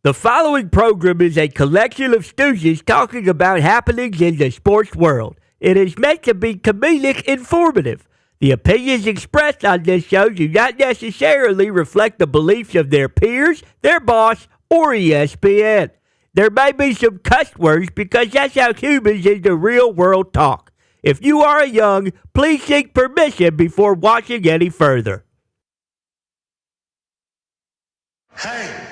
The following program is a collection of stooges talking about happenings in the sports world. It is meant to be comedic informative. The opinions expressed on this show do not necessarily reflect the beliefs of their peers, their boss, or ESPN. There may be some cuss words because that's how humans in the real world talk. If you are young, please seek permission before watching any further. Hey.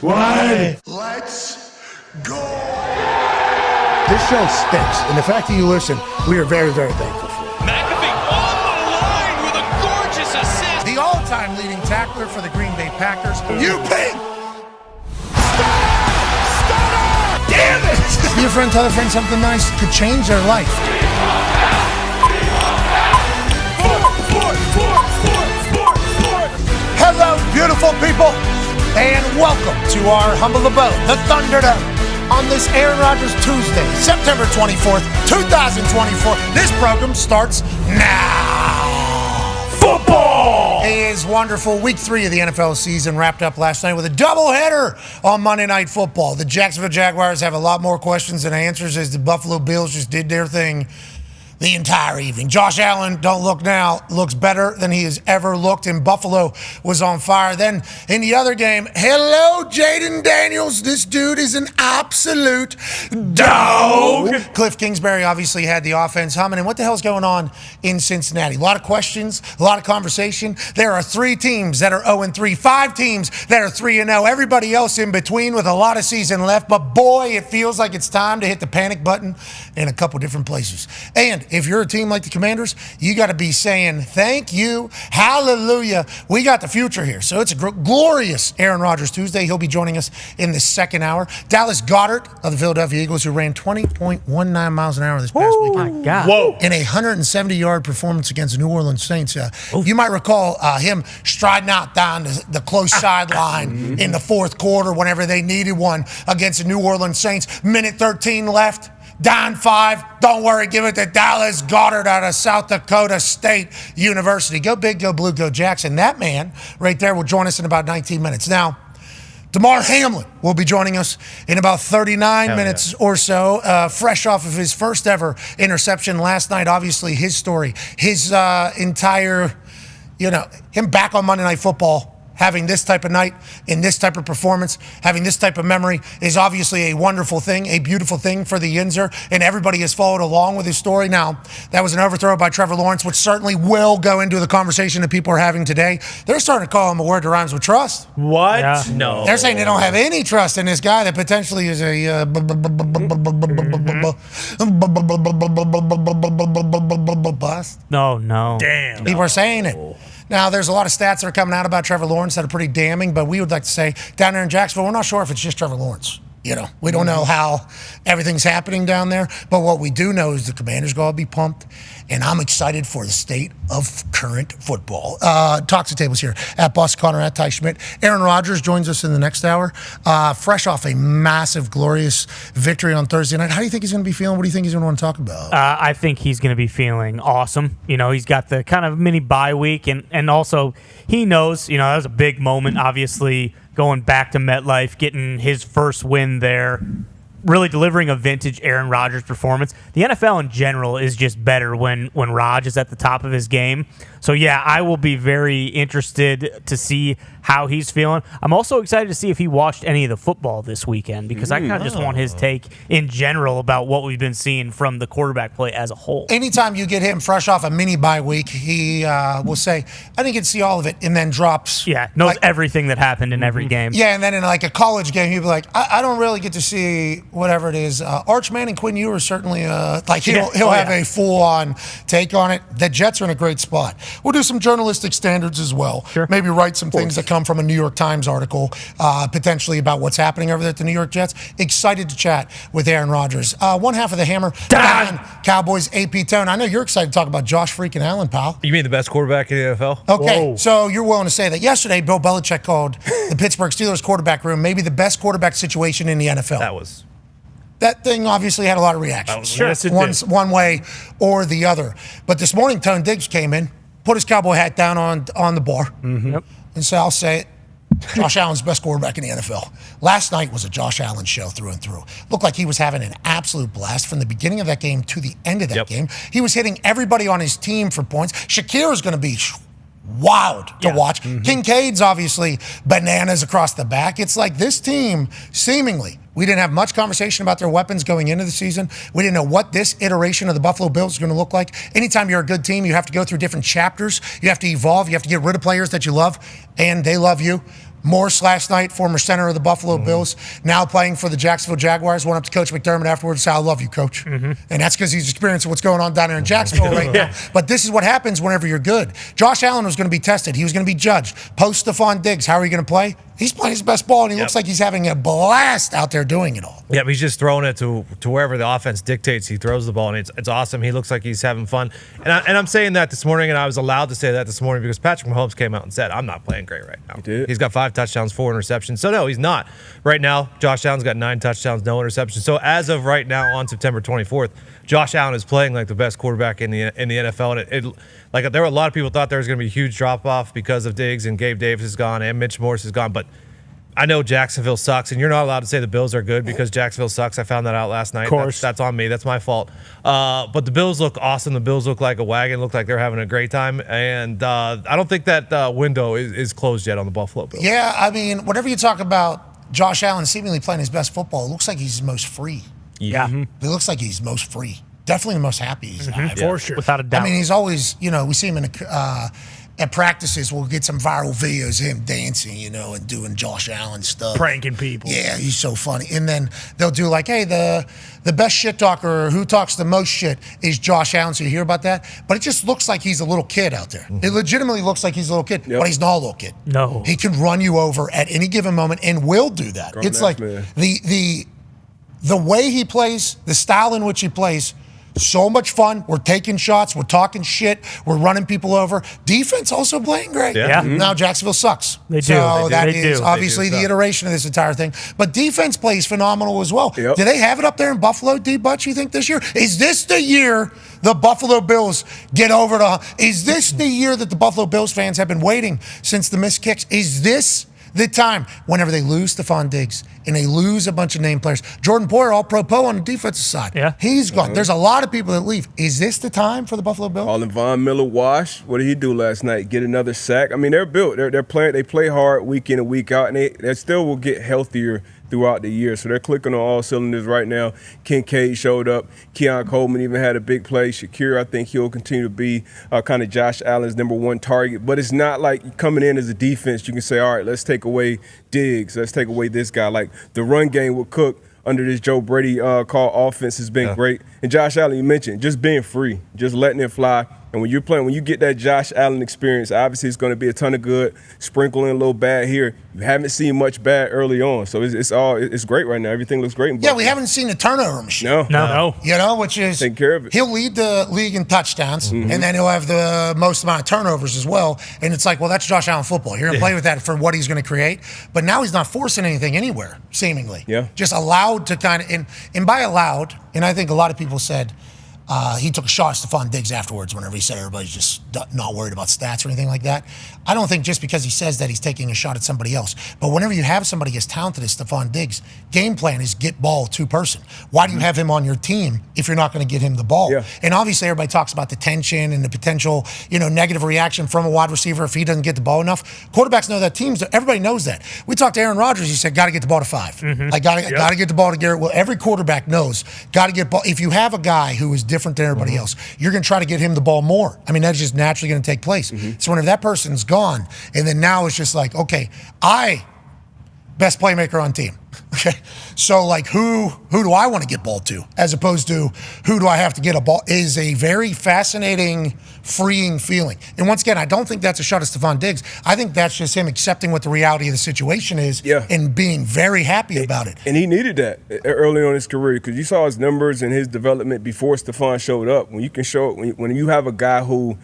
What? Let's go. This show stinks, and the fact that you listen, we are very, very thankful for it. McAfee on the line with a gorgeous assist. The all-time leading tackler for the Green Bay Packers. You pink. Damn it! Your friend tell a friend something nice could change their life. Hello, beautiful people. And welcome to our humble abode, the Thunderdome, on this Aaron Rodgers Tuesday, September 24th, 2024. This program starts now. Football is wonderful. Week 3 of the NFL season wrapped up last night with a doubleheader on Monday Night Football. The Jacksonville Jaguars have a lot more questions than answers as the Buffalo Bills just did their thing the entire evening. Josh Allen, don't look now, looks better than he has ever looked, and Buffalo was on fire. Then in the other game, hello, Jaden Daniels. This dude is an absolute dog. Cliff Kingsbury obviously had the offense humming. And what the hell's going on in Cincinnati? A lot of questions, a lot of conversation. There are 3 teams that are 0-3, 5 teams that are 3-0, everybody else in between with a lot of season left. But boy, it feels like it's time to hit the panic button in a couple different places. And if you're a team like the Commanders, you got to be saying, thank you, hallelujah, we got the future here. So it's a glorious Aaron Rodgers Tuesday. He'll be joining us in the second hour. Dallas Goedert of the Philadelphia Eagles, who ran 20.19 miles an hour this past weekend. My God. Whoa. In a 170-yard performance against the New Orleans Saints. You might recall him striding out down the close sideline in the fourth quarter whenever they needed one against the New Orleans Saints. Minute 13 left. Down 5. Don't worry. Give it to Dallas Goedert out of South Dakota State University. Go big, go blue, go Jackson. That man right there will join us in about 19 minutes. Now, Damar Hamlin will be joining us in about 39 minutes or so, fresh off of his first ever interception last night. Obviously, his story, his entire, him back on Monday Night Football, having this type of night, in this type of performance, having this type of memory is obviously a wonderful thing, a beautiful thing for the Yinzer, and everybody has followed along with his story. Now, that was an overthrow by Trevor Lawrence, which certainly will go into the conversation that people are having today. They're starting to call him a word that rhymes with trust. What? Yeah. No. They're saying they don't have any trust in this guy that potentially is a bust. No. Damn. People are saying it. Now, there's a lot of stats that are coming out about Trevor Lawrence that are pretty damning, but we would like to say down there in Jacksonville, we're not sure if it's just Trevor Lawrence. We don't know how everything's happening down there, but what we do know is the Commanders going to be pumped, and I'm excited for the state of current football. Talks the tables here at Boss Connor, at Ty Schmidt. Aaron Rodgers joins us in the next hour, fresh off a massive, glorious victory on Thursday night. How do you think he's going to be feeling? What do you think he's going to want to talk about? I think he's going to be feeling awesome. He's got the kind of mini bye week, and also he knows, that was a big moment, obviously, going back to MetLife, getting his first win there, really delivering a vintage Aaron Rodgers performance. The NFL in general is just better when Rodgers is at the top of his game. So, yeah, I will be very interested to see how he's feeling. I'm also excited to see if he watched any of the football this weekend because I kind of just want his take in general about what we've been seeing from the quarterback play as a whole. Anytime you get him fresh off a mini bye week, he will say, I didn't get to see all of it, and then drops. Yeah, knows everything that happened in every game. Yeah, and then in like a college game, he'll be like, I don't really get to see whatever it is. Archman and Quinn Ewers certainly, he'll have a full-on take on it. The Jets are in a great spot. We'll do some journalistic standards as well. Sure. Maybe write some things that come from a New York Times article, potentially about what's happening over there at the New York Jets. Excited to chat with Aaron Rodgers. One half of the Hammer, Dahn, Cowboys, AP Tone. I know you're excited to talk about Josh freaking Allen, pal. You mean the best quarterback in the NFL? Okay, so you're willing to say that yesterday Bill Belichick called the Pittsburgh Steelers quarterback room maybe the best quarterback situation in the NFL. That thing obviously had a lot of reactions. Sure. Yes, it did. One way or the other. But this morning, Tone Diggs came in, put his cowboy hat down on the bar, Yep. and said, I'll say it, Josh Allen's the best quarterback in the NFL. Last night was a Josh Allen show through and through. Looked like he was having an absolute blast from the beginning of that game to the end of that game. He was hitting everybody on his team for points. Shakir is going to be wild to watch. Kincaid's obviously bananas across the back. It's like this team, seemingly, we didn't have much conversation about their weapons going into the season. We didn't know what this iteration of the Buffalo Bills is going to look like. Anytime you're a good team, you have to go through different chapters. You have to evolve. You have to get rid of players that you love, and they love you. Morse last night, former center of the Buffalo Bills, now playing for the Jacksonville Jaguars, went up to Coach McDermott afterwards and said, I love you, Coach. And that's because he's experiencing what's going on down there in Jacksonville right now. But this is what happens whenever you're good. Josh Allen was going to be tested. He was going to be judged. Post Stephon Diggs, how are you going to play? He's playing his best ball, and he looks like he's having a blast out there doing it all. Yeah, he's just throwing it to wherever the offense dictates. He throws the ball, and it's awesome. He looks like he's having fun. And I'm saying that this morning, and I was allowed to say that this morning because Patrick Mahomes came out and said, I'm not playing great right now. He's got 5 touchdowns, 4 interceptions. So, no, he's not. Right now, Josh Allen's got 9 touchdowns, no interceptions. So, as of right now on September 24th, Josh Allen is playing like the best quarterback in the NFL. And like there were a lot of people thought there was going to be a huge drop-off because of Diggs and Gabe Davis is gone and Mitch Morse is gone. But I know Jacksonville sucks, and you're not allowed to say the Bills are good because Jacksonville sucks. I found that out last night. Of course. That's on me. That's my fault. But the Bills look awesome. The Bills look like a wagon, look like they're having a great time. And I don't think that window is closed yet on the Buffalo Bills. Yeah, I mean, whenever you talk about Josh Allen seemingly playing his best football, it looks like he's most free. Yeah. It looks like he's most free. Definitely the most happy he's had. For sure. Without a doubt. I mean, he's always, we see him in at practices, we'll get some viral videos of him dancing, and doing Josh Allen stuff. Pranking people. Yeah, he's so funny. And then they'll do like, hey, the best shit talker or who talks the most shit is Josh Allen. So you hear about that? But it just looks like he's a little kid out there. It legitimately looks like he's a little kid, but he's not a little kid. No. He can run you over at any given moment and will do that. It's like the way he plays, the style in which he plays, so much fun. We're taking shots. We're talking shit. We're running people over. Defense also playing great. Yeah. Now Jacksonville sucks. They do. So that They is do. obviously the iteration of this entire thing. But defense plays phenomenal as well. Do they have it up there in Buffalo, D-Butch, you think, this year? Is this the year the Buffalo Bills get over the – is this the year that the Buffalo Bills fans have been waiting since the missed kicks? Is this the time whenever they lose Stephon Diggs and they lose a bunch of name players? Jordan Poyer, all-pro on the defensive side. Yeah. He's gone. There's a lot of people that leave. Is this the time for the Buffalo Bills? Calling Von Miller wash. What did he do last night? Get another sack. I mean, they're built. They're playing. They play hard week in and week out, and they still will get healthier throughout the year. So they're clicking on all cylinders right now. Kincaid showed up. Keon Coleman even had a big play. Shakir, I think he'll continue to be kind of Josh Allen's number one target. But it's not like coming in as a defense, you can say, all right, let's take away Diggs. Let's take away this guy. Like the run game with Cook under this Joe Brady call offense has been great. And Josh Allen, you mentioned, just being free, just letting it fly. And when you're playing, when you get that Josh Allen experience, obviously it's going to be a ton of good, sprinkling a little bad here. You haven't seen much bad early on, so it's great right now. Everything looks great. Yeah, we haven't seen a turnover machine. No. Which is take care of it. He'll lead the league in touchdowns, and then he'll have the most amount of turnovers as well. And it's like, well, that's Josh Allen football. You're going to play with that for what he's going to create. But now he's not forcing anything anywhere, seemingly. Yeah. Just allowed to kind of, and by allowed, and I think a lot of people said, he took a shot at Stephon Diggs afterwards whenever he said everybody's just not worried about stats or anything like that. I don't think just because he says that he's taking a shot at somebody else. But whenever you have somebody as talented as Stephon Diggs, game plan is get ball to person. Why do you have him on your team if you're not going to get him the ball? Yeah. And obviously everybody talks about the tension and the potential, negative reaction from a wide receiver if he doesn't get the ball enough. Quarterbacks know that. Teams, everybody knows that. We talked to Aaron Rodgers. He said, got to get the ball to 5. I got to get the ball to Garrett. Well, every quarterback knows, got to get ball. If you have a guy who is different than everybody else, you're going to try to get him the ball more. I mean, that's just naturally going to take place. So whenever that person's gone, and then now it's just like, okay, best playmaker on team. Okay, so like who do I want to get ball to, as opposed to who do I have to get a ball, is a very fascinating, freeing feeling. And once again, I don't think that's a shot at Stephon Diggs. I think that's just him accepting what the reality of the situation is and being very happy about it. And he needed that early on in his career because you saw his numbers and his development before Stephon showed up. When you can show it, when you have a guy who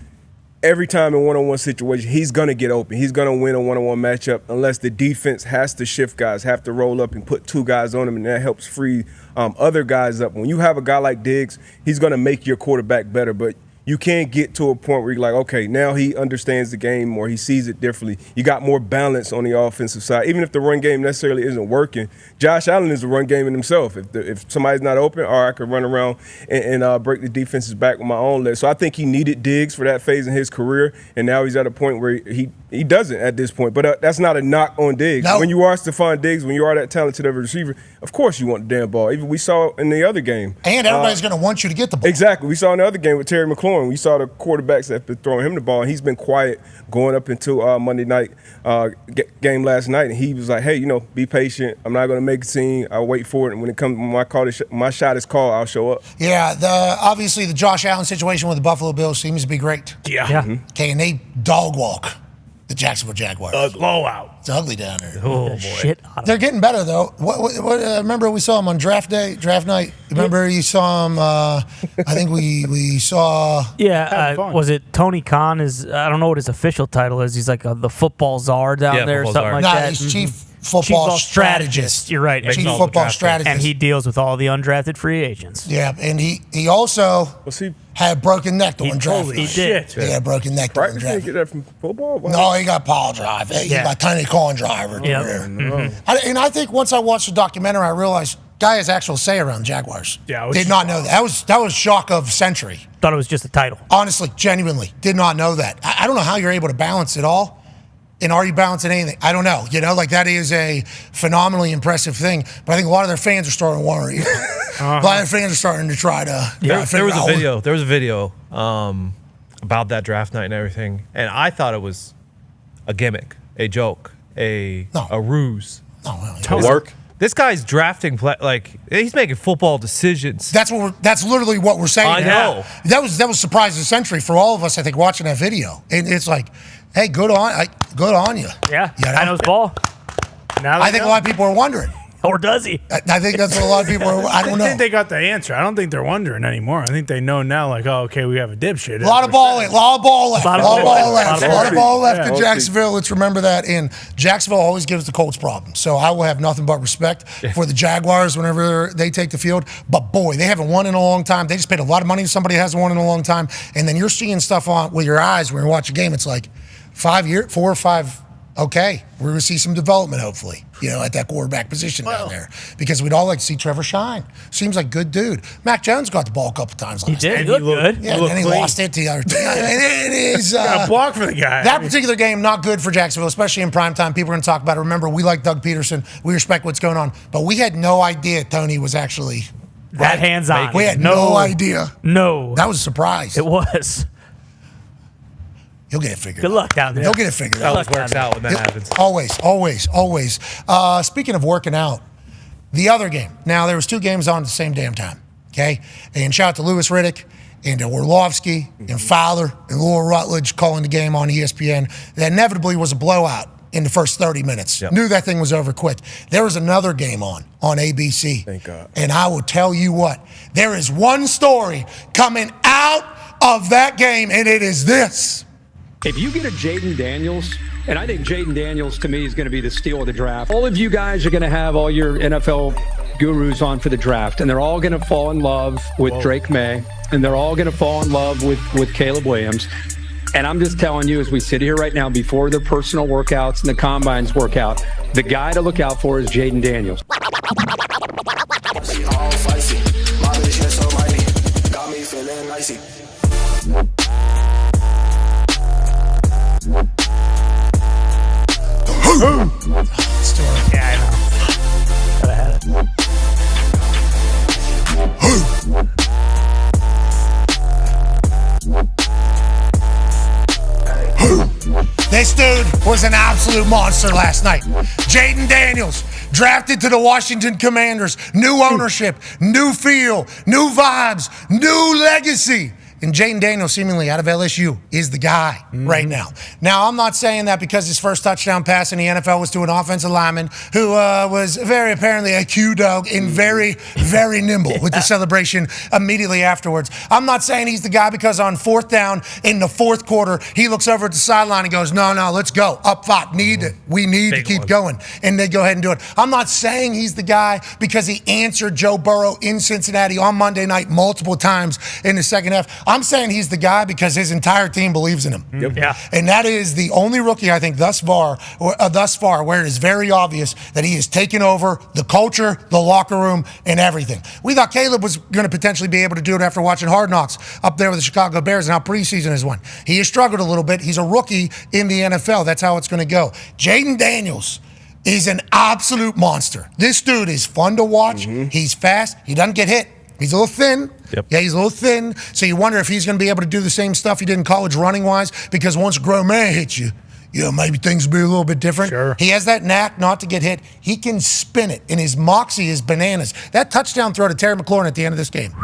every time in one-on-one situation, he's going to get open. He's going to win a one-on-one matchup unless the defense has to shift guys, have to roll up and put 2 guys on him, and that helps free other guys up. When you have a guy like Diggs, he's going to make your quarterback better. But you can get to a point where you're like, okay, now he understands the game or he sees it differently. You got more balance on the offensive side. Even if the run game necessarily isn't working, Josh Allen is a run game in himself. If somebody's not open, or I could run around and break the defense's back with my own leg. So I think he needed Diggs for that phase in his career, and now he's at a point where he doesn't at this point. But that's not a knock on Diggs. No. When you are Stephon Diggs, when you are that talented of a receiver, of course you want the damn ball. Even we saw in the other game. And everybody's going to want you to get the ball. Exactly. We saw in the other game with Terry McLaurin. We saw the quarterbacks that have been throwing him the ball, and he's been quiet going up into Monday night game last night. And he was like, hey, be patient. I'm not going to make a scene. I'll wait for it. And when my shot is called, I'll show up. Yeah, obviously the Josh Allen situation with the Buffalo Bills seems to be great. Yeah. Okay, and they dog walk the Jacksonville Jaguars. Blowout. It's ugly down there. Oh, boy. Shit. They're getting better, though. Remember we saw him on draft night? Remember you saw him, I think we saw... Yeah, was it Tony Khan? I don't know what his official title is. He's like the football czar down there or football something czar. like No, that. he's chief football strategist. You're right. Chief all the football draft strategist. And he deals with all the undrafted free agents. Yeah, and he also had a broken neck during draft. He did. He had a broken neck during Practice didn't draft. get that from football? Wow. No, he got Paul drive. He got Tony Khan driver. Yeah. And I think once I watched the documentary, I realized guy has actual say around Jaguars. Yeah, did not know that. That was shock of century. Thought it was just a title. Honestly, genuinely, did not know that. I don't know how you're able to balance it all. And are you balancing anything? I don't know. That is a phenomenally impressive thing. But I think a lot of their fans are starting to worry. A lot of their fans are starting to try to. There was a video about that draft night and everything, and I thought it was a gimmick, a joke, a ruse. No, Work. This guy's drafting he's making football decisions. That's literally what we're saying. I know. That was surprise of the century for all of us. I think watching that video, and it's like, hey, good on you. Yeah, I know his ball. I think a lot of people are wondering. Or does he? I think that's what a lot of people are. I don't know. I think they got the answer. I don't think they're wondering anymore. I think they know now, like, oh, okay, we have a dipshit. A lot of ball left. A lot of ball left in Jacksonville. Let's remember that. And Jacksonville always gives the Colts problems. So I will have nothing but respect for the Jaguars whenever they take the field. But boy, they haven't won in a long time. They just paid a lot of money to somebody who hasn't won in a long time. And then you're seeing stuff on with your eyes when you watch a game. It's like 4 or 5. Okay, we're going to see some development, hopefully, at that quarterback position down there. Because we'd all like to see Trevor shine. Seems like a good dude. Mac Jones got the ball a couple times last night. He looked good. Yeah, and then he lost it to the other team. It is got a block for the guy. That particular game, not good for Jacksonville, especially in primetime. People are going to talk about it. Remember, we like Doug Peterson. We respect what's going on. But we had no idea Tony was actually that hands-on. We had no idea. No. That was a surprise. It was. He'll get it figured Good luck down there. He'll get it figured out. Always works out when that happens. Always. Speaking of working out, the other game. Now, there was 2 games on at the same damn time, okay? And shout out to Louis Riddick and Orlovsky and Fowler and Laura Rutledge calling the game on ESPN. That inevitably was a blowout in the first 30 minutes. Yep. Knew that thing was over quick. There was another game on ABC. Thank God. And I will tell you what, there is one story coming out of that game, and it is this. If you get a Jaden Daniels, and I think Jaden Daniels to me is going to be the steal of the draft. All of you guys are going to have all your NFL gurus on for the draft, and they're all going to fall in love with Drake May, and they're all going to fall in love with Caleb Williams. And I'm just telling you, as we sit here right now, before their personal workouts and the combines workout, the guy to look out for is Jaden Daniels. Yeah, I know. Gotta have it. This dude was an absolute monster last night. Jaden Daniels, drafted to the Washington Commanders. New ownership, new feel, new vibes, new legacy. And Jaden Daniels, seemingly out of LSU, is the guy right now. Now, I'm not saying that because his first touchdown pass in the NFL was to an offensive lineman who was very apparently a Q-dog and very, very nimble with the celebration immediately afterwards. I'm not saying he's the guy because on 4th down in the 4th quarter, he looks over at the sideline and goes, no, let's go. Up top, we need to keep going. And they go ahead and do it. I'm not saying he's the guy because he answered Joe Burrow in Cincinnati on Monday night multiple times in the second half. I'm saying he's the guy because his entire team believes in him. Yep. Yeah. And that is the only rookie, I think, thus far, where it is very obvious that he has taken over the culture, the locker room, and everything. We thought Caleb was going to potentially be able to do it after watching Hard Knocks up there with the Chicago Bears and how preseason has went. He has struggled a little bit. He's a rookie in the NFL. That's how it's going to go. Jaden Daniels is an absolute monster. This dude is fun to watch. He's fast. He doesn't get hit. He's a little thin. Yep. Yeah, he's a little thin. So you wonder if he's going to be able to do the same stuff he did in college running-wise, because once a grown man hits you, maybe things will be a little bit different. Sure. He has that knack not to get hit. He can spin it, and his moxie is bananas. That touchdown throw to Terry McLaurin at the end of this game.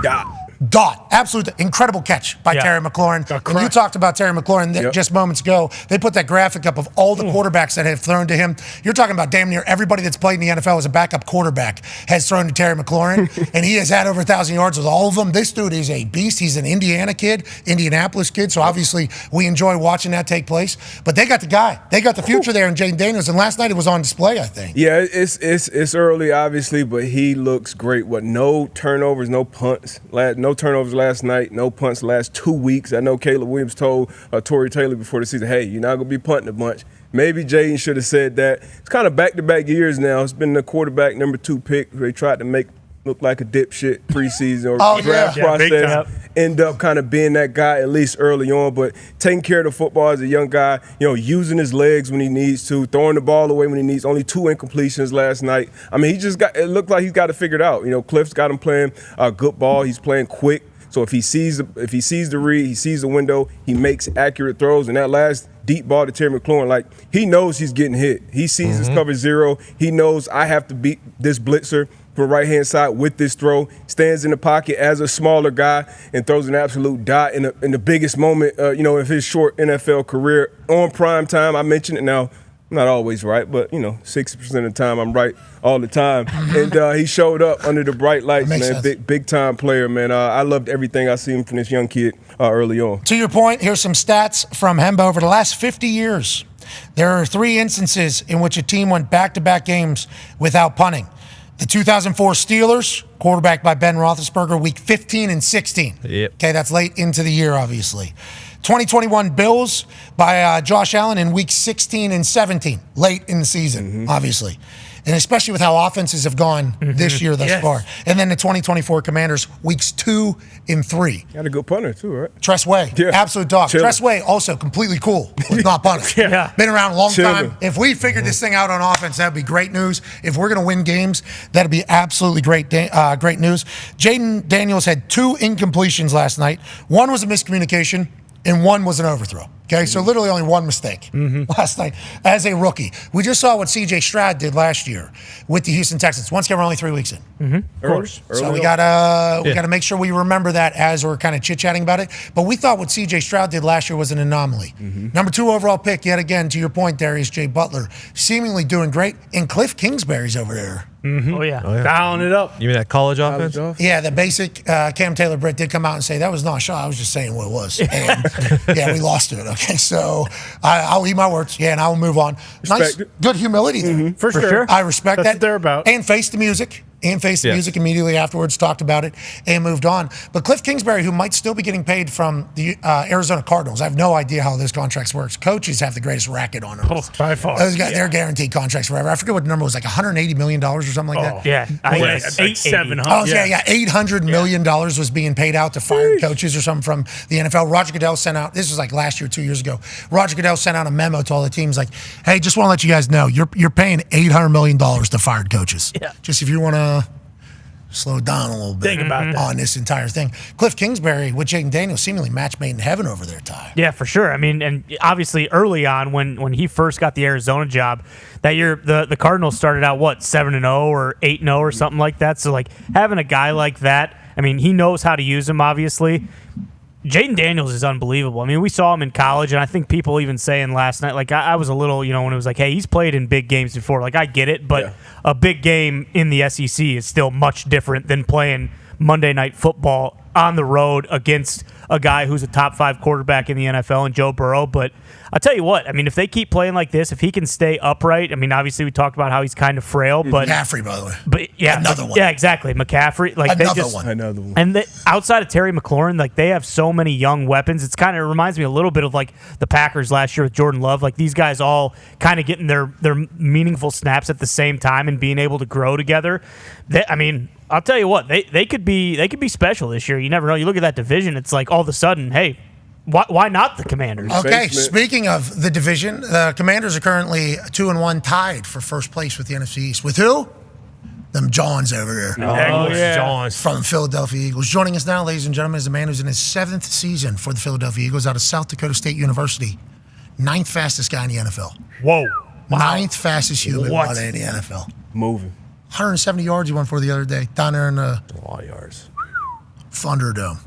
Absolute incredible catch by Terry McLaurin. And you talked about Terry McLaurin just moments ago. They put that graphic up of all the quarterbacks that have thrown to him. You're talking about damn near everybody that's played in the NFL as a backup quarterback has thrown to Terry McLaurin, and he has had over 1,000 yards with all of them. This dude is a beast. He's an Indiana kid, Indianapolis kid, so obviously we enjoy watching that take place. But they got the guy. They got the future there in Jaden Daniels, and last night it was on display, I think. Yeah, it's early, obviously, but he looks great. No turnovers, no punts. No turnovers last night, no punts last 2 weeks. I know Caleb Williams told Torrey Taylor before the season, hey, you're not going to be punting a bunch. Maybe Jaden should have said that. It's kind of back-to-back years now. It's been the quarterback number 2 pick. They tried to make look like a dipshit preseason or draft process. End up kind of being that guy at least early on, but taking care of the football as a young guy, using his legs when he needs to, throwing the ball away when he needs. Only 2 incompletions last night. I mean, it looked like he's got it figured out. Cliff's got him playing good ball. He's playing quick. So if he sees the read, he sees the window, he makes accurate throws. And that last deep ball to Terry McLaurin, he knows he's getting hit. He sees his cover zero. He knows I have to beat this blitzer from right-hand side with this throw. Stands in the pocket as a smaller guy and throws an absolute dot in the biggest moment, of his short NFL career on prime time. I mentioned it now. I'm not always right, but 60% of the time I'm right all the time. And he showed up under the bright lights, man. Big time player, man. I loved everything I seen from this young kid early on. To your point, here's some stats from Hembo. Over the last 50 years, there are 3 instances in which a team went back-to-back games without punting. The 2004 Steelers, quarterbacked by Ben Roethlisberger, week 15 and 16. Yep. Okay, that's late into the year, obviously. 2021 Bills by Josh Allen in week 16 and 17, late in the season, obviously. And especially with how offenses have gone this year thus far. And then the 2024 Commanders, weeks 2 and 3. Got a good punter, too, right? Tress Way, absolute dog. Chillin'. Tress Way, also completely cool with not punting. Been around a long time. If we figured this thing out on offense, that'd be great news. If we're going to win games, that'd be absolutely great news. Jaden Daniels had 2 incompletions last night. One was a miscommunication, and one was an overthrow. Okay, so literally only one mistake last night as a rookie. We just saw what C.J. Stroud did last year with the Houston Texans. Once again, we're only 3 weeks in. Of course. So we gotta make sure we remember that as we're kind of chit-chatting about it. But we thought what C.J. Stroud did last year was an anomaly. Number 2 overall pick, yet again, to your point, Darius J. Butler, seemingly doing great. And Cliff Kingsbury's over there. Oh, yeah. Dialing it up. You mean that college offense? Yeah, the basic Cam Taylor-Britt did come out and say that was not a shot. I was just saying what it was. And we lost to it. Okay, so I'll eat my words. Yeah, and I will move on. Nice, good humility there. For sure. I respect That's that. what they're about. And face the music. And faced the music immediately afterwards, talked about it, and moved on. But Cliff Kingsbury, who might still be getting paid from the Arizona Cardinals, I have no idea how those contracts works. Coaches have the greatest racket on them. By far. Those guys, they're guaranteed contracts forever. I forget what the number was, like $180 million or something like that. Yeah. Like 700. Oh, yeah. $800 million was being paid out to fired coaches or something from the NFL. Roger Goodell sent out, this was like last year, 2 years ago. Roger Goodell sent out a memo to all the teams like, hey, just want to let you guys know, you're paying $800 million to fired coaches. Yeah. Just if you want to slow down a little bit Think about that. on this entire thing. Cliff Kingsbury with Jaden Daniels seemingly match made in heaven over there, Ty. Yeah, for sure. I mean, and obviously early on when he first got the Arizona job, that year the Cardinals started out, 7-0 or 8-0 or something like that. So, having a guy like that, I mean, he knows how to use him, obviously. Jaden Daniels is unbelievable. I mean, we saw him in college, and I think people even saying last night, I was a little, when it was like, hey, he's played in big games before. I get it, but a big game in the SEC is still much different than playing Monday Night Football on the road against a guy who's a top 5 quarterback in the NFL and Joe Burrow. But I'll tell you what, I mean, if they keep playing like this, if he can stay upright, I mean, obviously we talked about how he's kind of frail, but McCaffrey, by the way. But yeah, Another one. Yeah, exactly. McCaffrey, like Another they just, one. Another one. and outside of Terry McLaurin, like they have so many young weapons. It's kind of reminds me a little bit of like the Packers last year with Jordan Love. Like these guys all kind of getting their meaningful snaps at the same time and being able to grow together. I mean, I'll tell you what, they could be special this year. You never know. You look at that division, it's like all of a sudden, hey, why not the Commanders? Okay, speaking of the division, the Commanders are currently 2-1 tied for first place with the NFC East. With who? Them Johns over there. Oh, yeah. From Philadelphia Eagles. Joining us now, ladies and gentlemen, is a man who's in his 7th season for the Philadelphia Eagles out of South Dakota State University. 9th fastest guy in the NFL. Whoa. 9th fastest human in the NFL. Moving. 170 yards he went for the other day down there in the A lot of yards. Thunderdome.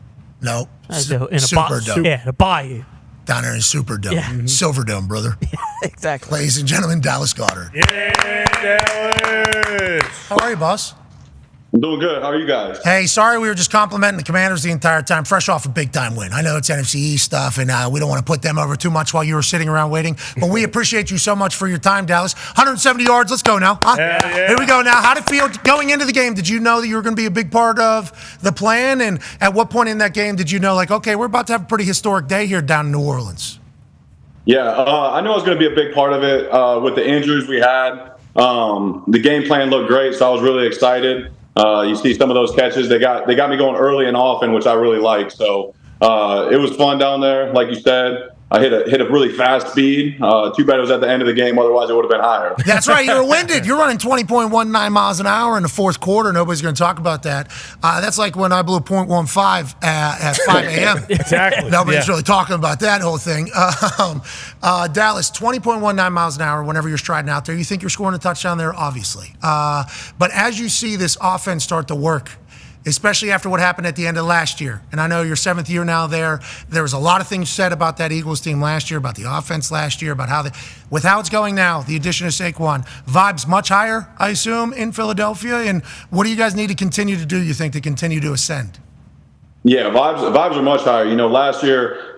No, In a Superdome. Yeah, a bayou. Down there in Superdome. Yeah. Silverdome, brother. Exactly. Ladies and gentlemen, Dallas Goedert. Yeah, Dallas. How are you, boss? I'm doing good. How are you guys? Hey, sorry we were just complimenting the Commanders the entire time, fresh off a big-time win. I know it's NFC East stuff, and we don't want to put them over too much while you were sitting around waiting, but we appreciate you so much for your time, Dallas. 170 yards, let's go now. Huh? Yeah. Here we go now. How did it feel going into the game? Did you know that you were going to be a big part of the plan, and at what point in that game did you know, like, okay, we're about to have a pretty historic day here down in New Orleans? Yeah, I knew I was going to be a big part of it with the injuries we had. The game plan looked great, so I was really excited. You see some of those catches. They got me going early and often, which I really like. So it was fun down there. Like you said, I hit a really fast speed. Too bad it was at the end of the game. Otherwise, it would have been higher. That's right. You were winded. You're running 20.19 miles an hour in the fourth quarter. Nobody's going to talk about that. That's like when I blew .15 at 5 a.m. Exactly. Nobody's really talking about that whole thing. Dallas, 20.19 miles an hour whenever you're striding out there. You think you're scoring a touchdown there? Obviously. But as you see this offense start to work, especially after what happened at the end of last year. And I know your 7th year now there. There was a lot of things said about that Eagles team last year, about the offense last year, about with how it's going now, the addition of Saquon. Vibes much higher, I assume, in Philadelphia. And what do you guys need to continue to do, you think, to continue to ascend? Yeah, vibes are much higher. You know, last year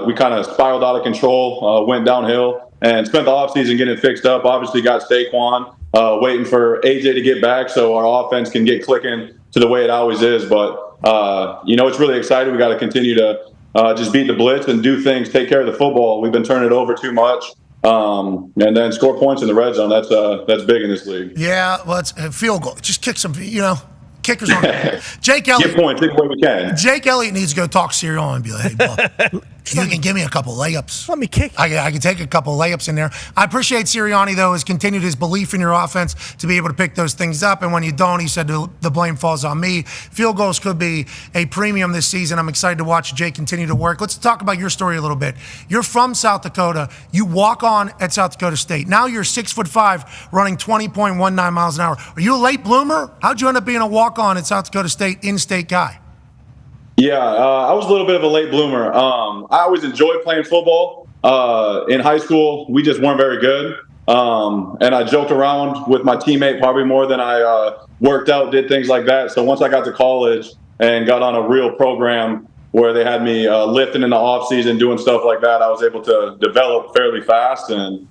we kind of spiraled out of control, went downhill, and spent the offseason getting it fixed up. Obviously got Saquon, waiting for AJ to get back so our offense can get clicking to the way it always is. But, you know, it's really exciting. We got to continue to just beat the blitz and do things, take care of the football. We've been turning it over too much. And then score points in the red zone. That's big in this league. Yeah, well, it's a field goal. Just kick some, kickers on. Jake Elliott. Get points any way we can. Jake Elliott needs to go talk Sirianni and be like, hey, Buff, you can give me a couple layups. Let me kick. I can take a couple layups in there. I appreciate Sirianni, though, has continued his belief in your offense to be able to pick those things up. And when you don't, he said the blame falls on me. Field goals could be a premium this season. I'm excited to watch Jake continue to work. Let's talk about your story a little bit. You're from South Dakota. You walk on at South Dakota State. Now you're 6'5", running 20.19 miles an hour. Are you a late bloomer? How'd you end up being a walk-on at South Dakota State, in-state guy? Yeah, I was a little bit of a late bloomer. I always enjoyed playing football. In high school, we just weren't very good. And I joked around with my teammate probably more than I worked out, did things like that. So once I got to college and got on a real program where they had me lifting in the off season, doing stuff like that, I was able to develop fairly fast. And,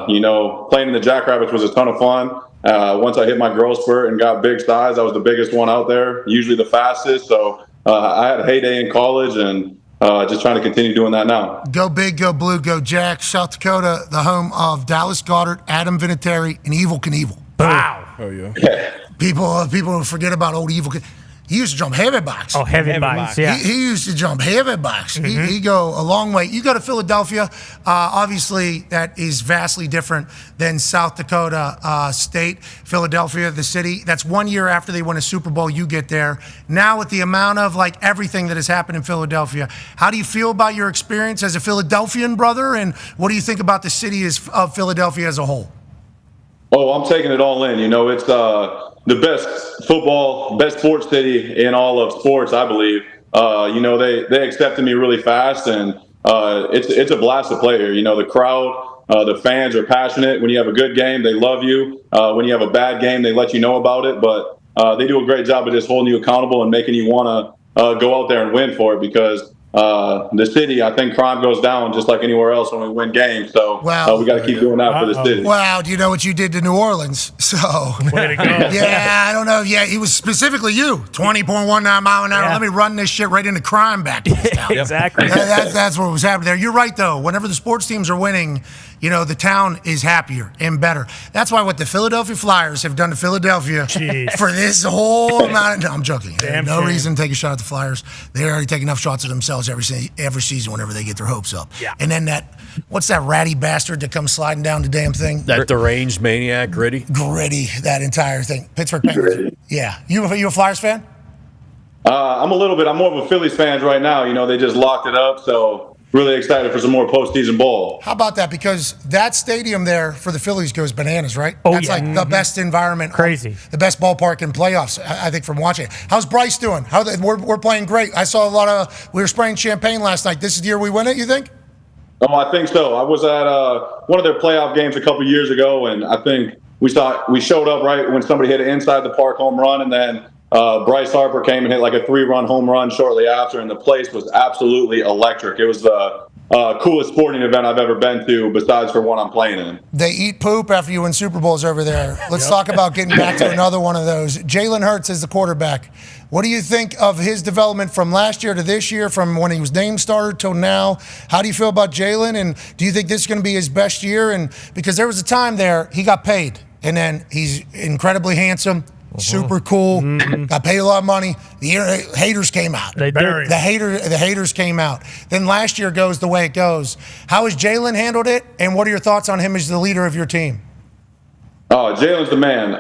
you know, playing in the Jackrabbits was a ton of fun. Once I hit my growth spurt and got big size, I was the biggest one out there, usually the fastest. So I had a heyday in college and just trying to continue doing that now. Go big, go blue, go Jack. South Dakota, the home of Dallas Goedert, Adam Vinatieri, and Evil Knievel. Wow. Oh, yeah. People forget about old Evil Knievel. He used to jump heavy box. Oh, heavy box, yeah. He used to jump heavy box. He go a long way. You go to Philadelphia, obviously that is vastly different than South Dakota State. Philadelphia, the city, that's 1 year after they win a Super Bowl, you get there. Now with the amount of everything that has happened in Philadelphia, how do you feel about your experience as a Philadelphian, brother? And what do you think about the city of Philadelphia as a whole? Oh, I'm taking it all in. You know, it's the best sports city in all of sports, I believe. You know, they accepted me really fast, and it's a blast to play here. You know, the crowd, the fans are passionate. When you have a good game, they love you. When you have a bad game, they let you know about it. But they do a great job of just holding you accountable and making you want go out there and win for it because the city, I think crime goes down just like anywhere else when we win games. So we got to keep doing that for the city. Wow, do you know what you did to New Orleans? So, Way to go. yeah, I don't know. Yeah, it was specifically you. 20.19 mile an hour. Yeah. Let me run this shit right into crime back to this town. Exactly. That's what was happening there. You're right, though. Whenever the sports teams are winning, you know, the town is happier and better. That's why what the Philadelphia Flyers have done to Philadelphia for this whole amount of... No, I'm joking. No reason to take a shot at the Flyers. They already take enough shots at themselves every season whenever they get their hopes up. Yeah. And then what's that ratty bastard that comes sliding down the damn thing? That deranged maniac, Gritty. Gritty, that entire thing. Pittsburgh Penguins. Yeah. You a Flyers fan? I'm a little bit. I'm more of a Phillies fan right now. You know, they just locked it up, so really excited for some more postseason ball. How about that? Because that stadium there for the Phillies goes bananas, right? Oh, That's yeah. like the best environment. Crazy. The best ballpark in playoffs, I think, from watching it. How's Bryce doing? We're playing great. I saw we were spraying champagne last night. This is the year we win it, you think? Oh, I think so. I was at one of their playoff games a couple years ago, and I think we showed up right when somebody hit an inside the park home run, and then Bryce Harper came and hit like a 3-run home run shortly after, and the place was absolutely electric. It was the coolest sporting event I've ever been to, besides for one I'm playing in. They eat poop after you win Super Bowls over there. Let's talk about getting back to another one of those. Jalen Hurts is the quarterback. What do you think of his development from last year to this year, from when he was named starter till now? How do you feel about Jalen, and do you think this is going to be his best year? And because there was a time there he got paid, and then he's incredibly handsome, super cool, got paid a lot of money. The haters came out. They did. The haters came out. Then last year goes the way it goes. How has Jalen handled it, and what are your thoughts on him as the leader of your team? Jalen's the man.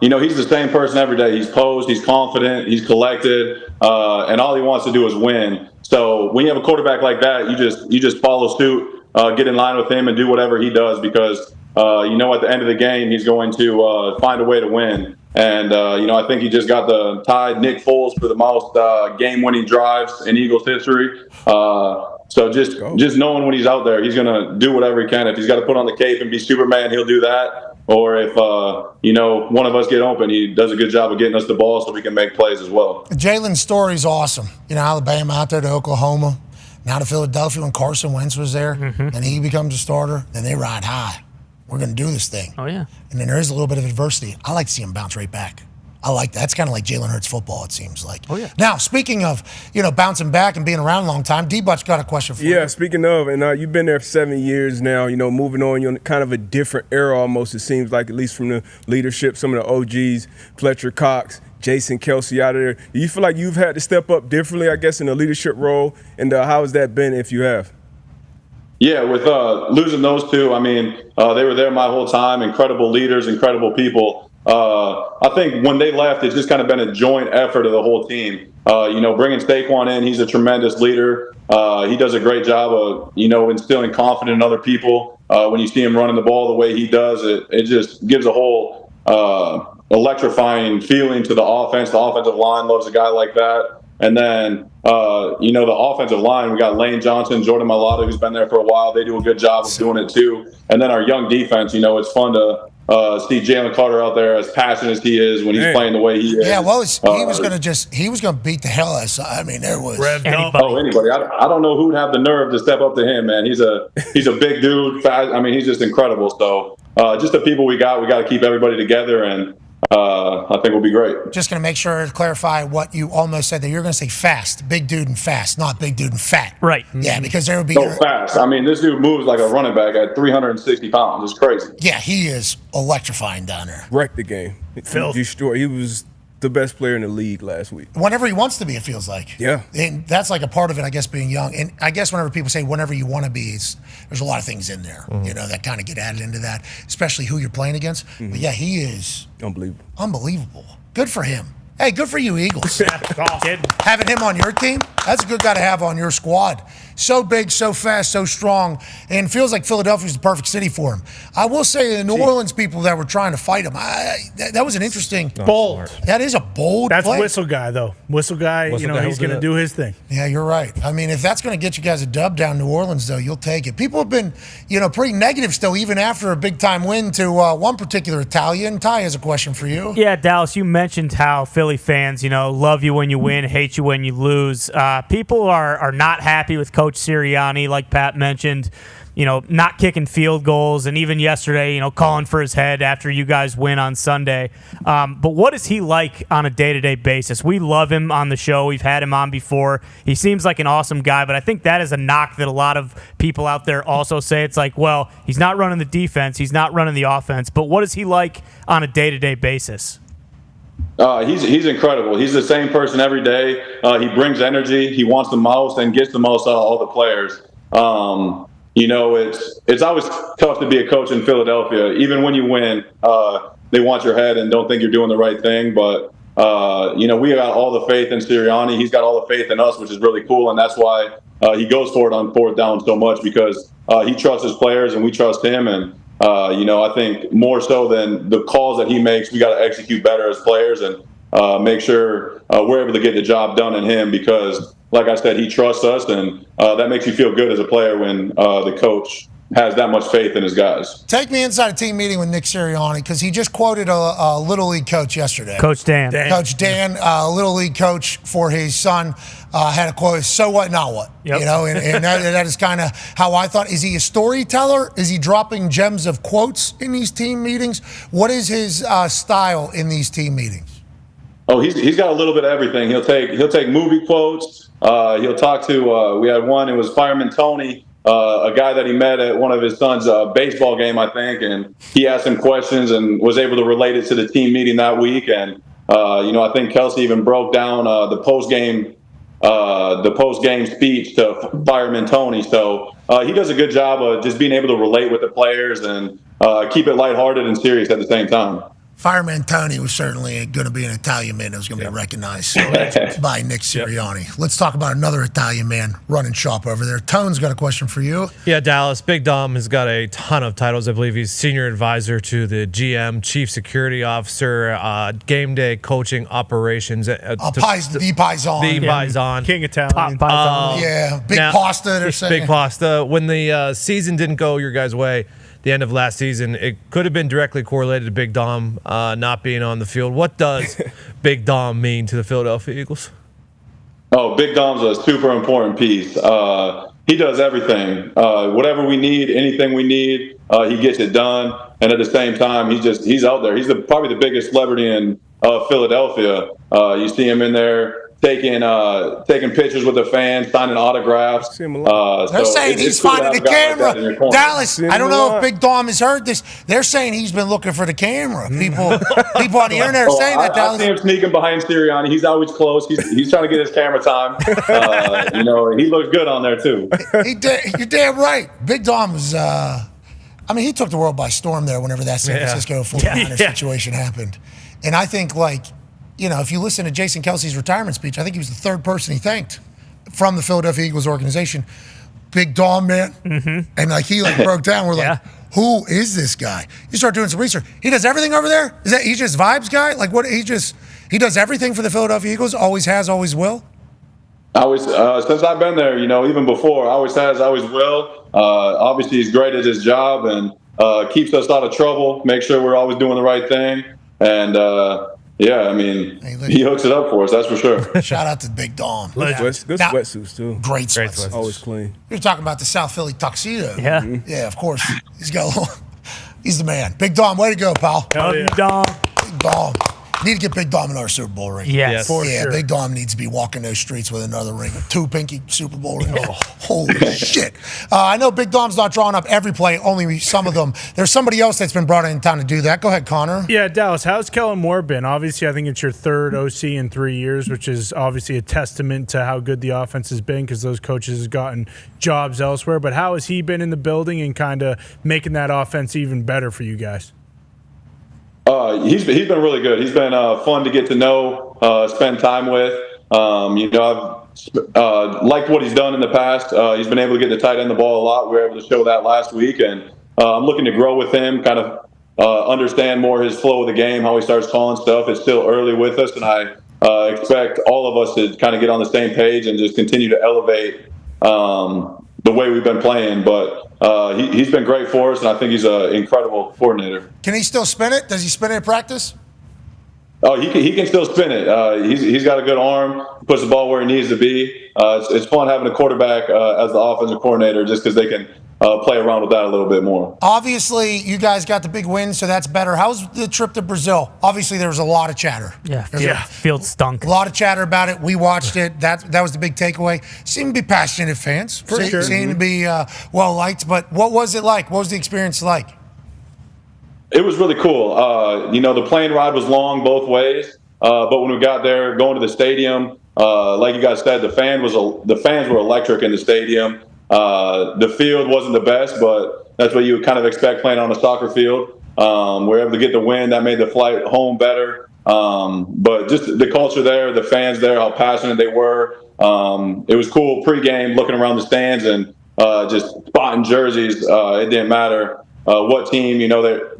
You know, he's the same person every day. He's posed, he's confident, he's collected, and all he wants to do is win. So when you have a quarterback like that, you just follow suit, get in line with him, and do whatever he does because you know at the end of the game he's going to find a way to win. And you know, I think he just got tied Nick Foles for the most game-winning drives in Eagles history. So just knowing when he's out there, he's gonna do whatever he can. If he's got to put on the cape and be Superman, he'll do that. Or if you know, one of us get open, he does a good job of getting us the ball so we can make plays as well. Jalen's story's awesome. You know, Alabama out there to Oklahoma, now to Philadelphia when Carson Wentz was there, and he becomes a starter. Then they ride high. We're going to do this thing. Oh, yeah. And then there is a little bit of adversity. I like to see him bounce right back. I like that. That's kind of like Jalen Hurts football, it seems like. Oh, yeah. Now, speaking of, you know, bouncing back and being around a long time, D-Butch got a question for you. Yeah, speaking of, and you've been there for 7 years now, you know, moving on, you're in kind of a different era almost, it seems like, at least from the leadership, some of the OGs, Fletcher Cox, Jason Kelsey out of there. Do you feel like you've had to step up differently, I guess, in the leadership role? And how has that been, if you have? Yeah, with losing those two, I mean, they were there my whole time, incredible leaders, incredible people. I think when they left, it's just kind of been a joint effort of the whole team. You know, bringing Saquon in, he's a tremendous leader. He does a great job of, you know, instilling confidence in other people. When you see him running the ball the way he does, it just gives a whole electrifying feeling to the offense. The offensive line loves a guy like that. And then, you know, the offensive line, we got Lane Johnson, Jordan Mailata, who's been there for a while. They do a good job of doing it too. And then our young defense, you know, it's fun to see Jalen Carter out there as passionate as he is when he's playing the way he is. Yeah, well, he was going to beat the hell out of us. I mean, there was anybody. I don't know who'd have the nerve to step up to him, man. He's a big dude. Fast. I mean, he's just incredible. So just the people we got to keep everybody together, and I think we'll be great. Just going to make sure to clarify what you almost said there. You're going to say fast, big dude and fast, not big dude and fat. Right. Yeah, because there would be fast. I mean, this dude moves like a running back at 360 pounds. It's crazy. Yeah, he is electrifying down there. Wrecked the game. He was the best player in the league last week. Whenever he wants to be, it feels like. Yeah. And that's like a part of it, I guess, being young. And I guess whenever people say whenever you want to be, there's a lot of things in there, you know, that kind of get added into that, especially who you're playing against. But yeah, he is unbelievable. Good for him. Hey, good for you, Eagles. Kid. Having him on your team, That's a good guy to have on your squad. So big, so fast, so strong, and feels like Philadelphia's the perfect city for him. I will say the New Orleans people that were trying to fight him, that was an interesting. Bold. That is a bold That's play. Whistle Guy, though. Whistle Guy, Whistle he's Guy going to do his thing. Yeah, you're right. I mean, if that's going to get you guys a dub down New Orleans, though, you'll take it. People have been, pretty negative still, even after a big-time win to one particular Italian. Ty has a question for you. Yeah, Dallas, you mentioned how Philly fans, love you when you win, hate you when you lose. People are not happy with Coach Sirianni, like Pat mentioned, not kicking field goals, and even yesterday, calling for his head after you guys win on Sunday. But what is he like on a day-to-day basis? We love him on the show. We've had him on before. He seems like an awesome guy, but I think that is a knock that a lot of people out there also say. It's like, well, he's not running the defense, he's not running the offense, but what is he like on a day-to-day basis? He's incredible. He's the same person every day. He brings energy. He wants the most and gets the most out of all the players. It's always tough to be a coach in Philadelphia. Even when you win, they want your head and don't think you're doing the right thing. But we got all the faith in Sirianni. He's got all the faith in us, which is really cool, and that's why he goes for it on fourth down so much, because he trusts his players and we trust him. And I think more so than the calls that he makes, we got to execute better as players and make sure we're able to get the job done in him, because, like I said, he trusts us, and that makes you feel good as a player when the coach has that much faith in his guys. Take me inside a team meeting with Nick Sirianni, because he just quoted a Little League coach yesterday. Coach Dan. Coach Dan, Little League coach for his son, had a quote, "So what, not what?" Yep. And that is kind of how I thought. Is he a storyteller? Is he dropping gems of quotes in these team meetings? What is his style in these team meetings? Oh, he's got a little bit of everything. He'll take movie quotes. He'll talk to. We had one. It was Fireman Tony, a guy that he met at one of his son's baseball game, I think, and he asked him questions and was able to relate it to the team meeting that week. And I think Kelsey even broke down the post game speech to Fireman Tony. So he does a good job of just being able to relate with the players and keep it lighthearted and serious at the same time. Fireman Tony was certainly going to be an Italian man that was going to be recognized by Nick Sirianni. Yep. Let's talk about another Italian man running shop over there. Tone's got a question for you. Yeah, Dallas. Big Dom has got a ton of titles. I believe he's senior advisor to the GM, chief security officer, game day coaching operations. The Paisan. King Italian. Big pasta, they're saying. Big pasta. When the season didn't go your guys' way, the end of last season, it could have been directly correlated to Big Dom not being on the field. What does Big Dom mean to the Philadelphia Eagles? Oh, Big Dom's a super important piece. He does everything. Whatever we need, anything we need, he gets it done. And at the same time, he's out there. He's probably the biggest celebrity in Philadelphia. You see him in there taking pictures with the fans, signing autographs. They're saying he's finding the camera. Like Dallas, I don't know if Big Dom has heard this. They're saying he's been looking for the camera. People on the internet are saying that, Dallas. I see him sneaking behind Sirianni. He's always close. He's trying to get his camera time. He looks good on there, too. You're damn right. Big Dom was... he took the world by storm there whenever that San Francisco 49ers situation happened. And I think, if you listen to Jason Kelsey's retirement speech, I think he was the third person he thanked from the Philadelphia Eagles organization. Big Dom, man. Mm-hmm. And he broke down. We're like, who is this guy? You start doing some research. He does everything over there? Is that he's just vibes guy? He does everything for the Philadelphia Eagles? Always has, always will? Since I've been there, even before, always has, always will. Obviously, he's great at his job and keeps us out of trouble, makes sure we're always doing the right thing. And, he hooks it up for us, that's for sure. Shout out to Big Dom. Good sweatsuits, too. Great sweatsuits. Always clean. You're talking about the South Philly tuxedo. Yeah. Mm-hmm. Yeah, of course. He's the man. Big Dom, way to go, pal. Love you, Dom. Big Dom. Need to get Big Dom another Super Bowl ring. Yes. For sure. Big Dom needs to be walking those streets with another ring. 2 pinky Super Bowl rings. Oh, holy shit. I know Big Dom's not drawing up every play, only some of them. There's somebody else that's been brought in time to do that. Go ahead, Connor. Yeah, Dallas, how's Kellen Moore been? Obviously, I think it's your third OC in 3 years, which is obviously a testament to how good the offense has been because those coaches have gotten jobs elsewhere. But how has he been in the building and kind of making that offense even better for you guys? He's been really good. He's been fun to get to know, spend time with. I've liked what he's done in the past. He's been able to get the tight end the ball a lot. We were able to show that last week, and I'm looking to grow with him, kind of understand more his flow of the game, how he starts calling stuff. It's still early with us, and I expect all of us to kind of get on the same page and just continue to elevate the way we've been playing. But he's been great for us, and I think he's an incredible coordinator. Can he still spin it? Does he spin it in practice? Oh, he can still spin it. He's got a good arm. Puts the ball where he needs to be. It's fun having a quarterback as the offensive coordinator, just because they can play around with that a little bit more. Obviously, you guys got the big win, so that's better. How was the trip to Brazil? Obviously, there was a lot of chatter. Field stunk. A lot of chatter about it. We watched it. That was the big takeaway. Seemed to be passionate fans. For sure. Seemed to be well liked. But what was it like? What was the experience like? It was really cool. The plane ride was long both ways, but when we got there, going to the stadium, like you guys said, the fans were electric in the stadium. The field wasn't the best, but that's what you would kind of expect playing on a soccer field. We were able to get the win. That made the flight home better. But just the culture there, the fans there, how passionate they were. It was cool pregame, looking around the stands and just spotting jerseys. It didn't matter what team.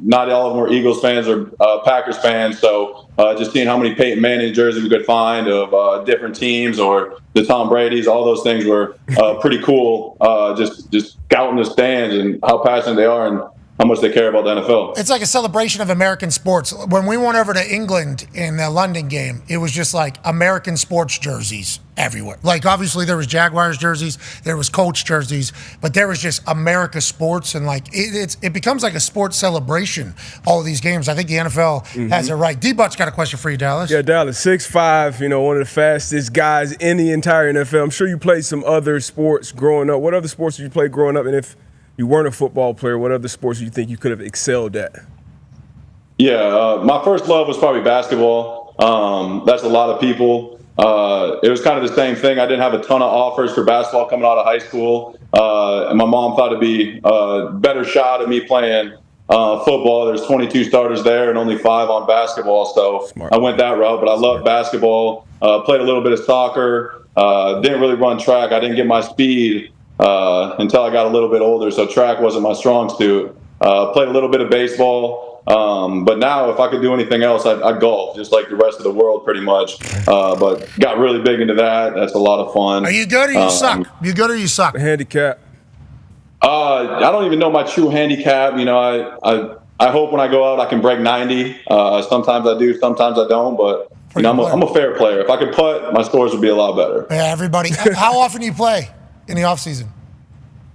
Not all of them were Eagles fans or Packers fans. So just seeing how many Peyton Manning jerseys we could find of different teams or the Tom Brady's, all those things were pretty cool. Just scouting the stands and how passionate they are and how much they care about the NFL. It's like a celebration of American sports. When we went over to England in the London game, it was just like American sports jerseys everywhere. Like, obviously, there was Jaguars jerseys, there was Colts jerseys, but there was just America sports, and like it becomes like a sports celebration, all of these games. I think the NFL has it right. D-But's got a question for you, Dallas. Yeah, Dallas, 6'5", one of the fastest guys in the entire NFL. I'm sure you played some other sports growing up. What other sports did you play growing up? And if you weren't a football player, what other sports do you think you could have excelled at? Yeah, my first love was probably basketball. That's a lot of people. It was kind of the same thing. I didn't have a ton of offers for basketball coming out of high school. And my mom thought it'd be a better shot at me playing football. There's 22 starters there and only 5 on basketball. So Smart. I went that route, but I love basketball. Played a little bit of soccer. Didn't really run track. I didn't get my speed until I got a little bit older, so track wasn't my strong suit. Played a little bit of baseball, but now if I could do anything else, I'd golf, just like the rest of the world pretty much. But got really big into that. That's a lot of fun. Are you good or you suck? You good or you suck? Handicap. I don't even know my true handicap. I hope when I go out I can break 90. Sometimes I do, sometimes I don't, but I'm a fair player. If I could putt, my scores would be a lot better. Yeah, everybody. How often do you play in the off season?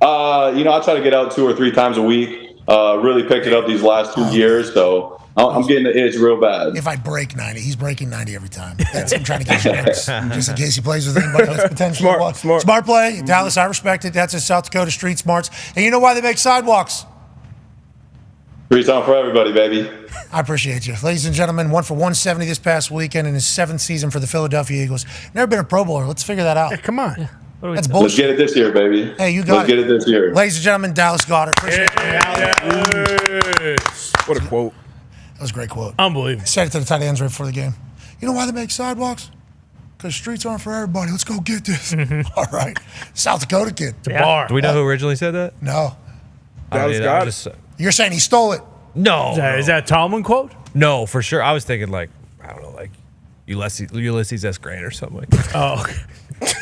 I try to get out 2 or 3 times a week. Really picked it up these last 2 years, so I'm getting the itch real bad. If I break 90, he's breaking 90 every time. That's I'm trying to get you next, just in case he plays with anybody that's potentially smart play. Dallas, I respect it. That's a South Dakota street smarts. And you know why they make sidewalks? Streets on for everybody, baby. I appreciate you. Ladies and gentlemen, 1 for 170 this past weekend in his 7th season for the Philadelphia Eagles. Never been a Pro Bowler. Let's figure that out. Yeah, come on. Yeah. That's bullshit. Let's get it this year, baby. Hey, you got Let's get it this year. Ladies and gentlemen, Dallas Goddard. Appreciate it. What a quote. That was a great quote. Unbelievable. I said it to the tight ends right before the game. You know why they make sidewalks? Because streets aren't for everybody. Let's go get this. All right. South Dakota kid. It's a bar. Do we know who originally said that? No. Dallas Goddard. You're saying he stole it? No. Is that a Tomlin quote? No, for sure. I was thinking I don't know, Ulysses S. Grant or something like that. Oh, okay.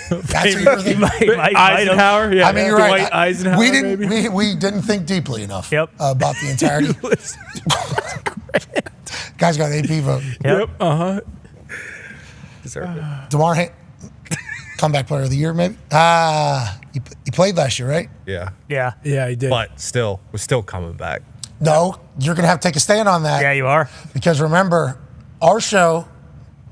That's what you're thinking. Eisenhower? Yeah. I mean, you're right. Dwight Eisenhower, we didn't think deeply enough about the entirety. Guy's got an AP vote. Yep. Uh-huh. Deserved it. DeMar comeback player of the year, maybe? He played last year, right? Yeah. Yeah. Yeah, he did. But we're still coming back. No, you're going to have to take a stand on that. Yeah, you are. Because remember, our show,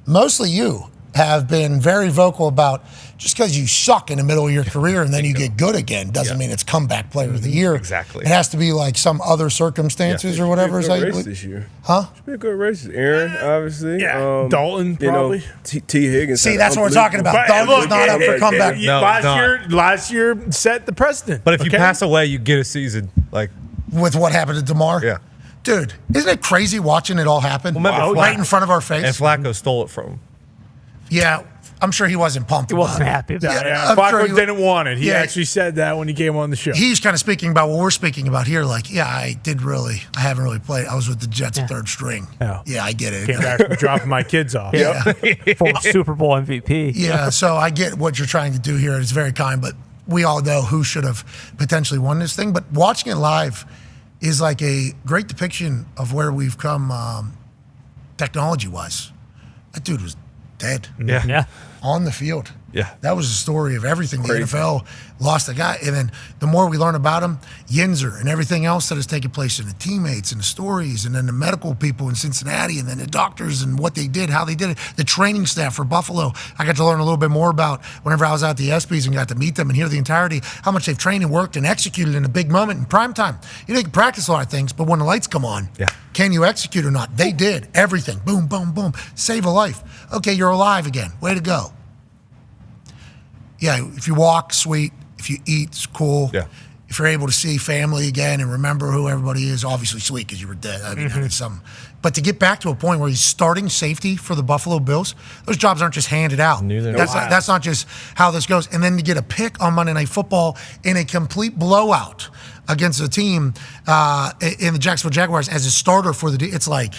mostly you, have been very vocal about just because you suck in the middle of your career and then you get good again doesn't mean it's comeback player of the year. Exactly. It has to be like some other circumstances or whatever. Should be a good race this year. Huh? Should be a good race. Aaron, obviously. Yeah. Dalton, probably. T. Higgins. See, that's what we're talking about. Dalton's not up for comeback. Last year set the precedent. But if you pass away, you get a season. With what happened to DeMar? Yeah. Dude, isn't it crazy watching it all happen right in front of our face? And Flacco stole it from him. Yeah. I'm sure he wasn't pumped. He wasn't about happy about it. I'm Flacco sure he- didn't want it. He Yeah. actually said that when he came on the show. He's kind of speaking about what we're speaking about here. Like, yeah, I haven't really played. I was with the Jets third string. Yeah. I get it. Came back from dropping my kids off. Yeah. Former Super Bowl MVP. Yeah, so I get what you're trying to do here. It's very kind, but we all know who should have potentially won this thing. But watching it live is like a great depiction of where we've come technology-wise. That dude was dead. Yeah. On the field. Yeah. That was the story of everything. The NFL lost a guy. And then the more we learn about him, Yinzer and everything else that has taken place, and the teammates and the stories, and then the medical people in Cincinnati, and then the doctors and what they did, how they did it, the training staff for Buffalo. I got to learn a little bit more about whenever I was out at the ESPYs and got to meet them and hear the entirety, how much they've trained and worked and executed in a big moment in prime time. You know, you can practice a lot of things, but when the lights come on, can you execute or not? They did everything. Boom, boom, boom. Save a life. Okay, you're alive again. Way to go. Yeah, if you walk, sweet. If you eat, it's cool. Yeah. If you're able to see family again and remember who everybody is, obviously sweet because you were dead. I mean, it's something. But to get back to a point where he's starting safety for the Buffalo Bills, those jobs aren't just handed out. That's not just how this goes. And then to get a pick on Monday Night Football in a complete blowout against a team in the Jacksonville Jaguars as a starter for it's like,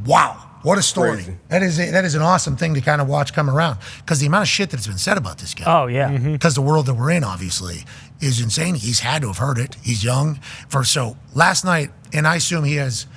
wow. What a story. Crazy. That is an awesome thing to kind of watch come around because the amount of shit that's been said about this guy. Oh, yeah. Because the world that we're in, obviously, is insane. He's had to have heard it. He's young. So last night, and I assume he has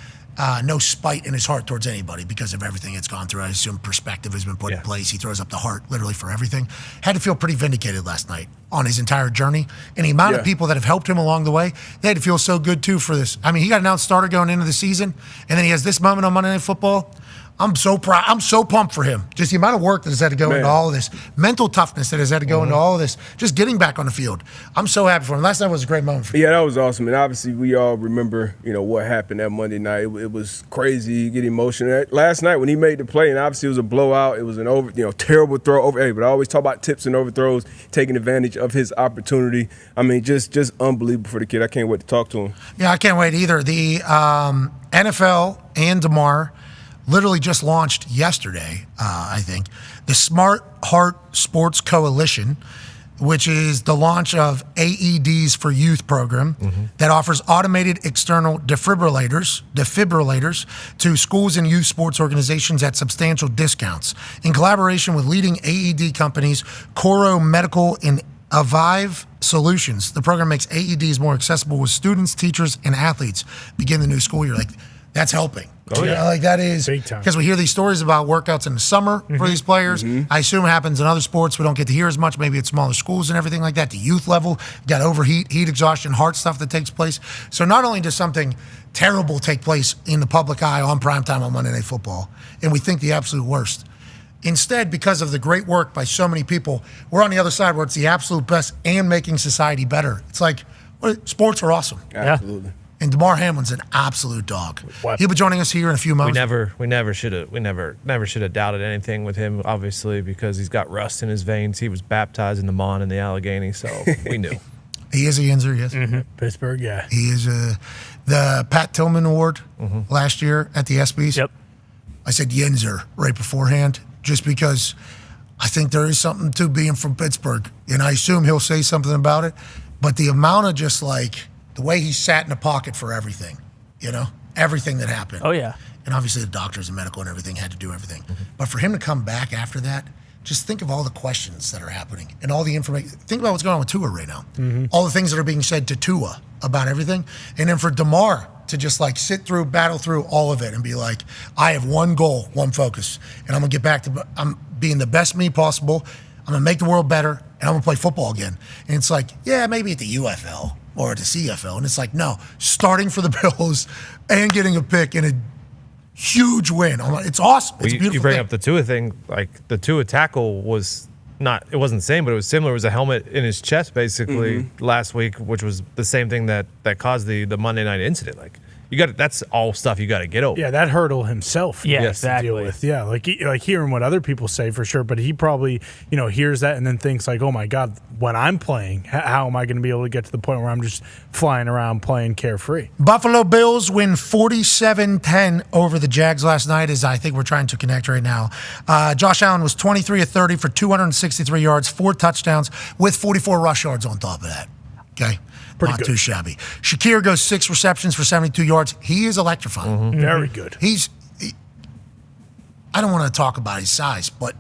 no spite in his heart towards anybody because of everything it's gone through. I assume perspective has been put in place. He throws up the heart literally for everything. Had to feel pretty vindicated last night on his entire journey. And the amount of people that have helped him along the way, they had to feel so good too for this. I mean, he got announced starter going into the season, and then he has this moment on Monday Night Football. I'm so proud. I'm so pumped for him. Just the amount of work that has had to go into all of this, mental toughness that has had to go into all of this, just getting back on the field. I'm so happy for him. Last night was a great moment for him. Yeah, that was awesome. And obviously, we all remember, what happened that Monday night. It was crazy. You get emotional. Last night when he made the play, and obviously it was a blowout. It was an terrible throw. But I always talk about tips and overthrows, taking advantage of his opportunity. I mean, just unbelievable for the kid. I can't wait to talk to him. Yeah, I can't wait either. The NFL and DeMar literally just launched yesterday, I think, the Smart Heart Sports Coalition, which is the launch of AEDs for Youth program that offers automated external defibrillators to schools and youth sports organizations at substantial discounts. In collaboration with leading AED companies, Coro Medical and Avive Solutions, the program makes AEDs more accessible with students, teachers, and athletes begin the new school year. Like, that's helping. Oh, yeah. Like that is big time. because we hear these stories about workouts in the summer for these players. I assume it happens in other sports. We don't get to hear as much, maybe at smaller schools and everything like that. The youth level, got overheat, heat exhaustion, heart stuff that takes place. So not only does something terrible take place in the public eye on primetime on Monday Night Football, and we think the absolute worst. Instead, because of the great work by so many people, we're on the other side where it's the absolute best and making society better. It's like, sports are awesome. Absolutely. And DeMar Hamlin's an absolute dog. He'll be joining us here in a few moments. We never should have doubted anything with him, obviously, because he's got rust in his veins. He was baptized in the Mon and the Allegheny, so we knew. He is a Yinzer, yes. Pittsburgh, yeah. He is the Pat Tillman Award last year at the ESPYs. Yep. I said Yinzer right beforehand, just because I think there is something to being from Pittsburgh, and I assume he'll say something about it. But the amount of just like the way he sat in the pocket for everything, everything that happened. Oh, yeah. And obviously the doctors and medical and everything had to do everything. But for him to come back after that, just think of all the questions that are happening and all the information. Think about what's going on with Tua right now. All the things that are being said to Tua about everything. And then for DeMar to just like battle through all of it and be like, I have one goal, one focus, and I'm going to get back to I'm being the best me possible. I'm going to make the world better, and I'm going to play football again. And it's like, yeah, maybe at the UFL or at the CFL. And it's like, no, starting for the Bills and getting a pick in a huge win. It's awesome. It's a beautiful You bring thing. up the Tua thing. Like, the Tua tackle was it wasn't the same, but it was similar. It was a helmet in his chest, basically, last week, which was the same thing that caused the Monday night incident. Like, That's all stuff you got to get over. Yeah, that hurdle himself. Yeah, he has exactly. to deal with. Yeah, like hearing what other people say for sure, but he probably hears that and then thinks like, oh my God, when I'm playing, how am I going to be able to get to the point where I'm just flying around playing carefree? Buffalo Bills win 47-10 over the Jags last night, as I think we're trying to connect right now. Josh Allen was 23 of 30 for 263 yards, 4 touchdowns, with 44 rush yards on top of that. Okay? Not too shabby. Shakir goes 6 receptions for 72 yards. He is electrifying. Very good. I don't want to talk about his size, but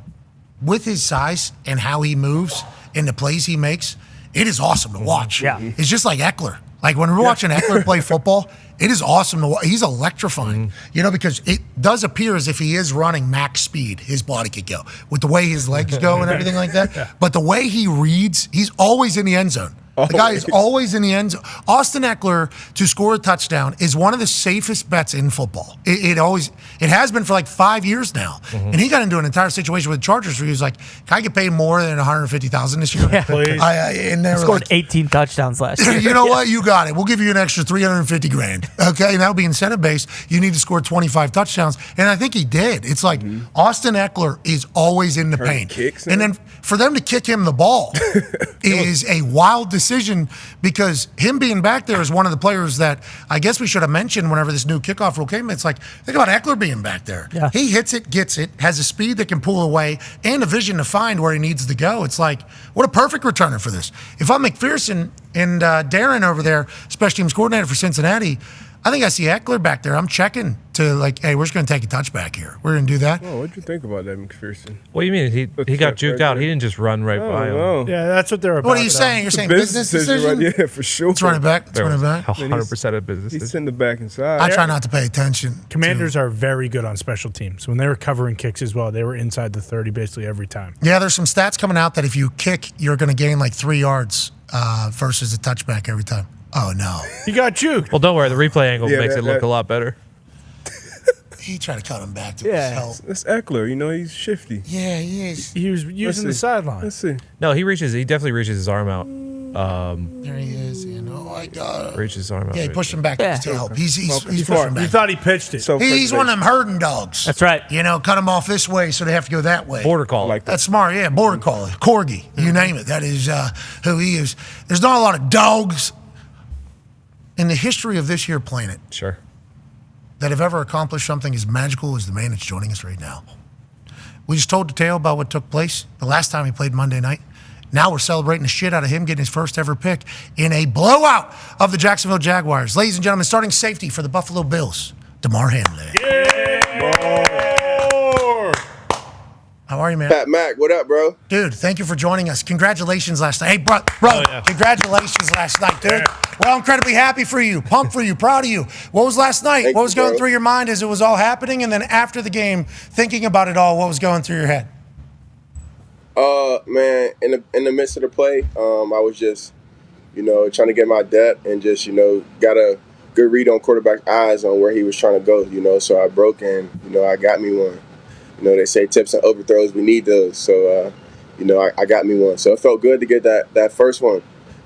with his size and how he moves and the plays he makes, it is awesome to watch. Yeah. It's just like Eckler. Like when we're watching Eckler play football, it is awesome to watch. He's electrifying, because it does appear as if he is running max speed. His body could go with the way his legs go and everything like that. Yeah. But the way he reads, he's always in the end zone. The guy is always in the end zone. Austin Eckler to score a touchdown is one of the safest bets in football. It has been for like 5 years now. And he got into an entire situation with the Chargers where he was like, can I get paid more than $150,000 this year? Yeah. Please. And they He scored 18 touchdowns last year. You know what? You got it. We'll give you an extra $350,000. Okay, and that'll be incentive based. You need to score 25 touchdowns, and I think he did. It's like Austin Eckler is always in the paint, and then for them to kick him the ball is a wild decision because him being back there is one of the players that I guess we should have mentioned whenever this new kickoff rule came. It's like think about Eckler being back there. Yeah. He hits it, gets it, has a speed that can pull away, and a vision to find where he needs to go. It's like what a perfect returner for this. If I'm McPherson and Darren over there, special teams coordinator for Cincinnati, I think I see Eckler back there. I'm checking to like, hey, we're just going to take a touchback here. We're going to do that. Oh, what'd you think about that, McPherson? What do you mean? He got juked out. He didn't just run right by him. Yeah, that's what they're about. What are you saying? You're saying business decision? Right? Yeah, for sure. It's running back. It's running back. 100% of business. He's sending the back inside. I try not to pay attention. Commanders are very good on special teams. When they were covering kicks as well, they were inside the 30 basically every time. Yeah, there's some stats coming out that if you kick, you're going to gain like 3 yards versus a touchback every time. Oh, no. You got juked. Well, don't worry. The replay angle makes it look a lot better. He tried to cut him back to his help. That's Eckler. He's shifty. Yeah, he is. He was using the sideline. Let's see. No, he definitely reaches his arm out. There he is. Oh, my God. Reaches his arm out. Yeah, he pushed him back to help. He's pushing far. back. You thought he pitched it. So He's one of them herding dogs. That's right. Cut him off this way so they have to go that way. Border collie. Like that. That's smart, yeah. Border collie, corgi, you name it. That is who he is. There's not a lot of dogs in the history of this here planet Sure. that have ever accomplished something as magical as the man that's joining us right now. We just told the tale about what took place the last time he played Monday night. Now we're celebrating the shit out of him getting his first ever pick in a blowout of the Jacksonville Jaguars. Ladies and gentlemen, starting safety for the Buffalo Bills, DeMar Hamlin. How are you, man? Pat Mac, what up, bro? Dude, thank you for joining us. Congratulations last night. Hey, bro, congratulations last night, dude. We're all incredibly happy for you, pumped for you, proud of you. What was last night? What was going through your mind as it was all happening? And then after the game, thinking about it all, what was going through your head? Man, in the midst of the play, I was just, trying to get my depth and just, got a good read on quarterback's eyes on where he was trying to go, so I broke and, I got me one. They say tips and overthrows, we need those. So, I got me one. So it felt good to get that first one.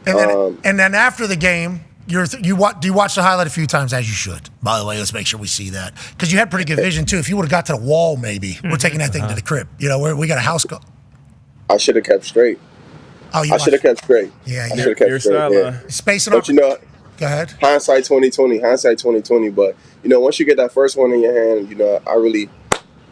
And then after the game, do you watch the highlight a few times, as you should? By the way, let's make sure we see that. Because you had pretty good vision, too. If you would have got to the wall, maybe. We're taking that thing to the crib. We got a house call. I should have kept straight. Oh, I should have kept straight. Yeah, I should have kept straight. Yeah. Spacing But up. Go ahead. Hindsight 2020. But, once you get that first one in your hand,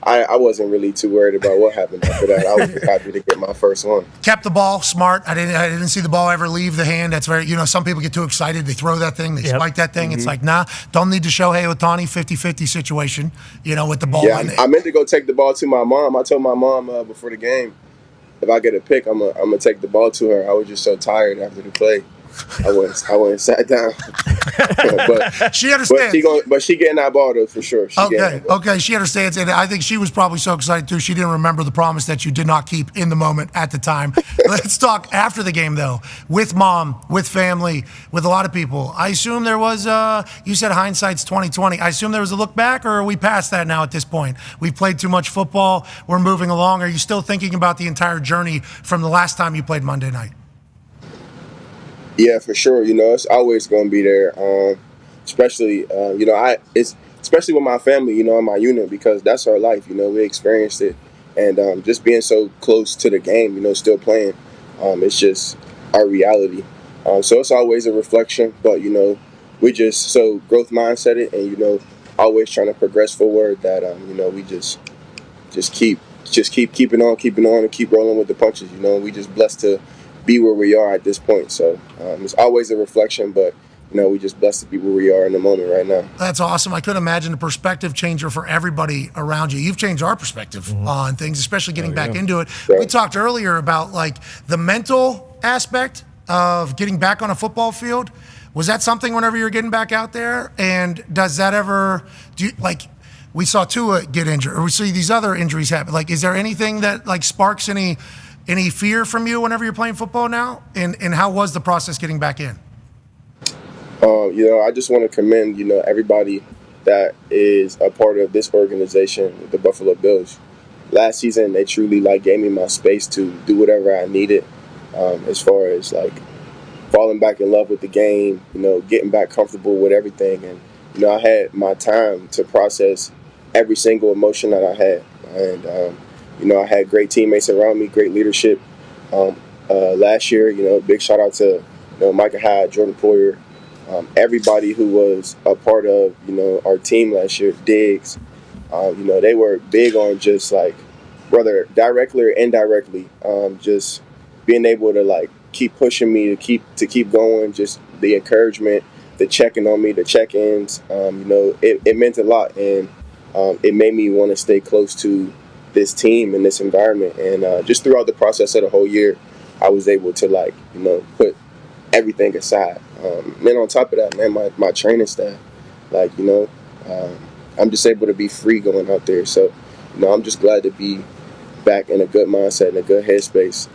I wasn't really too worried about what happened after that. I was just happy to get my first one. Kept the ball smart. I didn't see the ball ever leave the hand. That's very, some people get too excited. They throw that thing. They spike that thing. It's like, nah, don't need to show Ohtani 50-50 situation, with the ball. Yeah, I meant to go take the ball to my mom. I told my mom before the game, if I get a pick, I'm gonna take the ball to her. I was just so tired after the play. I went and sat down. but she understands. But she getting that ball though for sure. Okay, she understands, and I think she was probably so excited too. She didn't remember the promise that you did not keep in the moment at the time. Let's talk after the game though, with mom, with family, with a lot of people. I assume there was. You said hindsight's 2020. I assume there was a look back, or are we past that now at this point? We've played too much football. We're moving along. Are you still thinking about the entire journey from the last time you played Monday night? Yeah, for sure. It's always going to be there. especially it's especially with my family, in my unit, because that's our life. We experienced it, and just being so close to the game, still playing, it's just our reality. So it's always a reflection, but we just so growth mindset it, and always trying to progress forward. That we just keep keeping on, and keep rolling with the punches. We just blessed to be where we are at this point. So it's always a reflection, but we just blessed to be where we are in the moment right now. That's awesome. I couldn't imagine a perspective changer for everybody around you. You've changed our perspective on things, especially getting back into it. Right. We talked earlier about the mental aspect of getting back on a football field. Was that something whenever you're getting back out there? And does that ever we saw Tua get injured, or we see these other injuries happen? Is there anything that sparks any fear from you whenever you're playing football now? And how was the process getting back in? I just want to commend, everybody that is a part of this organization, the Buffalo Bills. Last season, they truly gave me my space to do whatever I needed, as far as falling back in love with the game, getting back comfortable with everything. And, I had my time to process every single emotion that I had. And, I had great teammates around me, great leadership. Last year, big shout out to, Micah Hyde, Jordan Poyer, everybody who was a part of, our team last year, Diggs. They were big on just whether directly or indirectly, just being able to keep pushing me to keep going, just the encouragement, the checking on me, the check-ins. It meant a lot, and it made me want to stay close to this team and this environment. And just throughout the process of the whole year, I was able to put everything aside. Then on top of that, man, my training staff, I'm just able to be free going out there. So, I'm just glad to be back in a good mindset and a good headspace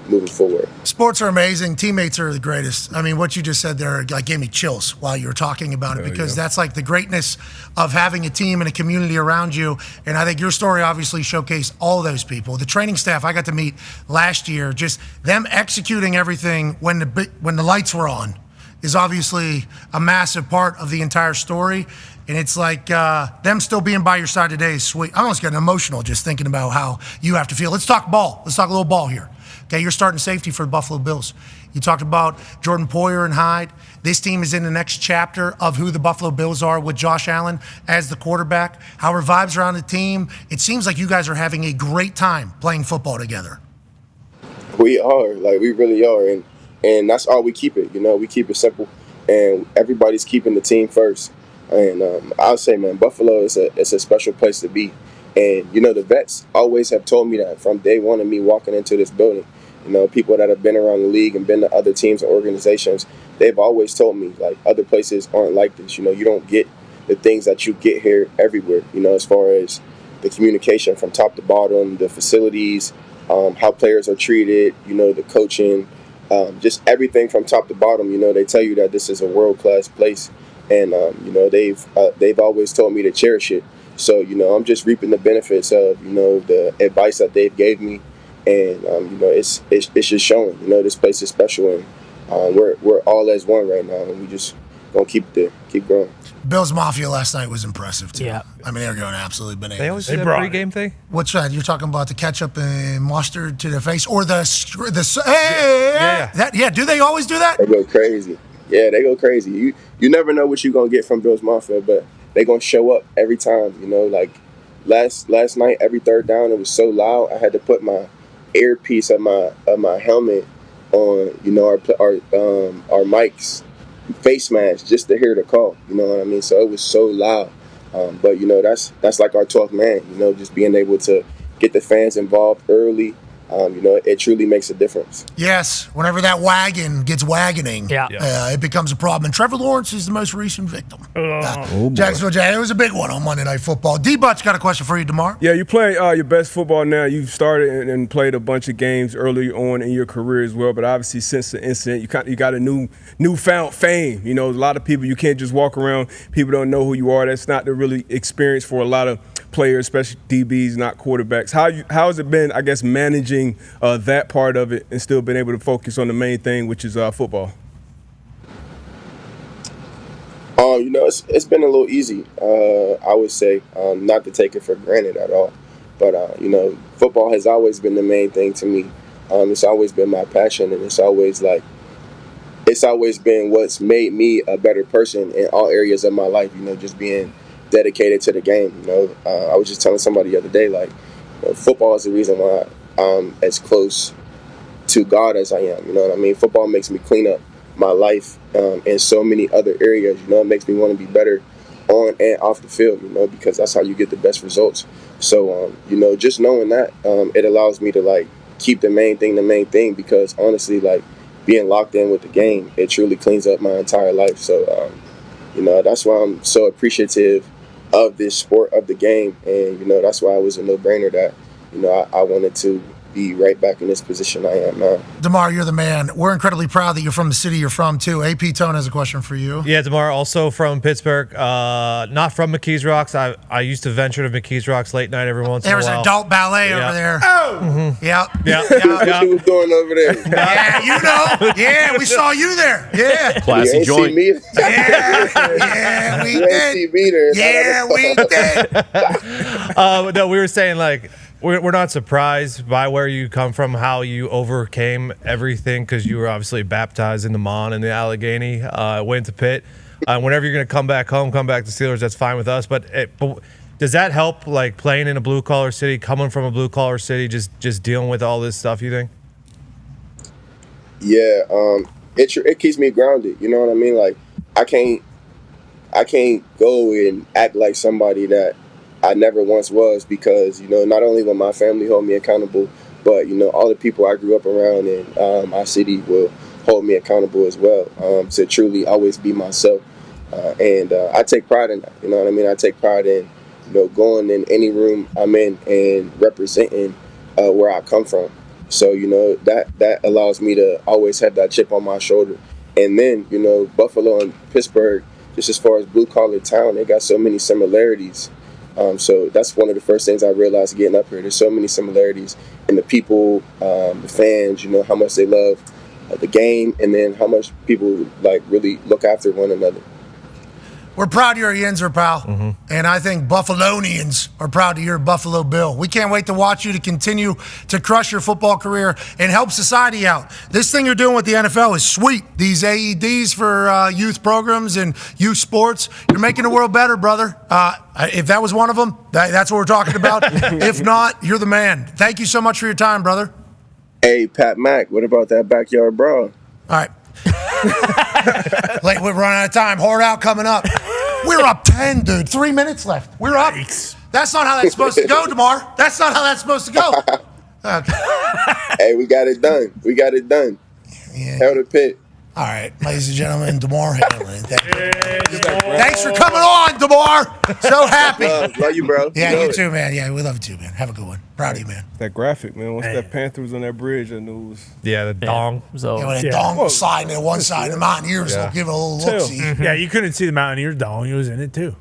moving forward. Sports are amazing. Teammates are the greatest. I mean, what you just said there gave me chills while you were talking about it, because that's the greatness of having a team and a community around you. And I think your story obviously showcased all those people. The training staff I got to meet last year, just them executing everything when the lights were on, is obviously a massive part of the entire story. And it's them still being by your side today is sweet. I'm almost getting emotional just thinking about how you have to feel. Let's talk ball. Let's talk a little ball here. Okay, you're starting safety for the Buffalo Bills. You talked about Jordan Poyer and Hyde. This team is in the next chapter of who the Buffalo Bills are with Josh Allen as the quarterback. How are vibes around the team? It seems like you guys are having a great time playing football together. We are. We really are. And that's all we keep it. We keep it simple. And everybody's keeping the team first. And I'll say, man, Buffalo is a special place to be. And, the vets always have told me that from day one of me walking into this building. People that have been around the league and been to other teams and organizations, they've always told me, other places aren't like this. You don't get the things that you get here everywhere, as far as the communication from top to bottom, the facilities, how players are treated, the coaching, just everything from top to bottom. They tell you that this is a world-class place. And, they've always told me to cherish it. So, I'm just reaping the benefits of, the advice that they've gave me. And, it's just showing, this place is special. And we're all as one right now. And we just going to keep it there, keep growing. Bills Mafia last night was impressive, too. Yeah. I mean, they were going absolutely bananas. They always do that pregame thing? What's that? You're talking about the ketchup and mustard to the face? Or the do they always do that? They go crazy. Yeah, they go crazy. You never know what you're going to get from Bills Mafia, but they're going to show up every time. Last night, every third down, it was so loud, I had to put my earpiece of my helmet on, our mics, face mask, just to hear the call. You know what I mean? So it was so loud. But, that's like our 12th man, just being able to get the fans involved early. It truly makes a difference. Yes, whenever that wagon gets wagoning, it becomes a problem. And Trevor Lawrence is the most recent victim. Jacksonville Jags, it was a big one on Monday Night Football. D-Butch got a question for you, DeMar. Yeah, you play your best football now. You've started and played a bunch of games early on in your career as well, but obviously since the incident, you got a newfound fame. A lot of people, you can't just walk around. People don't know who you are. That's not the really experience for a lot of players, especially DBs, not quarterbacks. How has it been, I guess, managing that part of it and still being able to focus on the main thing, which is football? It's been a little easy. I would say, not to take it for granted at all, but football has always been the main thing to me. It's always been my passion, and it's always been what's made me a better person in all areas of my life. Just being dedicated to the game. I was just telling somebody the other day, football is the reason why I'm as close to God as I am. You know what I mean? Football makes me clean up my life in so many other areas. It makes me want to be better on and off the field, because that's how you get the best results. So, just knowing that, it allows me to keep the main thing, because honestly, being locked in with the game, it truly cleans up my entire life. So, that's why I'm so appreciative of this sport, of the game. And, that's why it was a no-brainer that, I wanted to be right back in this position I am now. DeMar, you're the man. We're incredibly proud that you're from the city you're from, too. AP Tone has a question for you. Yeah, DeMar, also from Pittsburgh. Not from McKees Rocks. I used to venture to McKees Rocks late night every once in a while. There was an adult ballet over there. Oh! Mm-hmm. Yeah. What you was doing over there? Yeah, Yeah, we saw you there. Yeah. Classy joint. Yeah, we did. See me there. Yeah, we did. No, we were saying, we're not surprised by where you come from, how you overcame everything, because you were obviously baptized in the Mon and the Allegheny, went to Pitt. Whenever you're going to come back home, come back to Steelers, that's fine with us. But does that help, playing in a blue-collar city, coming from a blue-collar city, just dealing with all this stuff, you think? Yeah, it keeps me grounded. You know what I mean? I can't go and act like somebody that I never once was, because, not only will my family hold me accountable, but, all the people I grew up around in my city will hold me accountable as well, to truly always be myself. And I take pride in that. You know what I mean? I take pride in, going in any room I'm in and representing where I come from. So, that allows me to always have that chip on my shoulder. And then, Buffalo and Pittsburgh, just as far as blue-collar town, they got so many similarities. So that's one of the first things I realized getting up here. There's so many similarities in the people, the fans, how much they love the game, and then how much people really look after one another. We're proud you're a Yinzer, pal. And I think Buffalonians are proud you're a Buffalo Bill. We can't wait to watch you to continue to crush your football career and help society out. This thing you're doing with the NFL is sweet. These AEDs for youth programs and youth sports, you're making the world better, brother. If that was one of them, that's what we're talking about. If not, you're the man. Thank you so much for your time, brother. Hey, Pat Mack, what about that backyard brawl? All right. We're running out of time. Horde out coming up. We're up 10, dude. 3 minutes left. We're up. That's not how that's supposed to go, DeMar. That's not how that's supposed to go. Okay. Hey, we got it done. Yeah. Held the Pit. All right, ladies and gentlemen, DeMar Hamlin. Thanks for coming on, DeMar. So happy. Love you, bro. Yeah, you too, man. Yeah, we love you too, man. Have a good one. Proud of you, man. That graphic, man. Once that Panther was on that bridge, I knew it was... Yeah, the dong. So, when the dong was sliding at one side, the Mountaineers will give it a little look-see. Yeah, you couldn't see the Mountaineers dong. He was in it, too.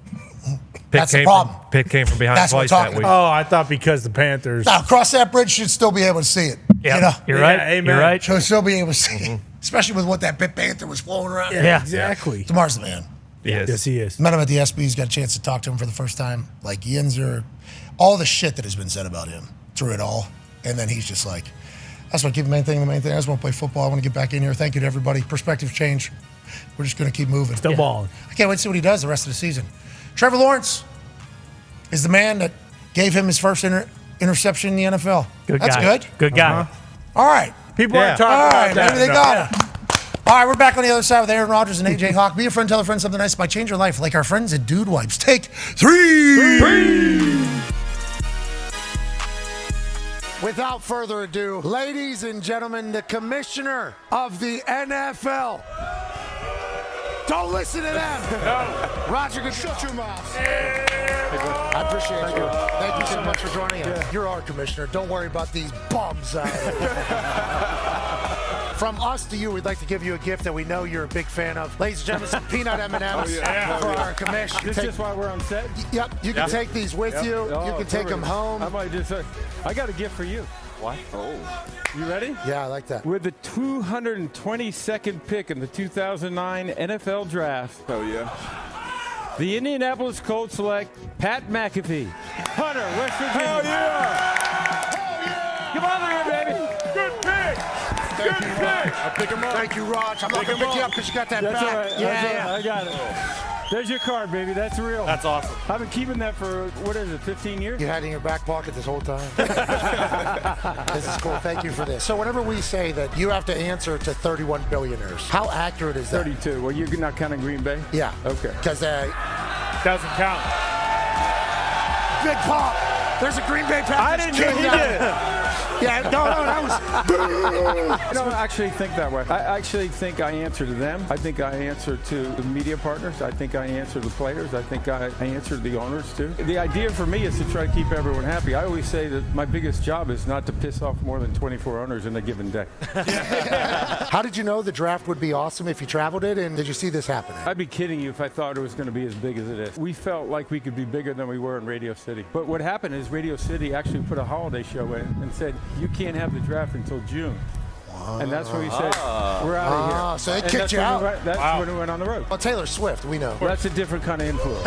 That's the problem. Pitt came from behind That's twice what I'm that talking week. about. Oh, I thought because the Panthers. Now, across that bridge, should still be able to see it. Yeah, you're right. amen. You're right. Should still be able to see it. Especially with what that Pitt Panther was flowing around. Yeah, exactly. DeMar's the man. Yes, he is. Met him at the SB's, got a chance to talk to him for the first time. Yinzer, all the shit that has been said about him through it all. And then he's just like, that's what keep the main thing. I just want to play football. I want to get back in here. Thank you to everybody. Perspective change. We're just going to keep moving. Still balling. I can't wait to see what he does the rest of the season. Trevor Lawrence is the man that gave him his first interception in the NFL. That's guy. good. Good guy. All right. People aren't talking about that. Maybe they got it. All right, we're back on the other side with Aaron Rodgers and AJ Hawk. Be a friend, tell a friend something nice might change your life, like our friends at Dude Wipes. Take three. Without further ado, ladies and gentlemen, the commissioner of the NFL. Don't listen to them. No. Roger, good. Shut your mouth. I appreciate you. Thank you so much for joining us. Yeah. You're our commissioner. Don't worry about these bums out there. From us to you, we'd like to give you a gift that we know you're a big fan of. Ladies and gentlemen, some peanut M&Ms for our commission. This is just why we're on set? Yep, you can take these with you. You can take them home. I might just I got a gift for you. What? Oh. You ready? Yeah, I like that. With the 222nd pick in the 2009 NFL Draft. Oh, yeah. The Indianapolis Colts select Pat McAfee. Hunter, West Virginia. Hell yeah! Come on there, baby. Good pick. Thank you, Raj. I'll pick him up. Thank you, Raj. I'm not going to pick you up because you got that That's back. all right. Yeah. I got it. There's your card, baby. That's real. That's awesome. I've been keeping that for, 15 years? You had it in your back pocket this whole time. This is cool. Thank you for this. So whenever we say that you have to answer to 31 billionaires, how accurate is that? 32. Well, you're not counting Green Bay? Yeah. Okay. Because Doesn't count. Big Pop. There's a Green Bay Packers. I didn't know he did. Yeah, no, that was. I don't actually think that way. I actually think I answer to them. I think I answer to the media partners. I think I answer the players. I think I answer to the owners too. The idea for me is to try to keep everyone happy. I always say that my biggest job is not to piss off more than 24 owners in a given day. How did you know the draft would be awesome if you traveled it, and did you see this happening? I'd be kidding you if I thought it was going to be as big as it is. We felt like we could be bigger than we were in Radio City. But what happened is Radio City actually put a holiday show in and said, you can't have the draft until June. And that's when we said, we're out of here. So they kicked you out. That's when we went on the road. Well, Taylor Swift, we know. Well, that's a different kind of influence.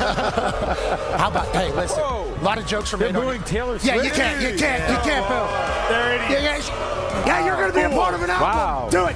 How about, hey, listen, a lot of jokes from They're booing Taylor Swift. Yeah, you can't boo. They're idiots. Yeah, you're going to be a part of an album. Wow. Do it.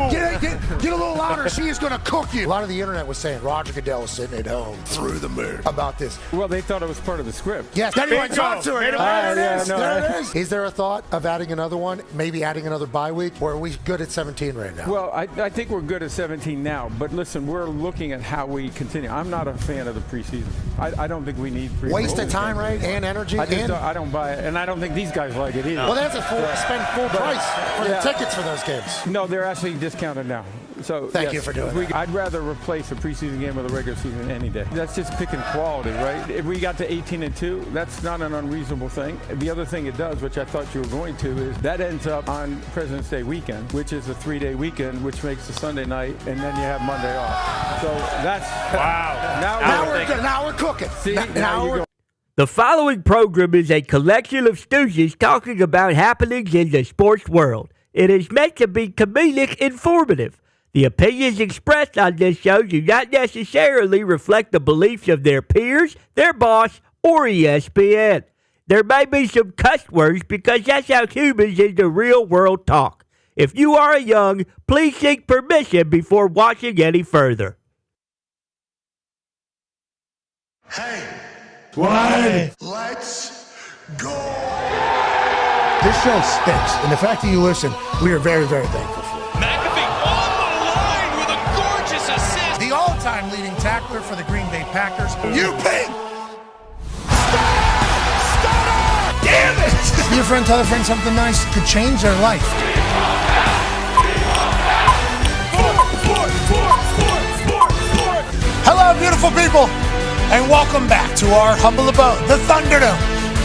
Get a little louder. She is going to cook you. A lot of the internet was saying Roger Goodell was sitting at home through the mirror about this. Well, they thought it was part of the script. Yes, anyway, talk to her. There it is. Is there a thought of adding another one, maybe adding another bye week, or are we good at 17 right now? Well, I think we're good at 17 now, but listen, we're looking at how we continue. I'm not a fan of the preseason. I don't think we need preseason. Waste of time, right? And energy. I don't buy it, and I don't think these guys like it either. Well, they have to spend full price for the tickets for those games. No, they're actually discounted now. So Thank you for doing that. I'd rather replace a preseason game with a regular season any day. That's just picking quality, right? If we got to 18-2, that's not an unreasonable thing. The other thing it does, which I thought you were going to, is that ends up on President's Day weekend, which is a 3-day weekend, which makes the Sunday night, and then you have Monday off. So that's wow. Now we're cooking. See, now you go. The following program is a collection of stooges talking about happenings in the sports world. It is meant to be comedic informative. The opinions expressed on this show do not necessarily reflect the beliefs of their peers, their boss, or ESPN. There may be some cuss words because that's how humans in the real world talk. If you are young, please seek permission before watching any further. Hey, Why? let's go. This show stinks, and the fact that you listen, we are very, very thankful for. McAfee on the line with a gorgeous assist. The all-time leading tackler for the Green Bay Packers. You pink. Damn it! Be a friend, tell a friend something nice could change their life. Hello, beautiful people, and welcome back to our humble abode, the Thunderdome,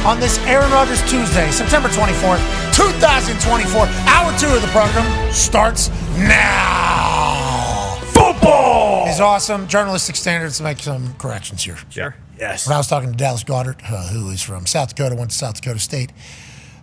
on this Aaron Rodgers Tuesday, September 24th, 2024. Hour 2 of the program starts now. Football is awesome. Journalistic standards, make some corrections here. Sure. Yes. When I was talking to Dallas Goddard, who is from South Dakota, went to South Dakota State,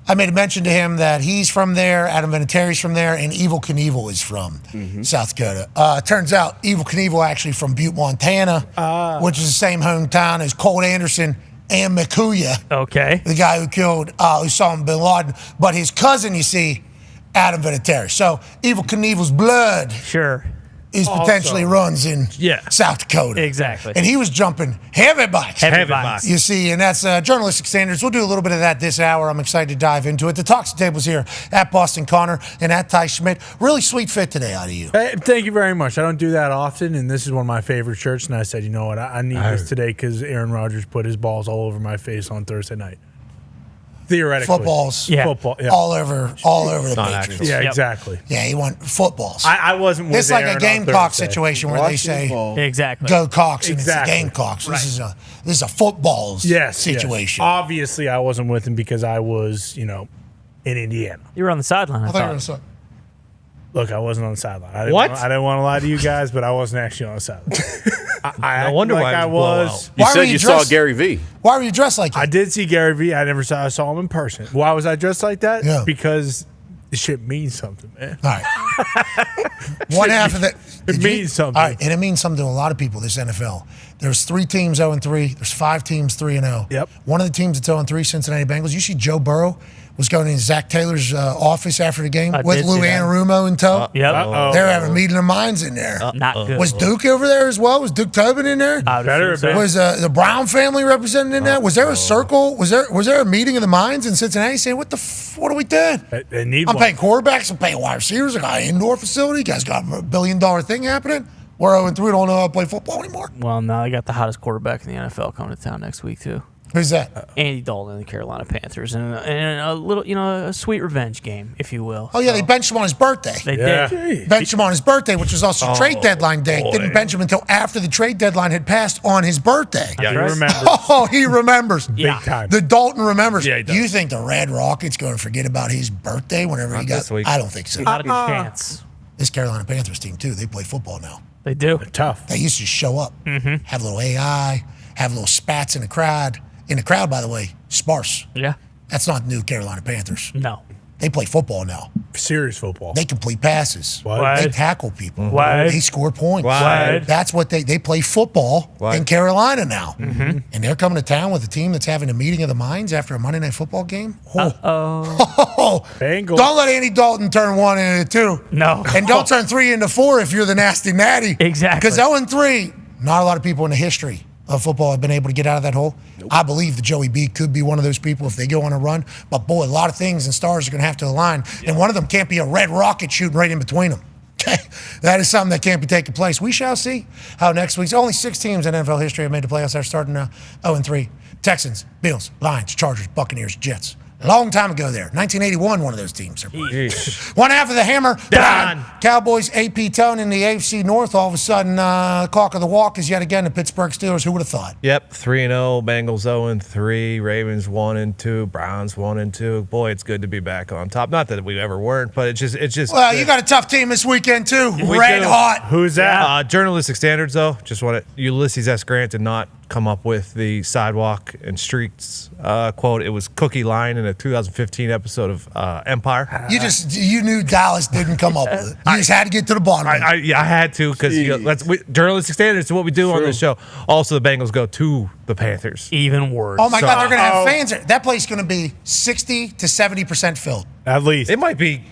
I made a mention to him that he's from there, Adam Vinatieri's from there, and Evel Knievel is from South Dakota. Turns out Evel Knievel actually from Butte, Montana, which is the same hometown as Colt Anderson and McCuya, Okay. the guy who killed Osama bin Laden. But his cousin, you see, Adam Vinatieri. So Evel Knievel's blood Sure. is potentially runs in South Dakota. Exactly. And he was jumping heavy bikes. Heavy bikes. You see, and that's journalistic standards. We'll do a little bit of that this hour. I'm excited to dive into it. The Talks Tables here at Boston Connor and at Ty Schmidt. Really sweet fit today out of you. Hey, thank you very much. I don't do that often, and this is one of my favorite shirts. And I said, you know what? I need this today because Aaron Rodgers put his balls all over my face on Thursday night. Theoretically. Footballs. Football. Yeah. All over the Patriots. Yeah, exactly. Yeah, he won footballs. I wasn't with It's like Aaron a Gamecock on Thursday. situation where they say, Exactly. go Cox, and Exactly. it's the Gamecocks. Right. This is a footballs situation. Yes. Obviously, I wasn't with him because I was, in Indiana. You were on the sideline, I I thought you were thought. gonna say. Look, I wasn't on the sideline. I didn't want to lie to you guys, but I wasn't actually on the sideline. I wonder acted why like I it was was. You Why were said you you saw dressed- Gary V. Why were you dressed like that? I did see Gary V. I saw him in person. Why was I dressed like that? Yeah. Because This shit means something, man. All right. One half of that. It means something. All right, and it means something to a lot of people, this NFL. There's 3 teams 0-3. There's 5 teams 3-0. Yep. One of the teams that's 0-3, Cincinnati Bengals. You see Joe Burrow was going in Zach Taylor's office after the game with Lou Anarumo in tow. Yep. They're having a meeting of minds in there. Not good. Was Duke over there as well? Was Duke Tobin in there? Was the Brown family represented in that? Was there a circle? Was there a meeting of the minds in Cincinnati saying, what are we doing? They need I'm paying quarterbacks, I'm paying wide receivers, I got an indoor facility, you guys got a $1 billion thing happening. We're 0-3, don't know how to play football anymore. Well, now I got the hottest quarterback in the NFL coming to town next week, too. Who's that? Andy Dalton and the Carolina Panthers. And a little, a sweet revenge game, if you will. Oh, yeah, they benched him on his birthday. They did. Benched him on his birthday, which was also trade deadline day. Boy. Didn't bench him until after the trade deadline had passed on his birthday. Yeah, he remembers. Oh, he remembers. Big time. The Dalton remembers. Yeah, he does. You think the Red Rockets going to forget about his birthday whenever he got? this week. I don't think so. Not a good chance. This Carolina Panthers team too. They play football now. They do. Tough. They used to show up, have a little AI, have little spats in the crowd. In the crowd, by the way, sparse. Yeah. That's not new Carolina Panthers. No. They play football now. Serious football. They complete passes. What? They tackle people. What? They score points. What? That's what they play football What? in Carolina now. And they're coming to town with a team that's having a meeting of the minds after a Monday Night Football game. Bengals. Don't let Andy Dalton turn 1 into 2. No. And don't turn 3 into 4 if you're the nasty natty. Exactly. Because 0-3, not a lot of people in the history of football have been able to get out of that hole. Nope. I believe that Joey B could be one of those people if they go on a run. But boy, a lot of things and stars are going to have to align. Yeah. And one of them can't be a red rocket shooting right in between them. Okay, that is something that can't be taking place. We shall see how next week's. Only 6 teams in NFL history have made the playoffs. They're starting 0-3. Texans, Bills, Lions, Chargers, Buccaneers, Jets. A long time ago there. 1981, one of those teams. One half of the hammer. Dahn. Cowboys, AP Tone in the AFC North. All of a sudden, clock of the walk is yet again the Pittsburgh Steelers. Who would have thought? Yep, 3-0, Bengals 0-3, Ravens 1-2, Browns 1-2. Boy, it's good to be back on top. Not that we ever weren't, but it's just. Well, you got a tough team this weekend too. We Red do. hot. Who's that? Journalistic standards, though. Just want to. Ulysses S. Grant did not come up with the sidewalk and streets quote. It was Cookie Line in a 2015 episode of Empire. You knew Dallas didn't come up with it. You just had to get to the bottom. I had to because journalistic standards is what we do on this show. Also, the Bengals go to the Panthers. Even worse. Oh my God, they're going to have fans there. That place is going to be 60 to 70% filled. At least. It might be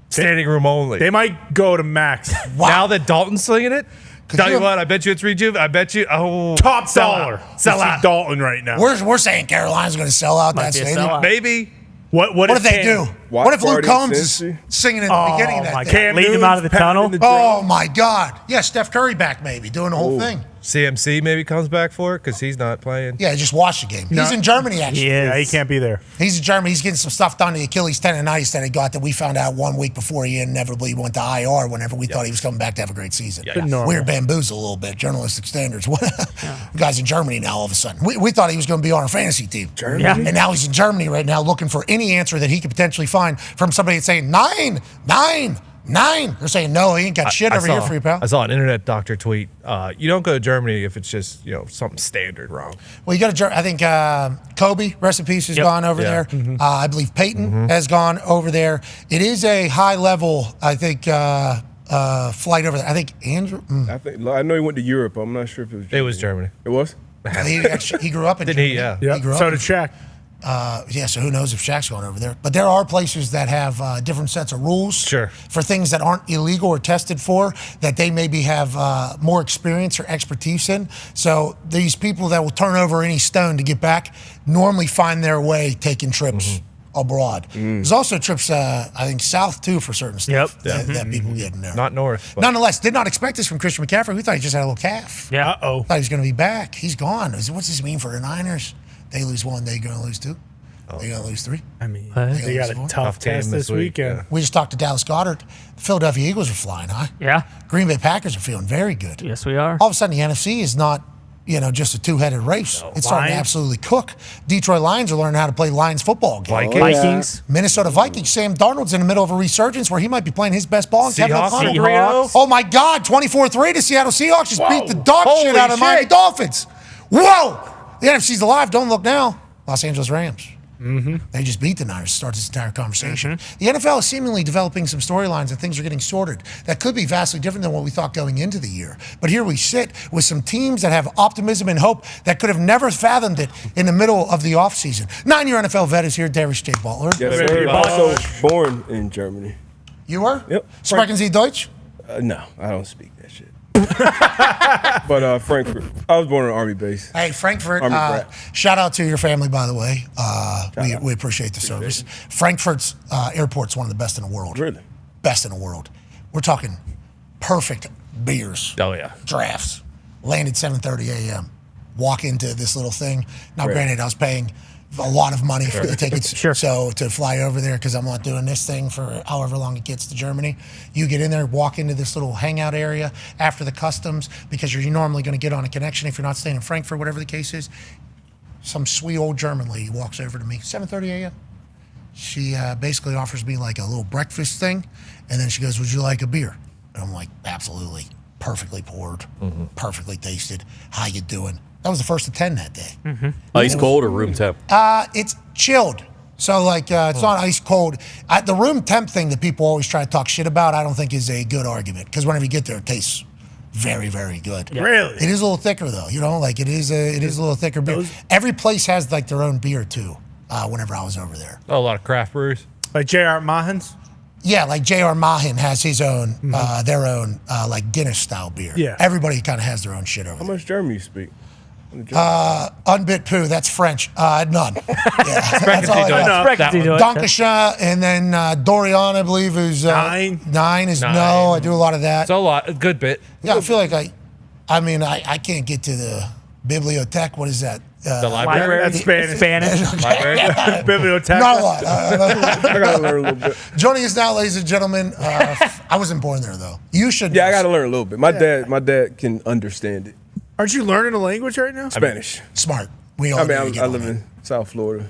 standing room only. They might go to max. Wow. Now that Dalton's slinging it. Tell you what, I bet you it's rejuve. I bet you. Oh, Top dollar. Sell out. Dalton right now. We're saying Carolina's going to sell out that stadium. Maybe. What if they do? What if Luke Combs is singing at the beginning of that thing? Lead him out of the tunnel. Oh my God! Yeah, Steph Curry back maybe doing the whole thing. CMC maybe comes back for it because he's not playing. Yeah, just watch the game. He's in Germany actually. Yeah, he can't be there. He's in Germany. He's getting some stuff done to the Achilles tendonitis that he got that we found out 1 week before he inevitably went to IR. Whenever we thought he was coming back to have a great season, we were bamboozled a little bit. Journalistic standards. The guy's in Germany now. All of a sudden, we thought he was going to be on our fantasy team. Germany, and now he's in Germany right now, looking for any answer that he could potentially find from somebody that's saying 9. They're saying no, he ain't got shit over here for you, pal. I saw an internet doctor tweet. You don't go to Germany if it's just something standard wrong. Well, you got to. I think Kobe, rest in peace, has gone over there. I believe Peyton has gone over there. It is a high level, I think, flight over there. I think Andrew. I know he went to Europe. I'm not sure if it was Germany. It was Germany. It was? He grew up in Germany. Didn't he? Yeah. He grew up So did Shaq. So who knows if Shaq's going over there. But there are places that have different sets of rules for things that aren't illegal or tested for, that they maybe have more experience or expertise in. So these people that will turn over any stone to get back normally find their way taking trips abroad. There's also trips, I think, south, too, for certain stuff that people get in there. Not north. But. Nonetheless, did not expect this from Christian McCaffrey. We thought he just had a little calf. Yeah. Thought he was going to be back. He's gone. What's this mean for the Niners? They lose 1, they going to lose 2. They going to lose 3. I mean, they got a tough test this weekend. Yeah. We just talked to Dallas Goedert. The Philadelphia Eagles are flying high. Yeah. Green Bay Packers are feeling very good. Yes, we are. All of a sudden, the NFC is not, just a 2-headed race. It's starting to absolutely cook. Detroit Lions are learning how to play Lions football game. Vikings. Minnesota Vikings. Sam Darnold's in the middle of a resurgence where he might be playing his best ball. Seahawks. Oh, my God. 24-3. The Seattle Seahawks just beat the dog shit out of Miami Dolphins. Whoa. The NFC's alive. Don't look now. Los Angeles Rams. They just beat the Niners to start this entire conversation. The NFL is seemingly developing some storylines and things are getting sorted that could be vastly different than what we thought going into the year. But here we sit with some teams that have optimism and hope that could have never fathomed it in the middle of the offseason. 9-year NFL vet is here, Darius J. Butler. Yes, sir. Also born in Germany. You were? Yep. Sprechen Sie Deutsch? No, I don't speak that shit. But Frankfurt. I was born on an Army base. Hey, Frankfurt, Army brat. shout out to your family, by the way. We appreciate the service. Frankfurt's airport's one of the best in the world. Really? Best in the world. We're talking perfect beers. Oh, yeah. Drafts. Landed 7:30 a.m. Walk into this little thing. Now, Right. granted, I was paying a lot of money for the tickets. So to fly over there, because I'm not doing this thing for however long it gets to Germany. You get in there, walk into this little hangout area after the customs, because you're normally going to get on a connection if you're not staying in Frankfurt, whatever the case is. Some sweet old German lady walks over to me, 7:30 a.m. She basically offers me like a little breakfast thing, and then she goes, "Would you like a beer?" And I'm like, "Absolutely, perfectly poured, perfectly tasted. How you doing?" That was the first of 10 that day. Ice cold or room temp? It's chilled. So, like, it's not ice cold. The room temp thing that people always try to talk shit about, I don't think is a good argument. Because whenever you get there, it tastes very, very good. Yeah. Really? It is a little thicker, though. You know, like, it is a little thicker beer. Every place has, like, their own beer, too, whenever I was over there. Oh, a lot of craft breweries. Like J.R. Mahan's? Yeah, like J.R. Mahan has his own, their own, like, Guinness-style beer. Yeah. Everybody kind of has their own shit over How there. much German you speak? Unbit poo, that's French. None. Yeah, that's all I got. Dankeschön, and then Dorian, I believe, is nine is no. I do a lot of that. It's a lot, a good bit. Yeah, I feel like I can't get to the bibliothèque. What is that? The library? That's Spanish. Library? Bibliothèque. Not a lot. I gotta learn a little bit. Joining us now, ladies and gentlemen. I wasn't born there though. You should. Yeah, I gotta learn a little bit. My dad can understand it. Aren't you learning a language right now? Spanish. Smart. We all. I live in South Florida.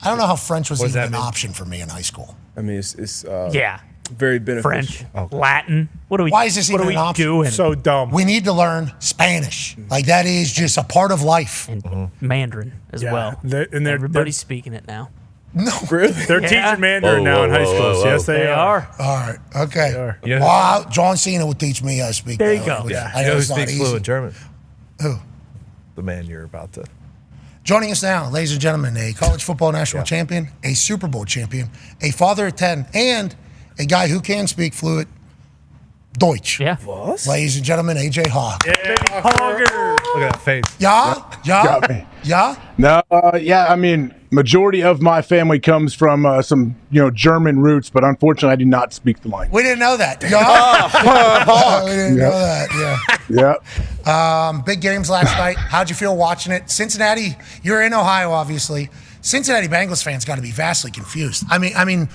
I don't know how French was even an option for me in high school. I mean, it's Yeah. very beneficial. French, Latin. What are we? Why is this what even are we an option? doing? So dumb. We need to learn Spanish. Like that is just a part of life. And Mandarin as Yeah. well. Everybody's speaking it now. No, really. They're teaching Mandarin now in high schools. Yes, they are. All right. Okay. They are. Yeah. Well, John Cena would teach me how to speak. There you that go. language. Yeah. I You know know who it's not speaks easy. fluent German? Who? The man you're about to. Joining us now, ladies and gentlemen, a college football national champion, a Super Bowl champion, a father of 10, and a guy who can speak fluent Deutsch. Yeah. Ladies and gentlemen, AJ Hawk. Look at that face. Yeah? Got me. Yeah? No, yeah, I mean, majority of my family comes from some, German roots, but unfortunately, I do not speak the language. We didn't know that. Yeah? We didn't know that, yeah. Yeah. Big games last night. How'd you feel watching it? Cincinnati, you're in Ohio, obviously. Cincinnati Bengals fans got to be vastly confused. I mean,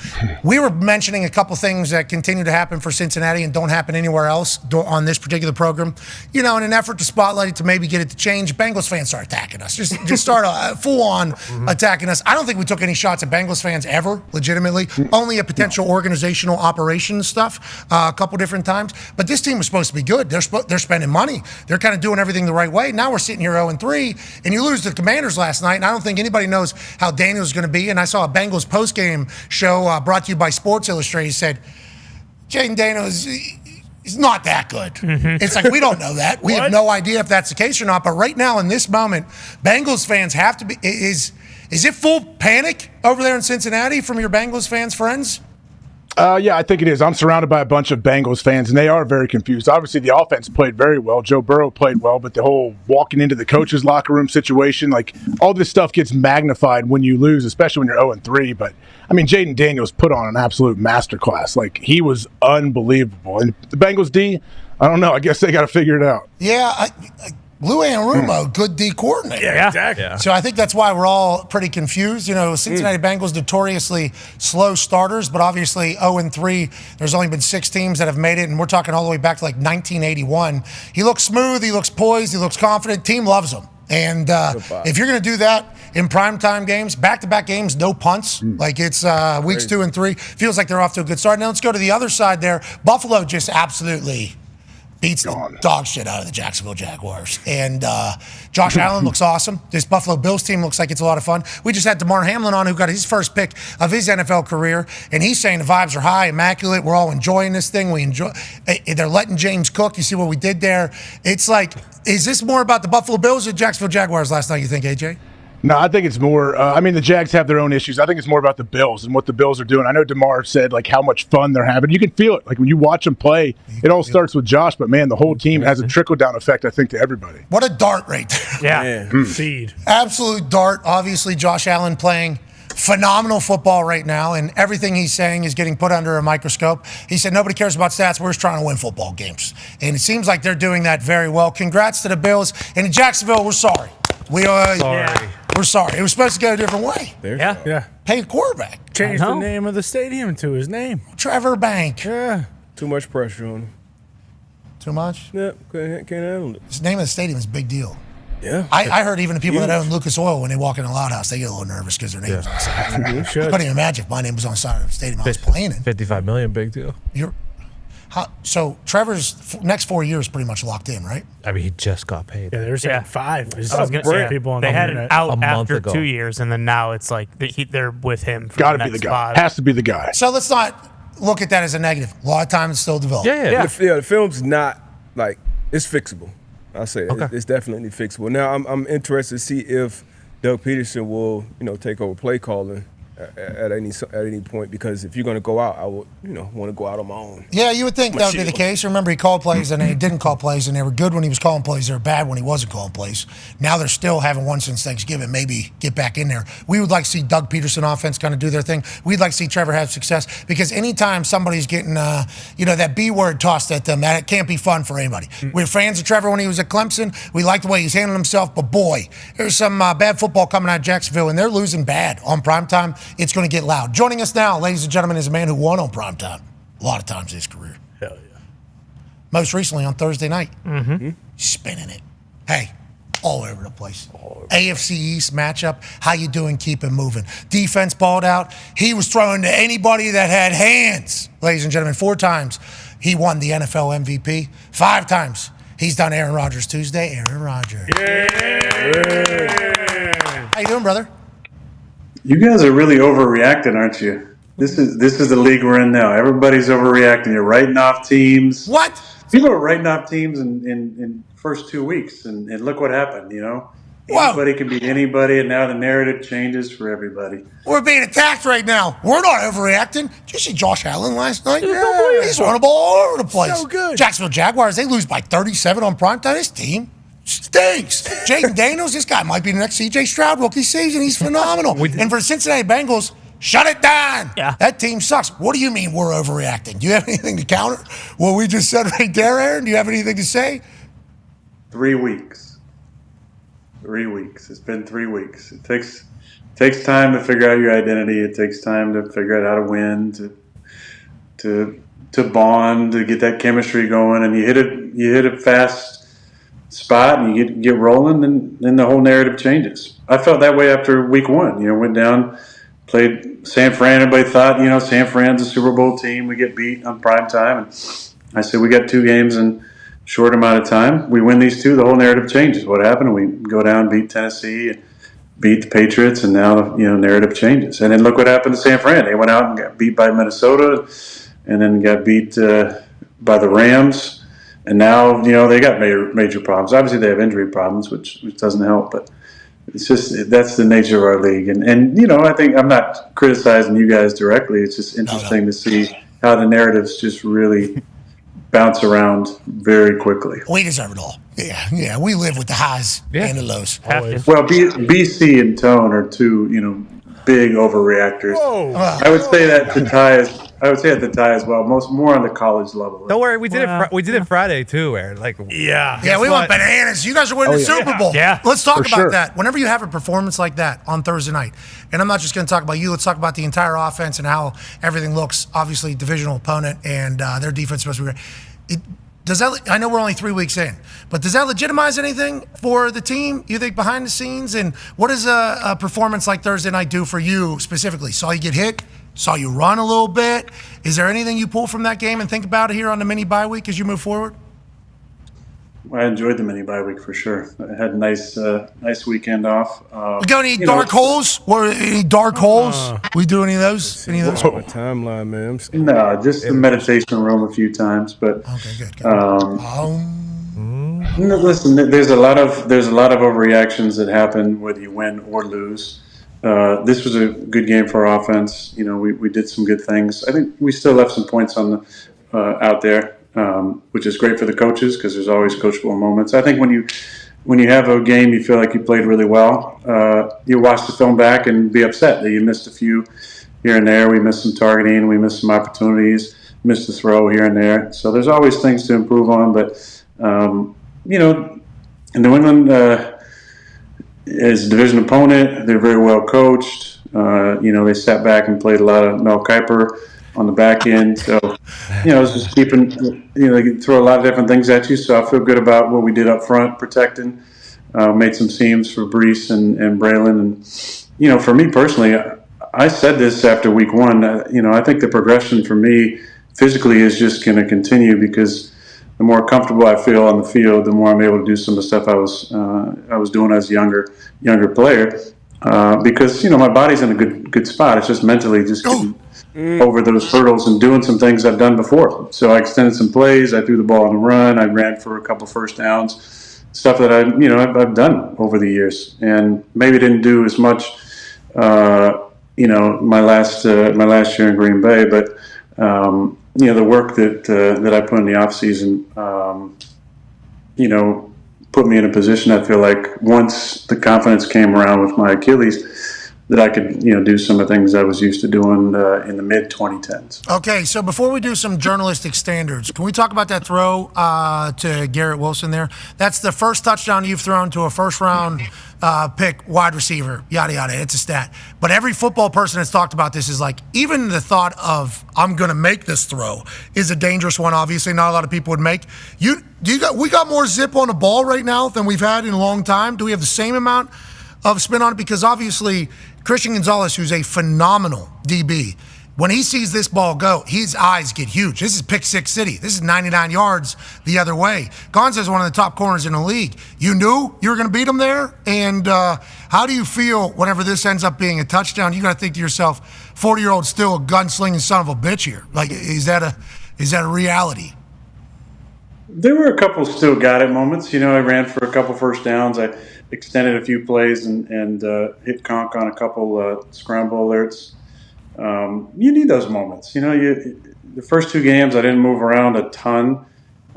we were mentioning a couple things that continue to happen for Cincinnati and don't happen anywhere else on this particular program. In an effort to spotlight it, to maybe get it to change, Bengals fans start attacking us. Just start full-on attacking us. I don't think we took any shots at Bengals fans ever, legitimately. Only a potential organizational operations stuff a couple different times. But this team was supposed to be good. They're spending money. They're kind of doing everything the right way. Now we're sitting here 0-3, and you lose to the Commanders last night, and I don't think anybody knows how Daniel's going to be. And I saw a Bengals post-game show brought to you by Sports Illustrated. Said, Jaden Daniels is not that good. It's like, we don't know that. We have no idea if that's the case or not. But right now, in this moment, Bengals fans have to be, is it full panic over there in Cincinnati from your Bengals fans, friends? Yeah, I think it is. I'm surrounded by a bunch of Bengals fans, and they are very confused. Obviously, the offense played very well. Joe Burrow played well, but the whole walking into the coach's locker room situation, like all this stuff gets magnified when you lose, especially when you're 0-3. But, Jaden Daniels put on an absolute masterclass. Like, he was unbelievable. And the Bengals D, I don't know. I guess they got to figure it out. Yeah, Lou Anarumo, good D coordinator. Yeah, exactly. Yeah. So I think that's why we're all pretty confused. Cincinnati Bengals notoriously slow starters, but obviously 0-3. There's only been 6 teams that have made it, and we're talking all the way back to like 1981. He looks smooth, he looks poised, he looks confident. Team loves him. And if you're going to do that in primetime games, back-to-back games, no punts, like it's weeks 2 and 3, feels like they're off to a good start. Now let's go to the other side there. Buffalo just absolutely beats the dog shit out of the Jacksonville Jaguars. And Josh Allen looks awesome. This Buffalo Bills team looks like it's a lot of fun. We just had DeMar Hamlin on, who got his first pick of his NFL career, and he's saying the vibes are high, immaculate. We're all enjoying this thing. They're letting James cook. You see what we did there? It's like, is this more about the Buffalo Bills or Jacksonville Jaguars last night, you think, AJ? No, I think it's more. The Jags have their own issues. I think it's more about the Bills and what the Bills are doing. I know DeMar said like how much fun they're having. You can feel it. Like when you watch them play, it all starts with Josh, but man, the whole team has a trickle down effect. I think to everybody. What a dart right there! Yeah, Seed. Absolute dart. Obviously, Josh Allen playing phenomenal football right now, and everything he's saying is getting put under a microscope. He said nobody cares about stats. We're just trying to win football games, and it seems like they're doing that very well. Congrats to the Bills. And in Jacksonville, we're sorry. We're sorry. It was supposed to go a different way. Yeah. Pay a quarterback. Change the name of the stadium to his name. Trevor Bank. Yeah. Too much pressure on him. Too much? Yeah, can't handle it. The name of the stadium is a big deal. Yeah. I heard even the people that own Lucas Oil, when they walk in a loud house, they get a little nervous because their name's on the side. I couldn't even imagine if my name was on the side of the stadium I was playing in. $55 million, big deal. So Trevor's next 4 years pretty much locked in, right? I mean, he just got paid. Yeah, they're saying 5. I was gonna say, people on they the had internet. it out A month after ago. 2 years, and then now it's like they're with him for Got the to be the next guy. 5. Has to be the guy. So let's not look at that as a negative. A lot of time it's still developing. The film's not like it's fixable. I'll say that. It's definitely fixable. Now I'm interested to see if Doug Peterson will take over play calling at any point, because if you're going to go out, I would want to go out on my own. Yeah, you would think that would be the case. Remember, he called plays and he didn't call plays, and they were good when he was calling plays. They were bad when he wasn't calling plays. Now they're still having one since Thanksgiving. Maybe get back in there. We would like to see Doug Peterson offense kind of do their thing. We'd like to see Trevor have success, because anytime somebody's getting that B word tossed at them, that can't be fun for anybody. We're fans of Trevor when he was at Clemson. We like the way he's handling himself, but boy, there's some bad football coming out of Jacksonville, and they're losing bad on primetime. It's going to get loud. Joining us now, ladies and gentlemen, is a man who won on primetime a lot of times in his career. Hell yeah. Most recently on Thursday night. Spinning it. Hey, all over the place. AFC East matchup. How you doing? Keep it moving. Defense balled out. He was throwing to anybody that had hands. Ladies and gentlemen, 4 times he won the NFL MVP. 5 times he's done Aaron Rodgers Tuesday. Aaron Rodgers. How you doing, brother? You guys are really overreacting, aren't you? This is the league we're in now. Everybody's overreacting. You're writing off teams. What? People are writing off teams in first 2 weeks, and look what happened. Anybody can beat anybody, and now the narrative changes for everybody. We're being attacked right now. We're not overreacting. Did you see Josh Allen last night? Yeah. He's running the ball all over the place. So good. Jacksonville Jaguars, they lose by 37 on primetime. This team stinks. Jaden Daniels, this guy might be the next C.J. Stroud rookie season. He's phenomenal. And for the Cincinnati Bengals, shut it down. Yeah. That team sucks. What do you mean we're overreacting? Do you have anything to counter what we just said right there, Aaron? Do you have anything to say? 3 weeks. 3 weeks. It's been 3 weeks. It takes time to figure out your identity. It takes time to figure out how to win, to bond, to get that chemistry going. And you hit a fast spot and you get rolling, and then the whole narrative changes. I felt that way after week 1. Went down, played San Fran. Everybody thought, San Fran's a Super Bowl team. We get beat on prime time. And I said, we got 2 games in a short amount of time. We win these 2, the whole narrative changes. What happened? We go down, beat Tennessee, beat the Patriots, and now, narrative changes. And then look what happened to San Fran. They went out and got beat by Minnesota, and then got beat by the Rams. And now, they got major problems. Obviously, they have injury problems, which doesn't help. But it's just, that's the nature of our league. And I think I'm not criticizing you guys directly. It's just interesting to see how the narratives just really bounce around very quickly. We deserve it all. Yeah. We live with the highs and the lows. Well, BC and Tone are 2, big overreactors. I would say that the tie as well. More on the college level. Don't worry, we did it Friday too, Aaron. We went bananas. You guys are winning the Super Bowl. Yeah. Let's talk about that. Whenever you have a performance like that on Thursday night, and I'm not just going to talk about you. Let's talk about the entire offense and how everything looks. Obviously, divisional opponent and their defense supposed to be great. Does that? I know we're only 3 weeks in, but does that legitimize anything for the team, you think, behind the scenes? And what does a performance like Thursday night do for you specifically? Saw you get hit? Saw you run a little bit? Is there anything you pull from that game and think about here on the mini bye week as you move forward? I enjoyed the mini bye week for sure. I had a nice weekend off. We got any dark holes? Any dark holes? We do any of those? Any of those? My timeline, man. No, just the meditation room a few times, but okay, good. No, listen, there's a lot of overreactions that happen whether you win or lose. This was a good game for our offense. We did some good things. I think we still left some points on out there, which is great for the coaches because there's always coachable moments. I think when you have a game you feel like you played really well, you watch the film back and be upset that you missed a few here and there. We missed some targeting, we missed some opportunities, missed a throw here and there. So there's always things to improve on, but New England is a division opponent. They're very well coached. They sat back and played a lot of Mel Kiper on the back end. So, it's just keeping, they can throw a lot of different things at you. So I feel good about what we did up front, protecting. Made some seams for Brees and Braylon. And, for me personally, I said this after week one. I think the progression for me physically is just going to continue because the more comfortable I feel on the field, the more I'm able to do some of the stuff I was doing as a younger player. Because my body's in a good spot. It's just mentally just getting over those hurdles and doing some things I've done before. So I extended some plays. I threw the ball on the run. I ran for a couple first downs. Stuff that I've done over the years, and maybe didn't do as much. My last year in Green Bay, but. The work that I put in the off season, put me in a position. I feel like once the confidence came around with my Achilles, that I could do some of the things I was used to doing in the mid 2010s. Okay, so before we do some journalistic standards, can we talk about that throw to Garrett Wilson there? That's the first touchdown you've thrown to a first-round pick wide receiver, yada, yada. It's a stat. But every football person that's talked about this is like, even the thought of, I'm going to make this throw is a dangerous one, obviously. Not a lot of people would make. We got more zip on the ball right now than we've had in a long time. Do we have the same amount of spin on it? Because obviously, Christian Gonzalez, who's a phenomenal DB, when he sees this ball go, his eyes get huge. This is pick six city. This is 99 yards the other way. Gonzalez is one of the top corners in the league. You knew you were going to beat him there? And how do you feel whenever this ends up being a touchdown? You got to think to yourself, 40-year-old still a gunslinging son of a bitch here. Like, is that a reality? There were a couple still got it moments. I ran for a couple first downs. I extended a few plays and hit conk on a couple scramble alerts. You need those moments. The first two games I didn't move around a ton.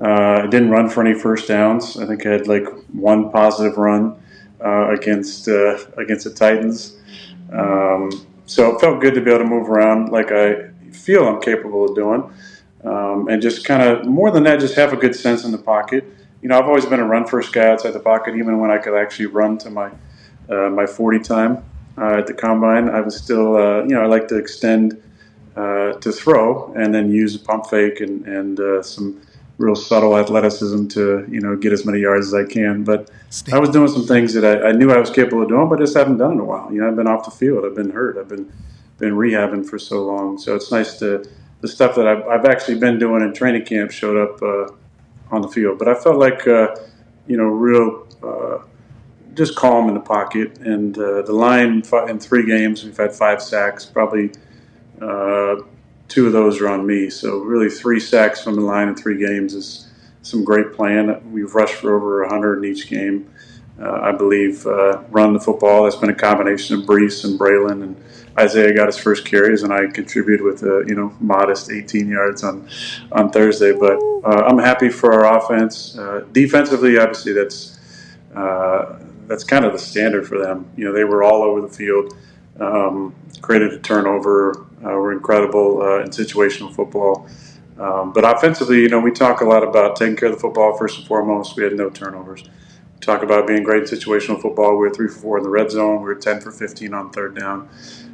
I didn't run for any first downs. I think I had like one positive run against the Titans. So it felt good to be able to move around like I feel I'm capable of doing. And just kind of, more than that, just have a good sense in the pocket. I've always been a run first guy outside the pocket, even when I could actually run to my 40 time at the combine. I was still, I like to extend to throw and then use a pump fake and some real subtle athleticism to, get as many yards as I can. But I was doing some things that I knew I was capable of doing, but just haven't done in a while. I've been off the field. I've been hurt. I've been rehabbing for so long. So it's nice the stuff that I've actually been doing in training camp showed up on the field. But I felt like, real just calm in the pocket. And the line in 3 games, we've had 5 sacks. Probably 2 of those are on me. So really 3 sacks from the line in 3 games is some great playing. We've rushed for over 100 in each game. I believe run the football. That's been a combination of Brees and Braylon, and Isaiah got his first carries, and I contributed with modest 18 yards on Thursday. But I'm happy for our offense. Defensively, obviously, that's kind of the standard for them. They were all over the field, created a turnover, were incredible in situational football. But offensively, we talk a lot about taking care of the football first and foremost. We had no turnovers. We talk about being great in situational football. We were 3 for 4 in the red zone. We were 10 for 15 on third down.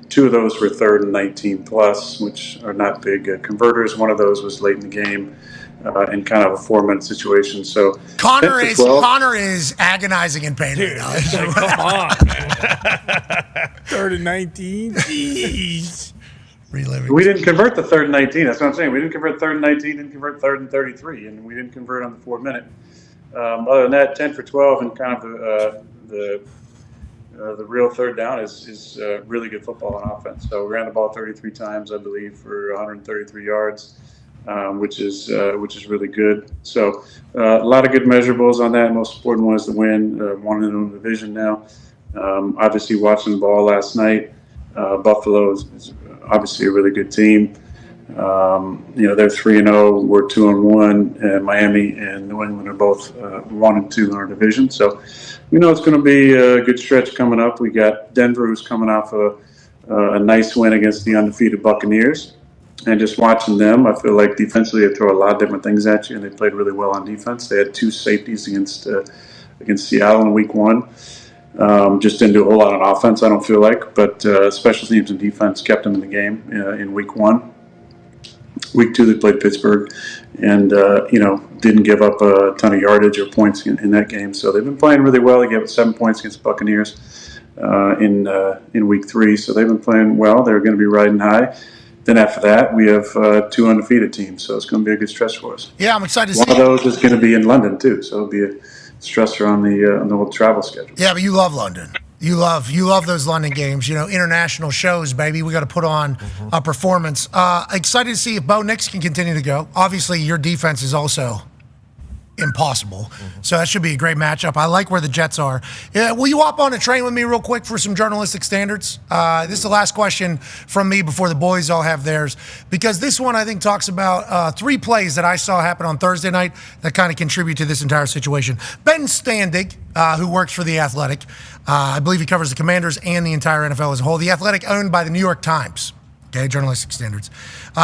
2 of those were 3rd and 19 plus, which are not big converters. One of those was late in the game in kind of a 4-minute situation. So Connor is agonizing in pain right now. Come on, man. 3rd and 19. Jeez. Reliving. We didn't convert the 3rd and 19. That's what I'm saying. We didn't convert 3rd and 19, didn't convert 3rd and 33, and we didn't convert on the 4-minute. Other than that, 10 for 12 and kind of the real third down is really good football on offense. So we ran the ball 33 times, I believe, for 133 yards, which is really good. So a lot of good measurables on that. Most important one is the win, one in the division now. Obviously, watching the ball last night, Buffalo is obviously a really good team. They're 3-0. We're 2-1. And Miami and New England are both 1-2 in our division. So we know it's going to be a good stretch coming up. We got Denver, who's coming off a nice win against the undefeated Buccaneers. And just watching them, I feel like defensively they throw a lot of different things at you, and they played really well on defense. They had 2 safeties against Seattle in Week 1. Just didn't do a whole lot on offense, I don't feel like. But special teams and defense kept them in the game in Week 1. Week 2, they played Pittsburgh and, didn't give up a ton of yardage or points in that game. So they've been playing really well. They gave up 7 points against the Buccaneers in Week 3. So they've been playing well. They're going to be riding high. Then after that, we have 2 undefeated teams. So it's going to be a good stretch for us. Yeah, I'm excited to see. One of those is going to be in London, too. So it'll be a stressor on the whole travel schedule. Yeah, but you love London. You love those London games. International shows, baby. We got to put on a performance. Excited to see if Bo Nix can continue to go. Obviously, your defense is also impossible. So that should be a great matchup. I like where the Jets are. Yeah, will you hop on a train with me real quick for some journalistic standards? This is the last question from me before the boys all have theirs, because this one I think talks about 3 plays that I saw happen on Thursday night that kind of contribute to this entire situation. Ben Standig, who works for The Athletic, I believe he covers the Commanders and the entire NFL as a whole. The Athletic, owned by the New York Times. Okay, journalistic standards.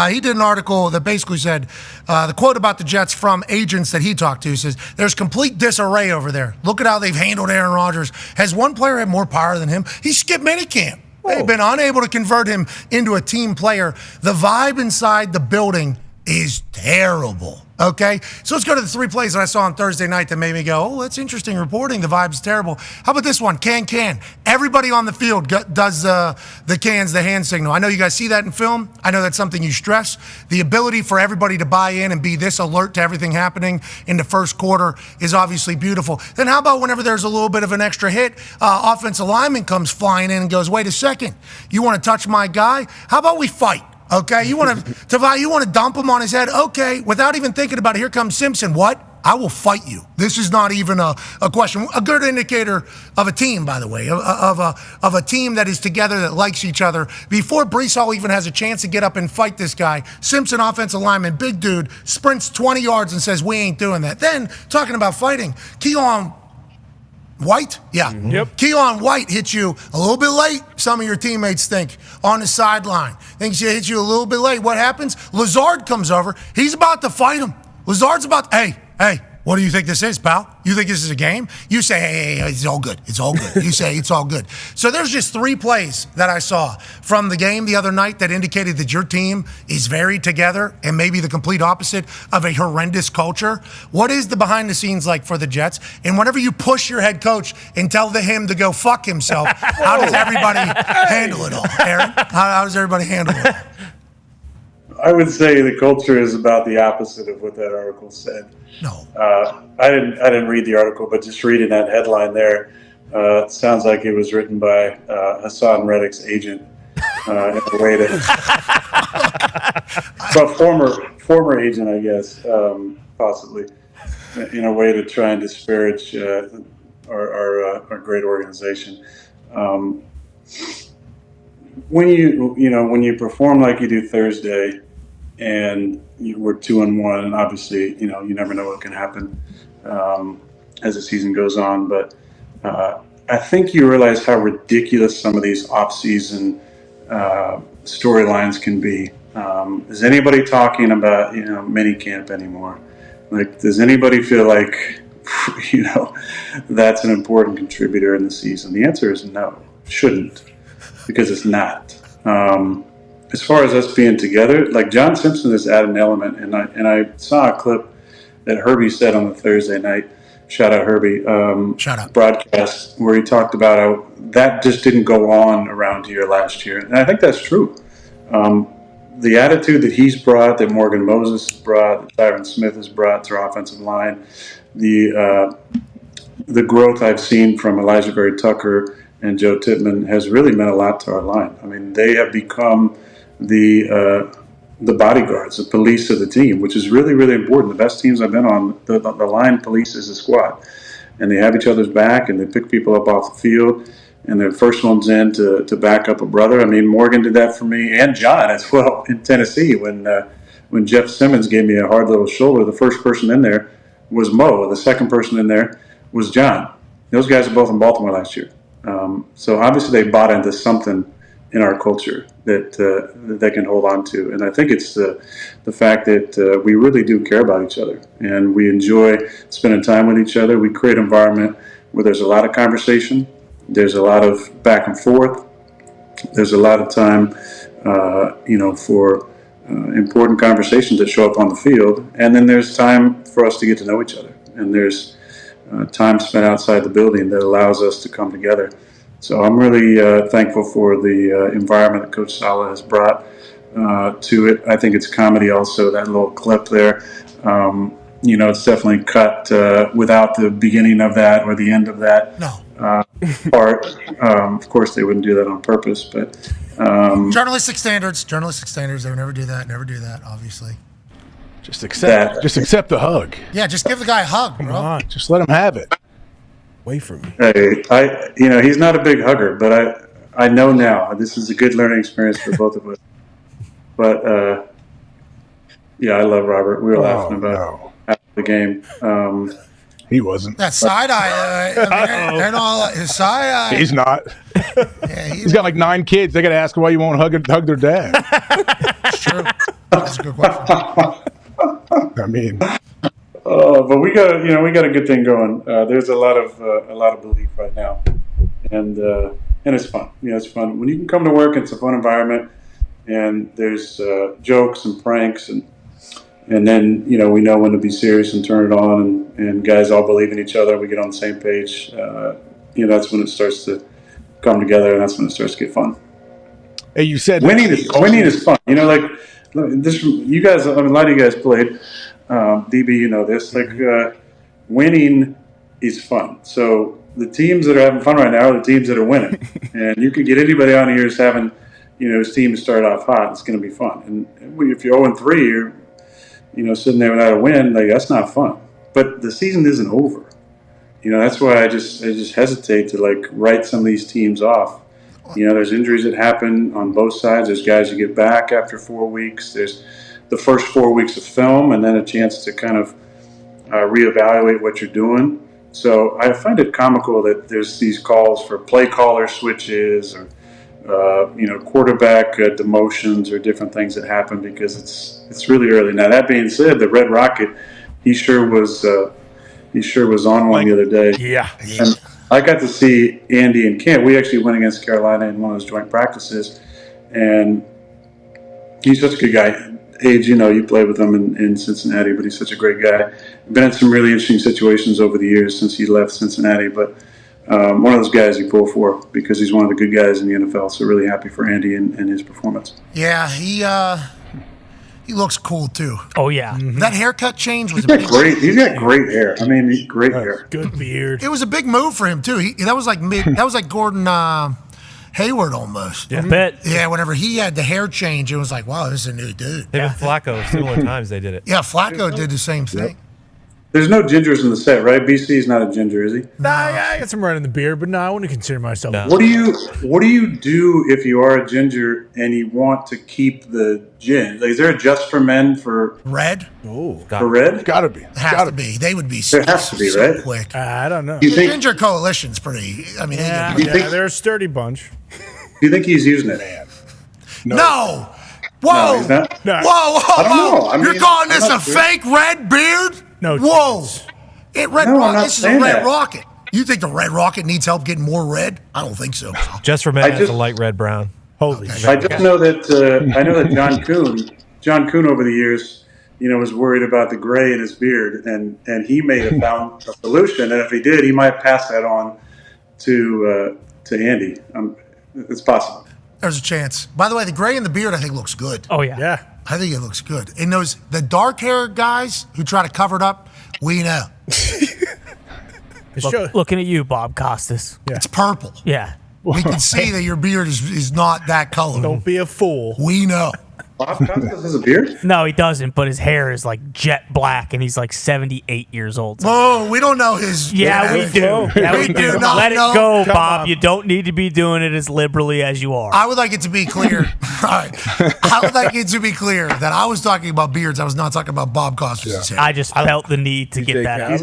He did an article that basically said, the quote about the Jets from agents that he talked to says, there's complete disarray over there. Look at how they've handled Aaron Rodgers. Has one player had more power than him? He skipped minicamp. They've been unable to convert him into a team player. The vibe inside the building is terrible. Okay, so let's go to the 3 plays that I saw on Thursday night that made me go, oh, that's interesting reporting. The vibe's terrible. How about this one? Can. Everybody on the field does the cans, the hand signal. I know you guys see that in film. I know that's something you stress. The ability for everybody to buy in and be this alert to everything happening in the first quarter is obviously beautiful. Then how about whenever there's a little bit of an extra hit, offensive lineman comes flying in and goes, wait a second, you want to touch my guy? How about we fight? Okay, you want to dump him on his head? Okay, without even thinking about it, here comes Simpson. What? I will fight you. This is not even a question. A good indicator of a team, by the way, of a team that is together, that likes each other. Before Brees Hall even has a chance to get up and fight this guy, Simpson, offensive lineman, big dude, sprints 20 yards and says, we ain't doing that. Then, talking about fighting, Keon White? Yeah. Yep. Keon White hits you a little bit late, some of your teammates think, on the sideline. Thinks he hits you a little bit late. What happens? Lazard comes over. He's about to fight him. Lazard's about, hey, what do you think this is, pal? You think this is a game? You say, hey, it's all good. It's all good. You say, it's all good. So there's just 3 plays that I saw from the game the other night that indicated that your team is very together and maybe the complete opposite of a horrendous culture. What is the behind the scenes like for the Jets? And whenever you push your head coach and tell him to go fuck himself, how does everybody handle it all? Aaron, how does everybody handle it? I would say the culture is about the opposite of what that article said. No. I didn't read the article, but just reading that headline there, it sounds like it was written by Hassan Reddick's agent in a way to, but former agent, I guess, possibly, in a way to try and disparage our great organization. When you perform like you do Thursday, and we're 2-1, and obviously, you never know what can happen as the season goes on. But I think you realize how ridiculous some of these off-season storylines can be. Is anybody talking about mini camp anymore? Like, does anybody feel like that's an important contributor in the season? The answer is no, shouldn't, because it's not. As far as us being together, like John Simpson has added an element, and I saw a clip that Herbie said on the Thursday night, shout out Herbie, broadcast, where he talked about how that just didn't go on around here last year. And I think that's true. the attitude that he's brought, that Morgan Moses brought, that Tyron Smith has brought to our offensive line, the growth I've seen from Elijah Berry Tucker and Joe Tippmann has really meant a lot to our line. I mean, they have become the bodyguards, the police of the team, which is really, really important. The best teams I've been on, the line polices the squad. And they have each other's back, and they pick people up off the field, and they're the first ones in to back up a brother. I mean, Morgan did that for me, and John as well in Tennessee. When Jeff Simmons gave me a hard little shoulder, the first person in there was Mo, and the second person in there was John. Those guys are both in Baltimore last year. So obviously they bought into something in our culture that they can hold on to. And I think it's the fact that we really do care about each other, and we enjoy spending time with each other. We create an environment where there's a lot of conversation, there's a lot of back and forth, there's a lot of time, for important conversations that show up on the field, and then there's time for us to get to know each other, and there's time spent outside the building that allows us to come together. So I'm really thankful for the environment that Coach Saleh has brought to it. I think it's comedy also, that little clip there. It's definitely cut without the beginning of that or the end of that part. Of course, they wouldn't do that on purpose, but... Journalistic standards, they would never do that, obviously. Just accept the hug. Yeah, just give the guy a hug, bro. Come on, just let him have it. Away from me. Hey, he's not a big hugger, but I know now. This is a good learning experience for both of us. But I love Robert. We were laughing about after the game. He wasn't. That side eye, and all his side eye. He's not. Yeah, he's got like 9 kids. They got to ask why you won't hug their dad. It's true. That's a good question. I mean. But we got a good thing going. There's a lot of belief right now, and it's fun. It's fun when you can come to work. It's a fun environment, and there's jokes and pranks, and then we know when to be serious and turn it on, and guys all believe in each other. We get on the same page. That's when it starts to come together, and that's when it starts to get fun. Hey, you said winning is fun. Like this. You guys, a lot of you guys played. DB, this. Winning is fun. So the teams that are having fun right now are the teams that are winning. And you can get anybody on here who's having, his team to start off hot. It's going to be fun. And if you're 0-3, you're, sitting there without a win, that's not fun. But the season isn't over. That's why I just hesitate to write some of these teams off. There's injuries that happen on both sides. There's guys you get back after 4 weeks. There's the first 4 weeks of film, and then a chance to kind of reevaluate what you're doing. So I find it comical that there's these calls for play caller switches or quarterback demotions or different things that happen because it's really early. Now that being said, the Red Rocket, he sure was on one the other day. Yeah. And I got to see Andy and Kent. We actually went against Carolina in one of those joint practices, and he's such a good guy. Age, you played with him in Cincinnati, but he's such a great guy. Been in some really interesting situations over the years since he left Cincinnati, but one of those guys you pull for because he's one of the good guys in the NFL. So really happy for Andy and his performance. Yeah, he looks cool too. Oh yeah, that haircut change was He's got great hair. I mean, great hair. Good beard. It was a big move for him too. That was like Gordon Hayward almost. Yeah, bet. Yeah, whenever he had the hair change, it was like, wow, this is a new dude. Him and Flacco, similar times they did it. Yeah, Flacco did the same thing. There's no gingers in the set, right? BC's not a ginger, is he? Nah, I got some red in the beard, but no, I wouldn't consider myself. No. What do you do if you are a ginger and you want to keep the gin? Is there a just for men for red? Oh, for red? Gotta be. Has to be. They would be. There has to be, so right? quick. I don't know. You The think? Ginger Coalition's pretty. I mean, They're a sturdy bunch. Do you think he's using it? No. No, Whoa. he's not. No. Whoa. I don't know. I You're mean, calling this I'm a not sure. fake red beard? No. Whoa. chance. This is I'm a not red saying that. rocket. You think the Red Rocket needs help getting more red? I don't think so. Just for men, it's a light red brown. Holy Okay. shit. I just know that John Kuhn over the years, was worried about the gray in his beard, and he may have found a solution. And if he did, he might pass that on to Andy. It's possible. There's a chance. By the way, the gray in the beard, I think, looks good. Oh, yeah. Yeah. I think it looks good. And the dark-haired guys who try to cover it up, we know. Looking at you, Bob Costas. Yeah. It's purple. Yeah. We can see that your beard is not that color. Don't be a fool. We know. Bob Costas has a beard? No, he doesn't, but his hair is like jet black, and he's like 78 years old. Oh, we don't know his. Yeah, we do. Yeah, we do. not Let it know. go, Bob. You don't need to be doing it as liberally as you are. I would like it to be clear. All right. I would like it to be clear that I was talking about beards. I was not talking about Bob Costas' hair. I just felt the need to get that out.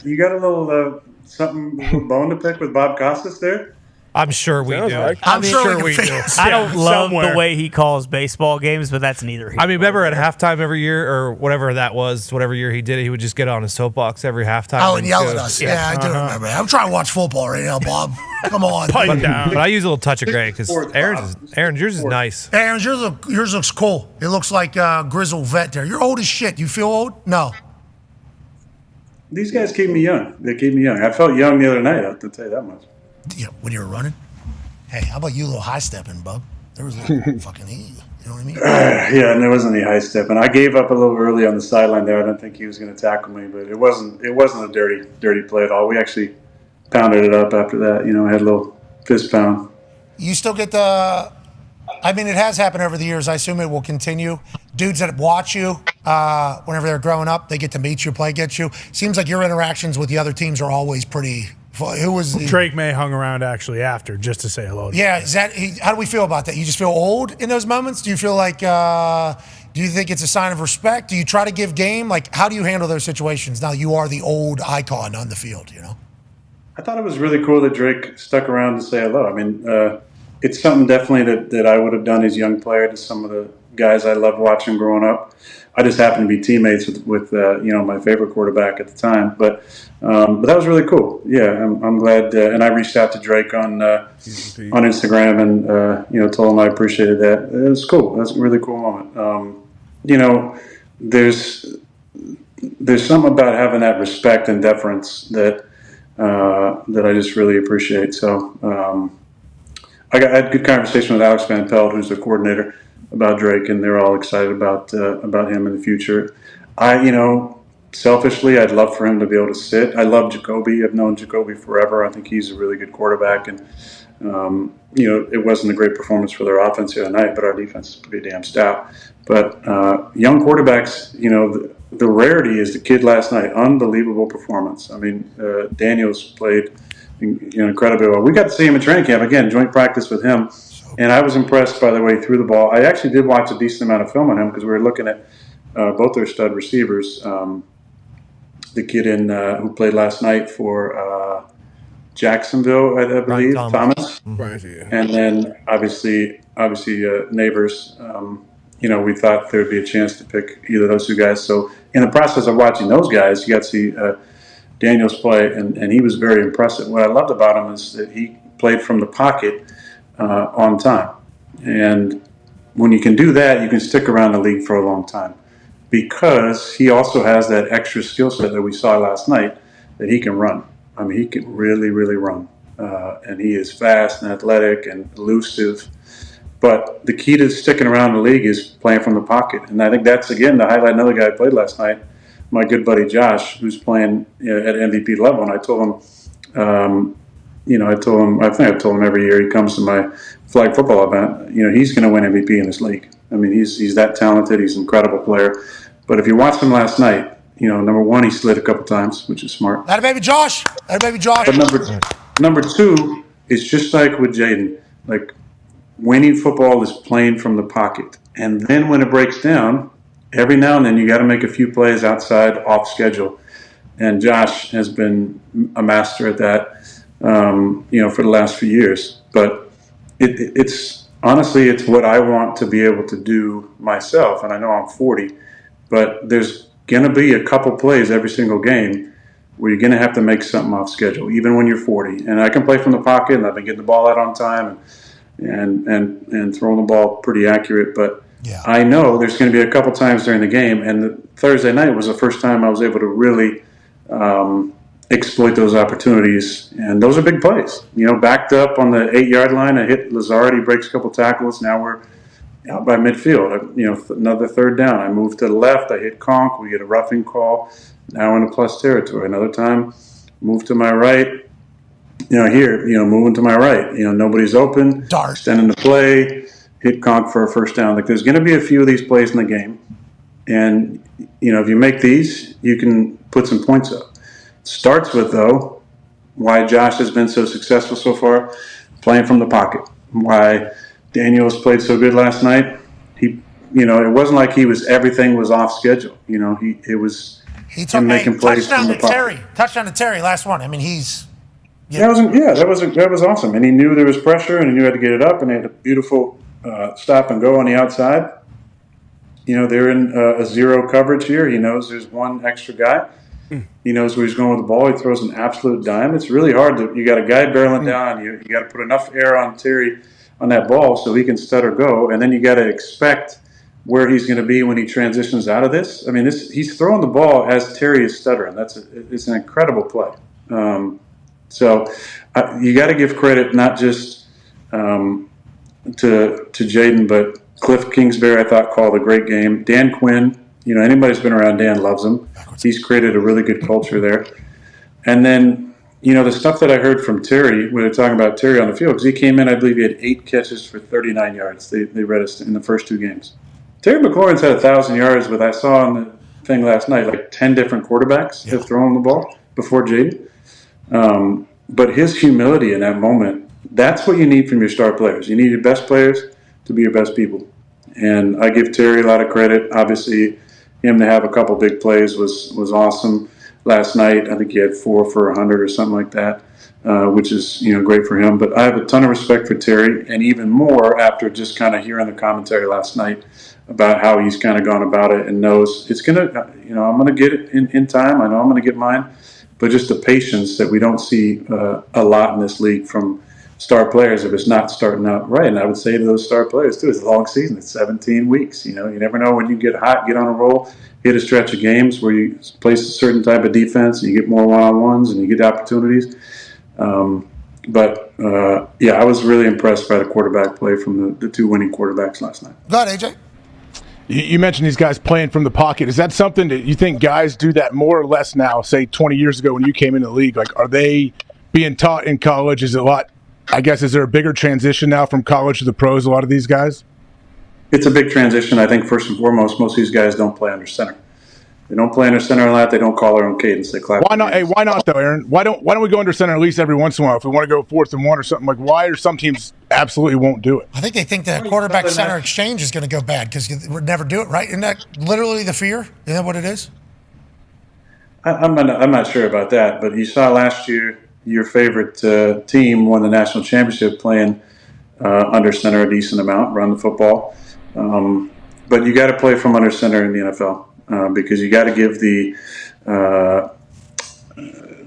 You got a little something, a little bone to pick with Bob Costas there? I'm sure we do. I'm sure we do. I don't love the way he calls baseball games, but that's neither here. I mean, remember at halftime every year, or whatever that was, whatever year he did it, he would just get on his soapbox every halftime. Oh, and yell at us. Yeah, I do remember that. I'm trying to watch football right now, Bob. Come on. Pipe down. But I use a little touch of gray because Aaron's yours is nice. Aaron, yours looks cool. It looks like a grizzled vet there. You're old as shit. You feel old? No. These guys keep me young. They keep me young. I felt young the other night, I have to tell you that much. You know, when you were running? Hey, how about you a little high stepping, bub? There was a little fucking you know what I mean? Yeah, and there wasn't any high step, and I gave up a little early on the sideline there. I didn't think he was going to tackle me, but it wasn't a dirty play at all. We actually pounded it up after that. You know, I had a little fist pound. You still get the. I mean, it has happened over the years. I assume it will continue. Dudes that watch you whenever they're growing up, they get to meet you, play against you. Seems like your interactions with the other teams are always pretty. Who was Drake May hung around actually after just to say hello to Yeah, how do we feel about that? You just feel old in those moments? Do you feel like, do you think it's a sign of respect? Do you try to give game? Like, how do you handle those situations now that you are the old icon on the field, you know? I thought it was really cool that Drake stuck around to say hello. I mean, it's something definitely that I would have done as a young player to some of the guys I loved watching growing up. I just happened to be teammates with my favorite quarterback at the time, but that was really cool. Yeah, I'm glad, and I reached out to Drake on Instagram and told him I appreciated that. It was cool. That's a really cool moment. There's something about having that respect and deference that I just really appreciate. So I had a good conversation with Alex Van Pelt, who's the coordinator, about Drake, and they're all excited about him in the future. Selfishly, I'd love for him to be able to sit. I love Jacoby. I've known Jacoby forever. I think he's a really good quarterback, and it wasn't a great performance for their offense the other night, but our defense is pretty damn stout. But young quarterbacks, the rarity is the kid last night. Unbelievable performance. I mean, Daniels played incredibly well. We got to see him in training camp again, joint practice with him. And I was impressed by the way he threw the ball. I actually did watch a decent amount of film on him because we were looking at both their stud receivers. The kid who played last night for Jacksonville, I believe, Thomas. Right, yeah. And then obviously Neighbors. We thought there would be a chance to pick either of those two guys. So in the process of watching those guys, you got to see Daniels play, and he was very impressive. What I loved about him is that he played from the pocket on time. And when you can do that, you can stick around the league for a long time because he also has that extra skill set that we saw last night that he can run. I mean, he can really, really run. And he is fast and athletic and elusive. But the key to sticking around the league is playing from the pocket. And I think that's, again, to highlight another guy who played last night, my good buddy Josh, who's playing at MVP level. And I told him, I think I've told him every year he comes to my flag football event, he's going to win MVP in this league. I mean, he's that talented. He's an incredible player. But if you watched him last night, number one, he slid a couple times, which is smart. That baby Josh. But number two, it's just like with Jaden. Like, winning football is playing from the pocket. And then when it breaks down, every now and then you got to make a few plays outside, off schedule. And Josh has been a master at that, for the last few years. But it's honestly, it's what I want to be able to do myself. And I know I'm 40, but there's going to be a couple plays every single game where you're going to have to make something off schedule, even when you're 40. And I can play from the pocket, and I've been getting the ball out on time and throwing the ball pretty accurate. But I know there's going to be a couple times during the game, and the Thursday night was the first time I was able to really exploit those opportunities. And those are big plays. Backed up on the 8-yard line, I hit Lazard, he breaks a couple tackles. Now we're out by midfield. Another third down. I move to the left, I hit Conk, we get a roughing call. Now in the plus territory. Another time, move to my right. Moving to my right. Nobody's open. Extending the play, hit Conk for a first down. Like, there's going to be a few of these plays in the game. And, if you make these, you can put some points up. Starts with, though, why Josh has been so successful so far, playing from the pocket. Why Daniels played so good last night. It wasn't like everything was off schedule. It was him making plays from the pocket. Touchdown to Terry, last one. I mean, he's... That was awesome. And he knew there was pressure, and he knew how to get it up, and they had a beautiful stop and go on the outside. They're in a zero coverage here. He knows there's one extra guy. He knows where he's going with the ball. He throws an absolute dime. It's really hard you got a guy barreling down on you. You got to put enough air on Terry on that ball so he can stutter go, and then you got to expect where he's going to be when he transitions out of this. I mean, he's throwing the ball as Terry is stuttering. It's an incredible play. So you got to give credit not just to Jaden, but Cliff Kingsbury, I thought, called a great game. Dan Quinn, anybody's been around Dan loves him. He's created a really good culture there. And then, the stuff that I heard from Terry, when they're talking about Terry on the field, because he came in, I believe he had 8 catches for 39 yards. They read us in the first 2 games. Terry McLaurin's had 1,000 yards, but I saw on the thing last night, like 10 different quarterbacks have thrown the ball before Jaden. But his humility in that moment, that's what you need from your star players. You need your best players to be your best people. And I give Terry a lot of credit. Obviously, him to have a couple big plays was awesome last night. I think he had 4 for 100 or something like that, which is great for him. But I have a ton of respect for Terry, and even more after just kind of hearing the commentary last night about how he's kind of gone about it and knows it's going to, I'm going to get it in time. I know I'm going to get mine. But just the patience that we don't see a lot in this league from star players if it's not starting out right. And I would say to those star players, too, it's a long season. It's 17 weeks. You never know when you get hot, get on a roll, hit a stretch of games where you place a certain type of defense and you get more one-on-ones and you get opportunities. I was really impressed by the quarterback play from the 2 winning quarterbacks last night. Go ahead, AJ. You mentioned these guys playing from the pocket. Is that something that you think guys do that more or less now, say 20 years ago when you came into the league? Like, are they being taught in college? Is there a bigger transition now from college to the pros, a lot of these guys? It's a big transition. I think first and foremost, most of these guys don't play under center. They don't play under center a lot. They don't call their own cadence. They clap. Why not? Hey, why not though, Aaron? Why don't we go under center at least every once in a while if we want to go 4th and 1 or something? Like, why are some teams absolutely won't do it? I think they think the quarterback center exchange is going to go bad because you would never do it, right? Isn't that literally the fear? Isn't that what it is? I'm not sure about that, but you saw last year your favorite team won the national championship playing under center a decent amount, run the football. But you got to play from under center in the NFL. Because you got to give the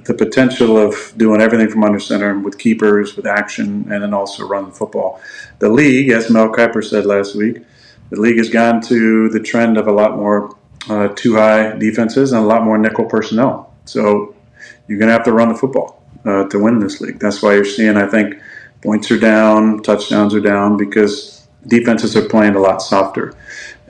potential of doing everything from under center with keepers, with action, and then also run the football. The league, as Mel Kiper said last week, the league has gone to the trend of a lot more too high defenses and a lot more nickel personnel. So you're going to have to run the football to win this league. That's why you're seeing, I think, points are down, touchdowns are down, because defenses are playing a lot softer.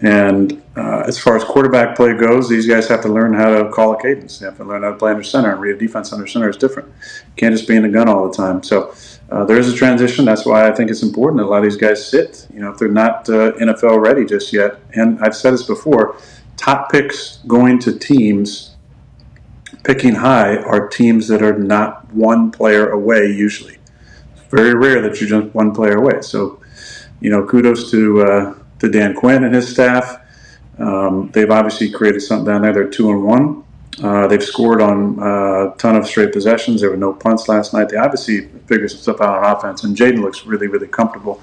And as far as quarterback play goes, these guys have to learn how to call a cadence. They have to learn how to play under center, and read a defense under center is different. You can't just be in the gun all the time. So there is a transition. That's why I think it's important that a lot of these guys sit. If they're not NFL ready just yet. And I've said this before, top picks going to teams picking high are teams that are not one player away usually. It's very rare that you're just one player away. So, kudos to Dan Quinn and his staff. They've obviously created something down there. They're 2-1. They've scored on a ton of straight possessions. There were no punts last night. They obviously figured some stuff out on offense. And Jaden looks really, really comfortable,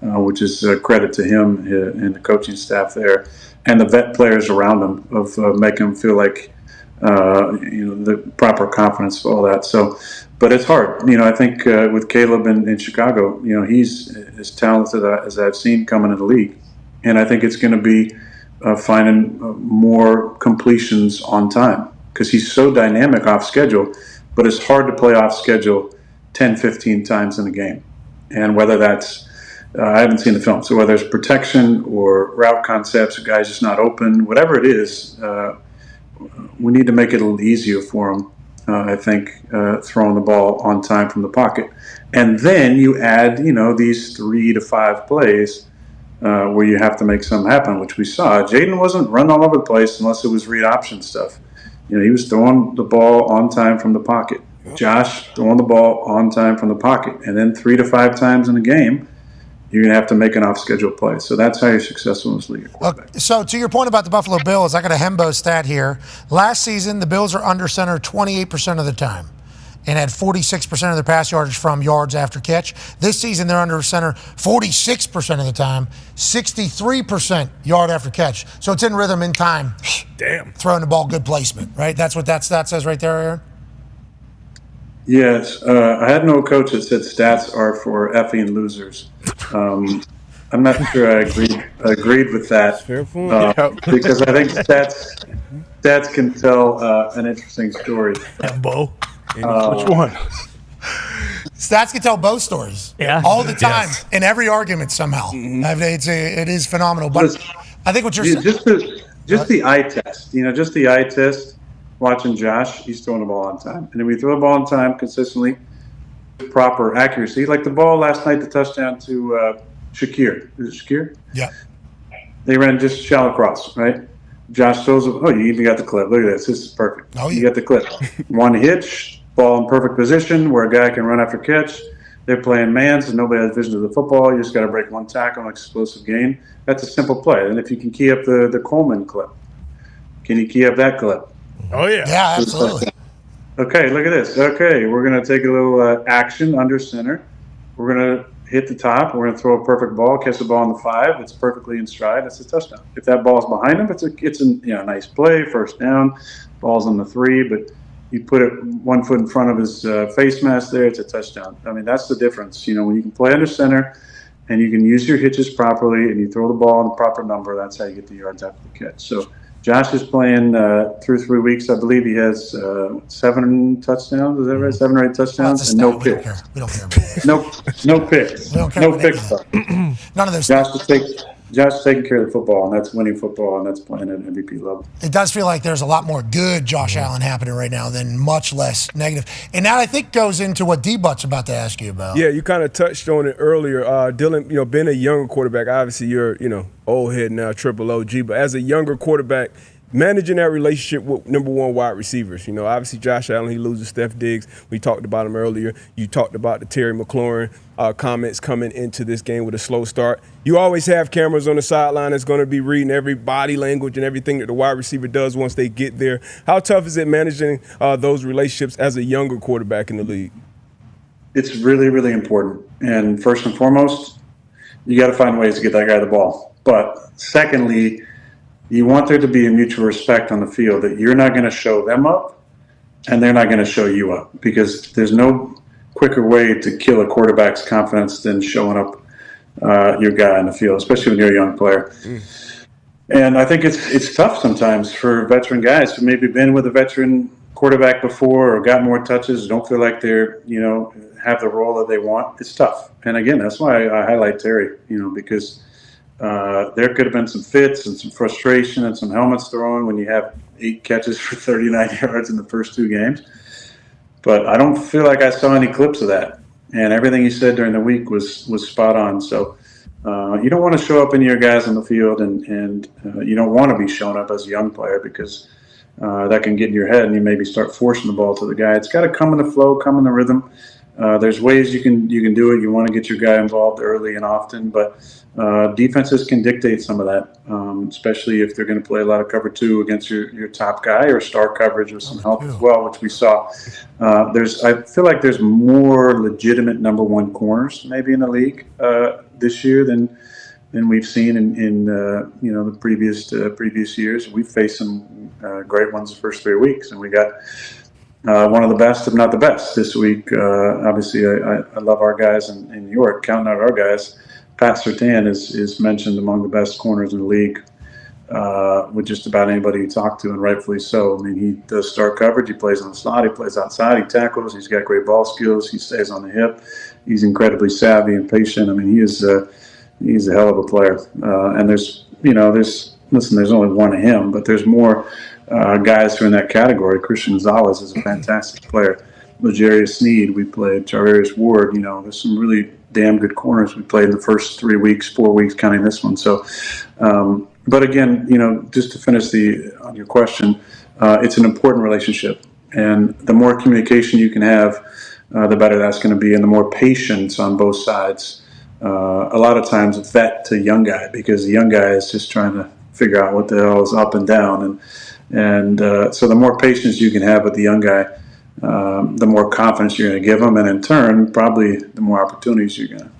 which is credit to him and the coaching staff there. And the vet players around him of making him feel like, the proper confidence for all that. So, but it's hard. I think with Caleb in Chicago, he's as talented as I've seen coming in the league. And I think it's going to be finding more completions on time because he's so dynamic off schedule but it's hard to play off schedule 10, 15 times in a game. And whether that's, I haven't seen the film, so whether it's protection or route concepts, or guys just not open, whatever it is, we need to make it a little easier for them, I think, throwing the ball on time from the pocket. And then you add, these 3 to 5 plays where you have to make something happen, which we saw. Jaden wasn't running all over the place unless it was read option stuff. He was throwing the ball on time from the pocket. Josh throwing the ball on time from the pocket. And then 3 to 5 times in a game, you're going to have to make an off-schedule play. So that's how you're successful in this league. So to your point about the Buffalo Bills, I got a Hembo stat here. Last season, the Bills are under center 28% of the time and had 46% of their pass yardage from yards after catch. This season, they're under center 46% of the time, 63% yard after catch. So it's in rhythm, in time. Damn. Throwing the ball, good placement, right? That's what that stat says right there, Aaron? Yes, I had no coach that said stats are for effing losers. I'm not sure I agreed with that because I think stats can tell an interesting story. Bo, which one? Stats can tell both stories. Yeah, all the time Yes. in every argument somehow. It is phenomenal. But I think what you're saying, just the eye test. Just the eye test. Watching Josh, he's throwing the ball on time. And if we throw the ball on time consistently, with proper accuracy, like the ball last night, the touchdown to Shakir. Is it Shakir? Yeah. They ran just shallow cross, right? Josh throws it. Oh, you even got the clip. Look at this. This is perfect. Oh, yeah. You got the clip. One hitch, ball in perfect position where a guy can run after catch. They're playing man, so nobody has vision of the football. You just got to break one tackle, an explosive gain. That's a simple play. And if you can key up the Coleman clip, can you key up that clip? Oh, yeah. Yeah, absolutely. Okay, look at this. Okay, we're going to take a little action under center. We're going to hit the top. We're going to throw a perfect ball, catch the ball on the 5. It's perfectly in stride. That's a touchdown. If that ball's behind him, it's a nice play, first down. Ball's on the 3, but you put it 1 foot in front of his face mask there, it's a touchdown. I mean, that's the difference. When you can play under center and you can use your hitches properly and you throw the ball in the proper number, that's how you get the yards after the catch. So Josh is playing through 3 weeks. I believe he has 7 touchdowns. Is that right? 7 or 8 touchdowns and no picks. We don't care. No picks. We don't care No about any picks. of that. None of those. Josh is taking care of the football, and that's winning football, and that's playing at MVP level. It does feel like there's a lot more good Josh Allen happening right now than much less negative. And that, I think, goes into what D-Butt's about to ask you about. Yeah, you kind of touched on it earlier. Dylan, being a younger quarterback, obviously you're, old head now, triple OG, but as a younger quarterback, managing that relationship with number 1 wide receivers. Obviously Josh Allen, he loses Steph Diggs. We talked about him earlier. You talked about the Terry McLaurin comments coming into this game with a slow start. You always have cameras on the sideline that's going to be reading every body language and everything that the wide receiver does once they get there. How tough is it managing those relationships as a younger quarterback in the league? It's really, really important. And first and foremost, you got to find ways to get that guy the ball. But secondly, you want there to be a mutual respect on the field that you're not going to show them up and they're not going to show you up, because there's no quicker way to kill a quarterback's confidence than showing up your guy on the field, especially when you're a young player. And I think it's tough sometimes for veteran guys who maybe been with a veteran quarterback before or got more touches, don't feel like they're, have the role that they want. It's tough. And again, that's why I highlight Terry, because there could have been some fits and some frustration and some helmets thrown when you have 8 catches for 39 yards in the first 2 games. But I don't feel like I saw any clips of that. And everything he said during the week was spot on. So you don't want to show up in your guys on the field and you don't want to be showing up as a young player, because that can get in your head and you maybe start forcing the ball to the guy. It's got to come in the flow, come in the rhythm. There's ways you can do it. You want to get your guy involved early and often, but defenses can dictate some of that, especially if they're going to play a lot of cover 2 against your top guy, or star coverage with some help as well, which we saw. I feel like there's more legitimate number 1 corners maybe in the league this year than we've seen in the previous years. We've faced some great ones the first 3 weeks, and we got one of the best, if not the best, this week. Obviously, I love our guys in New York. Counting out our guys, Pat Surtain is mentioned among the best corners in the league with just about anybody you talk to, and rightfully so. I mean, he does start coverage. He plays on the slot. He plays outside. He tackles. He's got great ball skills. He stays on the hip. He's incredibly savvy and patient. I mean, he's a hell of a player. And there's only one of him, but there's more guys who are in that category. Christian Gonzalez is a fantastic player. L'Jarius Sneed, we played. Charvarius Ward, there's some really damn good corners we played in the first 4 weeks, counting this one. So, but again, just to finish on your question, it's an important relationship. And the more communication you can have, the better that's going to be, and the more patience on both sides. A lot of times a vet to young guy, because the young guy is just trying to figure out what the hell is up and down. And so the more patience you can have with the young guy, the more confidence you're going to give them, and in turn, probably the more opportunities you're going to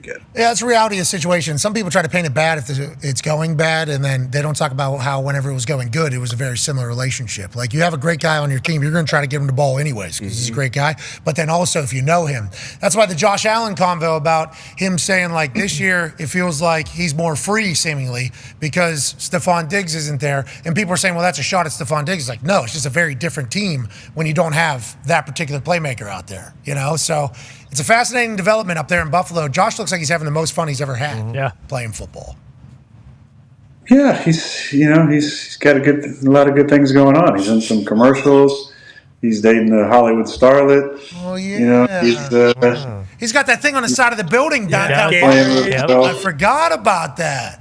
get. Yeah, that's the reality of the situation. Some people try to paint it bad if it's going bad, and then they don't talk about how whenever it was going good, it was a very similar relationship. Like, you have a great guy on your team, you're going to try to give him the ball anyways because he's a great guy. But then also, if you know him, that's why the Josh Allen convo about him saying, like, this year it feels like he's more free seemingly because Stephon Diggs isn't there. And people are saying, well, that's a shot at Stephon Diggs. It's like, no, it's just a very different team when you don't have that particular playmaker out there, So it's a fascinating development up there in Buffalo. Josh looks like he's having the most fun he's ever had playing football. Yeah, he's got a lot of good things going on. He's in some commercials. He's dating a Hollywood starlet. Oh yeah, he's got that thing on the side of the building downtown. I forgot about that.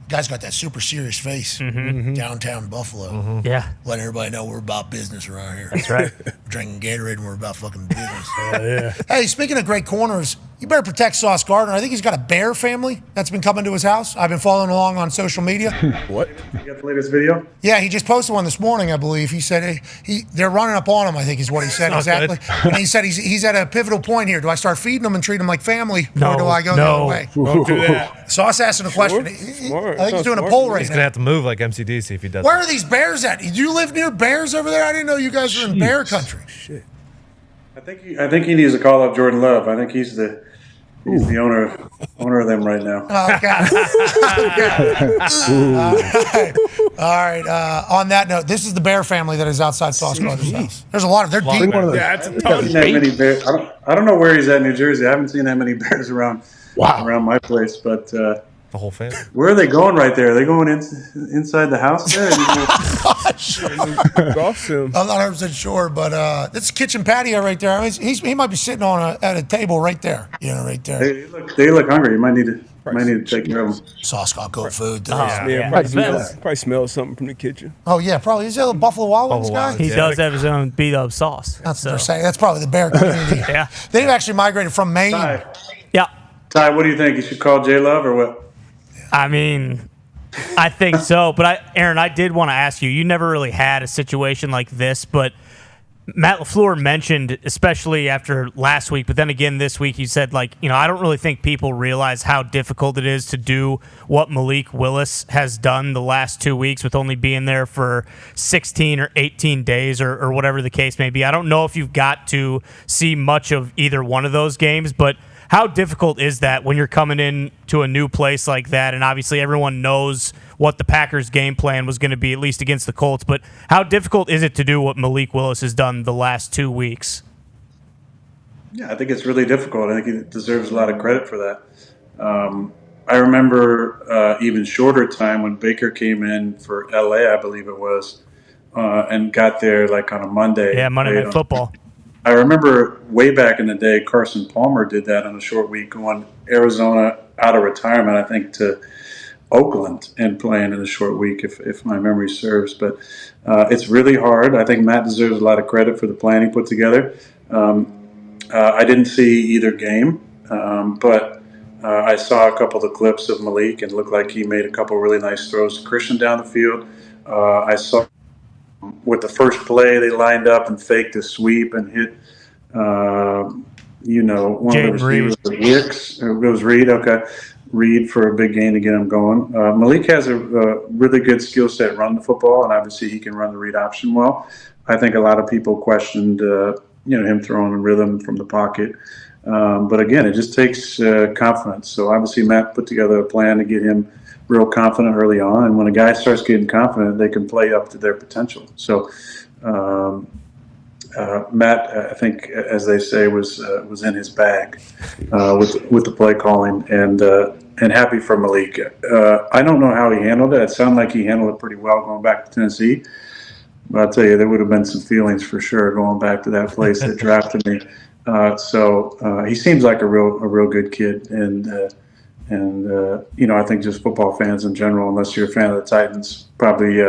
Guy's got that super serious face. Downtown Buffalo. Yeah. Letting everybody know we're about business around here. That's right. We're drinking Gatorade and we're about fucking business. Hey, speaking of great corners, you better protect Sauce Gardner. I think he's got a bear family that's been coming to his house. I've been following along on social media. What? You got the latest video? Yeah, he just posted one this morning, I believe. He said they're running up on him, I think is what he said exactly. And he said he's at a pivotal point here. Do I start feeding him and treat him like family? Or do I go the other way? Don't do that. Sauce asking a question. I think he's doing a poll right now. He's going to have to move like MCDC if he does. Where are these bears at? Do you live near bears over there? I didn't know you guys were in bear country. Shit. I think he needs to call up Jordan Love. I think he's the owner of them right now. All right. On that note, this is the bear family that is outside Sauce Gardner's house. There's a lot of. They're deep. I don't know where he's at in New Jersey. I haven't seen that many bears around my place, but the whole family. Where are they going right there? Are they going inside the house there? I'm not 100% sure, but that's kitchen patio right there. I mean, he might be sitting at a table right there. Right there. They look hungry. You might need to take care of them. Sauce got good food. Probably smells something from the kitchen. Oh yeah, probably. Is that a Buffalo Wild Wings guy? He does have his own beat up sauce. That's what they're saying. That's probably the bear community. Yeah. They've actually migrated from Maine. Ty, what do you think? You should call J Love or what? I mean, I think so. But Aaron, I did want to ask you. You never really had a situation like this, but Matt LaFleur mentioned, especially after last week, but then again this week, he said, I don't really think people realize how difficult it is to do what Malik Willis has done the last 2 weeks with only being there for 16 or 18 days or whatever the case may be. I don't know if you've got to see much of either one of those games, but how difficult is that when you're coming in to a new place like that? And obviously everyone knows what the Packers' game plan was going to be, at least against the Colts. But how difficult is it to do what Malik Willis has done the last 2 weeks? Yeah, I think it's really difficult. I think he deserves a lot of credit for that. I remember even shorter time when Baker came in for L.A., I believe it was, and got there on a Monday. Yeah, Monday Night Football. I remember way back in the day, Carson Palmer did that on a short week, going Arizona out of retirement, I think, to Oakland and playing in a short week, if my memory serves. But it's really hard. I think Matt deserves a lot of credit for the plan he put together. I didn't see either game, but I saw a couple of the clips of Malik and it looked like he made a couple of really nice throws to Christian down the field. I saw with the first play, they lined up and faked a sweep and hit, one of the receivers, Wicks. It was Reed. Okay. Reed for a big gain to get him going. Malik has a really good skill set running the football, and obviously he can run the read option well. I think a lot of people questioned, him throwing a rhythm from the pocket. But again, it just takes confidence. So obviously Matt put together a plan to get him real confident early on, and when a guy starts getting confident, they can play up to their potential. So Matt, I think, as they say, was in his bag with the play calling, and happy for Malik. I don't know how he handled it. It sounded like he handled it pretty well going back to Tennessee. But I'll tell you, there would have been some feelings for sure going back to that place that drafted me. So he seems like a real good kid, and I think just football fans in general, unless you're a fan of the Titans, probably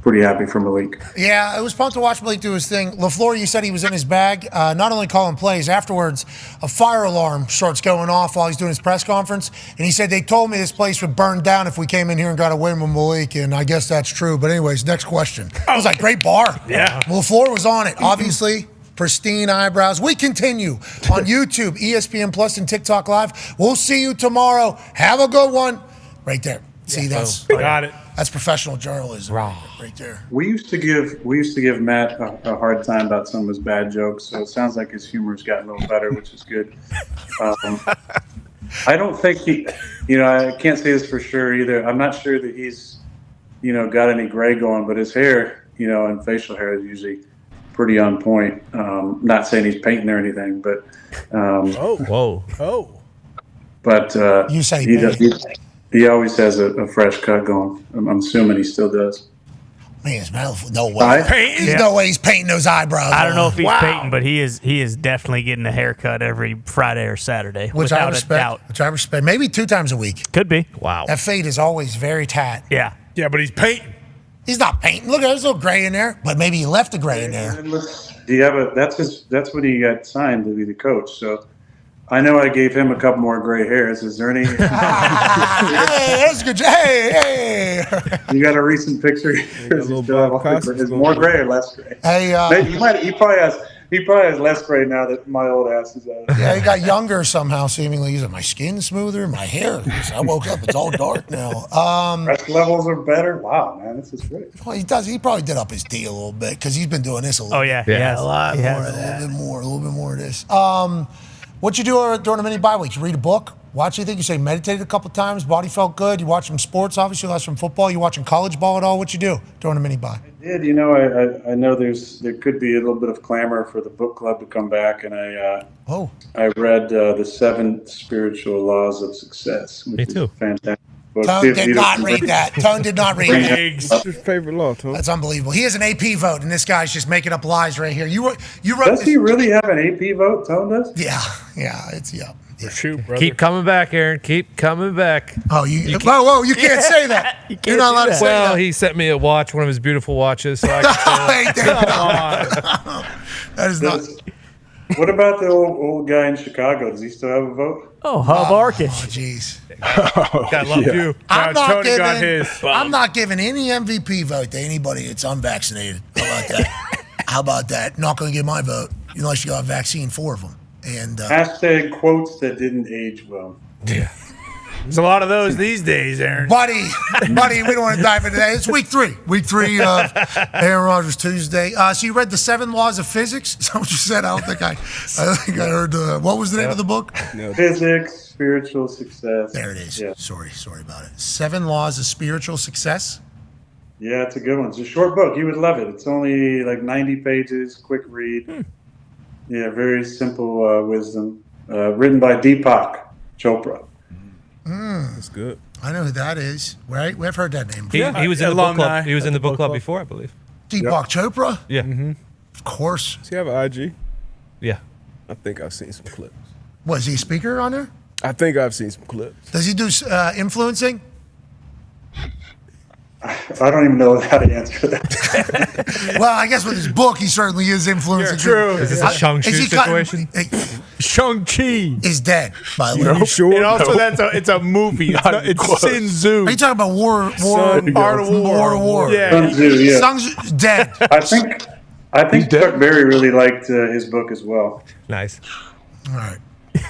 pretty happy for Malik. Yeah, it was fun to watch Malik do his thing. LaFleur, you said he was in his bag, not only calling plays, afterwards a fire alarm starts going off while he's doing his press conference, and he said, they told me this place would burn down if we came in here and got a win with Malik, and I guess that's true. But anyways, next question. It was like great bar. Yeah. LaFleur was on it, obviously. Pristine eyebrows. We continue on YouTube, ESPN Plus, and TikTok Live. We'll see you tomorrow. Have a good one. Right there. See, that's got it. That's professional journalism right there. We used to give Matt a hard time about some of his bad jokes, so it sounds like his humor's gotten a little better, which is good. I don't think I can't say this for sure either. I'm not sure that he's, got any gray going, but his hair, and facial hair is usually pretty on point. Not saying he's painting or anything, but but you say he always has a fresh cut going. I'm assuming he still does. Man, no way. There's no way he's painting those eyebrows. I don't know if he's painting, but he is definitely getting a haircut every Friday or Saturday, Which without I respect. a doubt. Which I respect. Maybe 2 times a week. Could be. Wow. That fade is always very tat. Yeah. Yeah, but he's painting. He's not painting. Look, there's a little gray in there, but maybe he left the gray in there. Do you have that's when he got signed to be the coach. So I know I gave him a couple more gray hairs. Is there any? Hey, that's good. Hey. You got a recent picture? Is more gray or less gray? Hey, he probably has less gray now that my old ass is out. Yeah, he got younger somehow, seemingly. He's like, my skin's smoother, my hair. I woke up, it's all dark now. Stress levels are better. Wow, man, this is great. Well, he does. He probably did up his D a little bit because he's been doing this a little. Oh yeah, bit. yeah, A lot more, a little bit more of this. What you do during the mini bye week? You read a book, watch anything? You say meditated a couple times, body felt good. You watch some sports, obviously less from football. You watching college ball at all? What you do during the mini bye? I did. I know there could be a little bit of clamor for the book club to come back, and I read the 7 Spiritual Laws of Success. Which is fantastic. Tone did not read that. Tone did not read that. What's your favorite law, Tone? That's unbelievable. He has an AP vote, and this guy's just making up lies right here. You wrote. Does he really have an AP vote? Tone does? Yeah. Shoot, brother. Keep coming back, Aaron. Keep coming back. Oh, whoa! You can't say that. You're not allowed to say that. Well, he sent me a watch, one of his beautiful watches. So I can say that. That is not. What about the old guy in Chicago? Does he still have a vote? Oh, Hub Arkish. Oh, jeez. God love you. I'm not Tony got his. I'm not giving any MVP vote to anybody that's unvaccinated. How about that? How about that? Not going to give my vote unless you got a vaccine, 4 of them. And hashtag quotes that didn't age well. Yeah. There's a lot of those these days, Aaron. Buddy, we don't want to dive into that. It's week 3. Week 3 of Aaron Rodgers Tuesday. So you read the 7 Laws of Physics? Is that what you said? I think I heard. What was the name of the book? Physics, spiritual success. There it is. Yeah. Sorry about it. 7 Laws of Spiritual Success. Yeah, it's a good one. It's a short book. You would love it. It's only like 90 pages, quick read. Yeah, very simple wisdom. Written by Deepak Chopra. That's good. I know who that is. Right? We've heard that name. He was in the book club. He was in the book club before, I believe. Deepak Chopra? Yeah. Of course. Does he have an IG? Yeah. I think I've seen some clips. Was he a speaker on there? I think I've seen some clips. Does he do influencing? I don't even know how to answer that. Well, I guess with his book, he certainly is influencing. True. Is this a Shang-Chi situation? Shang-Chi is dead, by the way. You sure? And also, it's a movie. It's Sin Tzu. Are you talking about Art of War? Yeah. Sun Tzu, yeah. Sun Tzu's dead. I think Chuck Berry really liked his book as well. Nice. All right.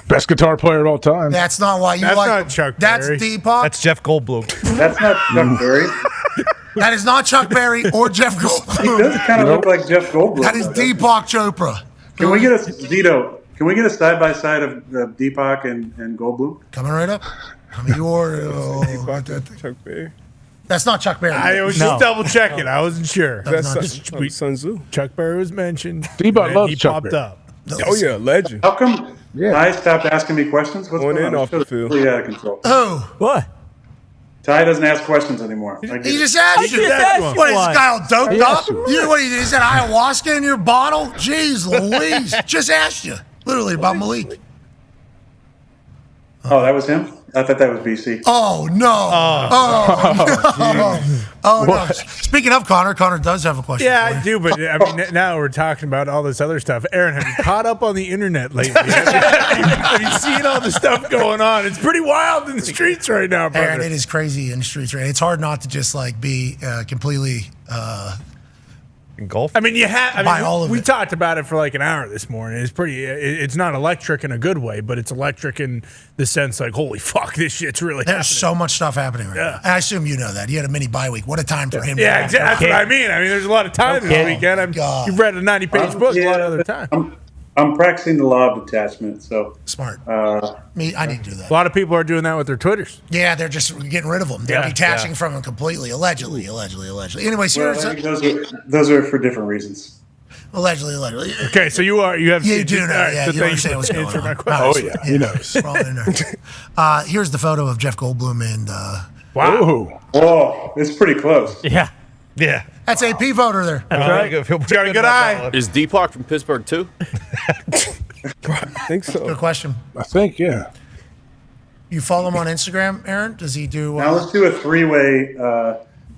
Best guitar player of all time. That's not why you That's like not Chuck That's Berry. Deepak. That's Jeff Goldblum. That's not Chuck Berry. That is not Chuck Berry or Jeff He Goldblum. does kind of look like Jeff Goldblum. That is Deepak Chopra. Can we get a Zito? Can we get a side by side of Deepak and Goldblum? Coming right up. I mean, Chuck Berry. That's not Chuck Berry. I was just double checking. I wasn't sure. That's Sun Tzu. Chuck Berry was mentioned. D-Bot and loves he Chuck popped Berry. up. Oh yeah, legend. How come Ty stopped asking me questions? What's On going and on? off the field. Really out of control. Oh, What? Ty doesn't ask questions anymore. I get he it. just asked you. What is this guy all doped He up? asked you. You know what he did? He said ayahuasca in your bottle? Jeez Louise. Just asked you. Literally about Malik. Oh, that was him? I thought that was BC. Oh, no. Oh, no. Speaking of Connor does have a question. Yeah, for I you. do, but I mean, now we're talking about all this other stuff. Aaron, have you caught up on the internet lately? have you seen all the stuff going on? It's pretty wild in the streets right now, brother. Aaron, it is crazy in the streets, right? It's hard not to just like be completely engulfed. I mean, you have. By all of we it. talked about it for like an hour this morning. It's pretty. It's not electric in a good way, but it's electric in the sense like, holy fuck, this shit's really. There's happening. so much stuff happening right now. And I assume you know that. He had a mini bye week. What a time for him. Yeah, exactly. That's what I mean. I mean, there's a lot of time this weekend. You've read a 90-page book a lot of other time. I'm practicing the law of detachment, so smart. Me, I need to do that. A lot of people are doing that with their Twitters. Yeah, they're just getting rid of them. They're detaching from them completely. Allegedly. Anyways, well, here's I think those are for different reasons. Allegedly. Okay, so you have. You seen- do know. all right, Yeah, so you thank understand for what's going answering on. my question. Oh, yeah, he knows. We're all in there. Here's the photo of Jeff Goldblum and. Wow. Whoa, it's pretty close. Yeah. Yeah. That's AP voter there. That's right. Got a good eye. Is Deepak from Pittsburgh too? I think so. Good question. I think, yeah. You follow him on Instagram, Aaron? Does he do? Now let's do a three-way.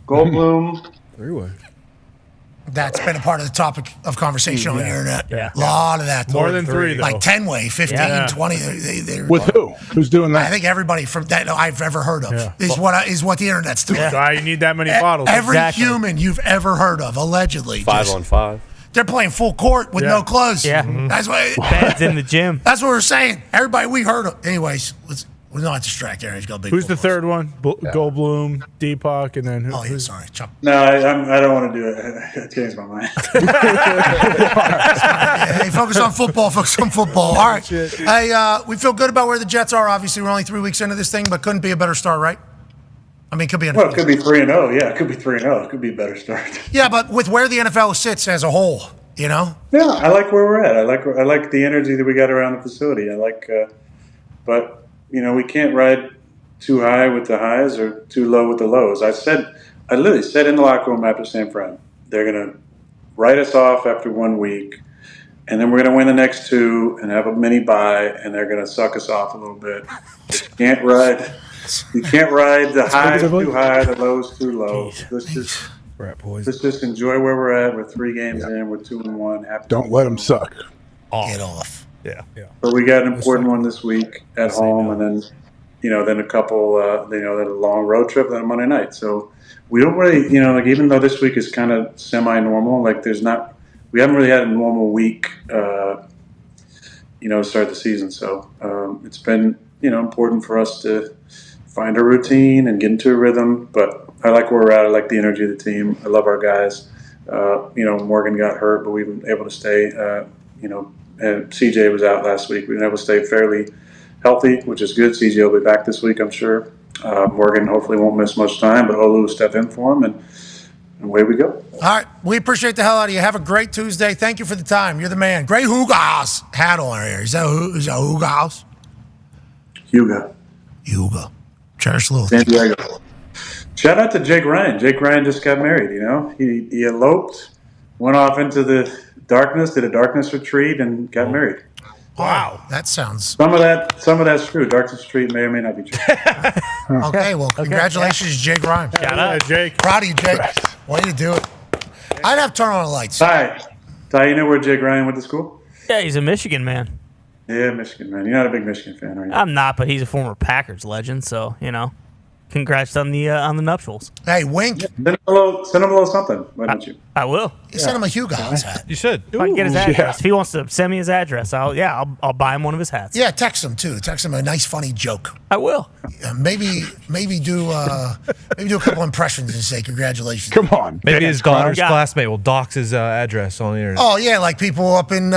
Goldblum. Three-way. That's been a part of the topic of conversation on the internet. Yeah. A lot of that. More than three, though. Like 10-way, 15, Yeah. 20. With who? Who's doing that? I think everybody from that I've ever heard of is what the internet's doing. That's why you need that many bottles. Every human you've ever heard of, allegedly. 5 on 5. They're playing full court with no clothes. Yeah. That's what. Bands in the gym. That's what we're saying. Everybody we heard of. Anyways, we're not distracted. He's got a big. Who's the third one? Goldblum, Deepak, and then who? Oh, yeah, sorry. Chuck. No, I don't want to do it. I changed my mind. Hey, focus on football. Focus on football. All right. Hey, we feel good about where the Jets are. Obviously, we're only 3 weeks into this thing, but couldn't be a better start, right? I mean, it could be. Well, it could be 3-0. Yeah, it could be 3-0. It could be a better start. Yeah, but with where the NFL sits as a whole, you know. Yeah, I like where we're at. I like the energy that we got around the facility. But we can't ride too high with the highs or too low with the lows. I literally said in the locker room after San Fran, they're gonna write us off after 1 week, and then we're gonna win the next 2 and have a mini bye, and they're gonna suck us off a little bit. You can't ride the highs too high, the lows too low. Let's just enjoy where we're at. We're 3 games in. We're 2-1. Don't let them suck. Get off. Yeah. But we got an important one this week at home, and then then a couple, then a long road trip, then a Monday night. So we don't really, even though this week is kind of semi-normal, we haven't really had a normal week, to start the season. So it's been, important for us to find a routine and get into a rhythm. But I like where we're at. I like the energy of the team. I love our guys. Morgan got hurt, but we've been able to stay, and CJ was out last week. We've been able to stay fairly healthy, which is good. CJ will be back this week, I'm sure. Morgan hopefully won't miss much time, but Olu will step in for him, and away we go. All right. We appreciate the hell out of you. Have a great Tuesday. Thank you for the time. You're the man. Great Hugas hat on here. Is that Hugas? Hugo. Cherish Little. San Diego. Shout out to Jake Ryan. Jake Ryan just got married, He eloped, went off into the darkness, did a darkness retreat, and got married. Wow. That sounds... Some of that's true. Darkness retreat may or may not be true. Okay, well, congratulations, Jake Ryan. Shout out, Jake. Proud of you, Jake. Way to do it. I'd have to turn on the lights. Ty, you know where Jake Ryan went to school? Yeah, he's a Michigan man. Yeah, Michigan, man. You're not a big Michigan fan, are you? I'm not, but he's a former Packers legend, so, congrats on the nuptials. Hey, wink. Send him a little something, why don't you? I will. You send him a Hugo hat. You should. If I can get his address. If he wants to send me his address, I'll buy him one of his hats. Yeah, text him, too. Text him a nice, funny joke. I will. Maybe do a couple impressions and say congratulations. Come on. Maybe his daughter's classmate will dox his address on the internet. Oh, yeah, like people up in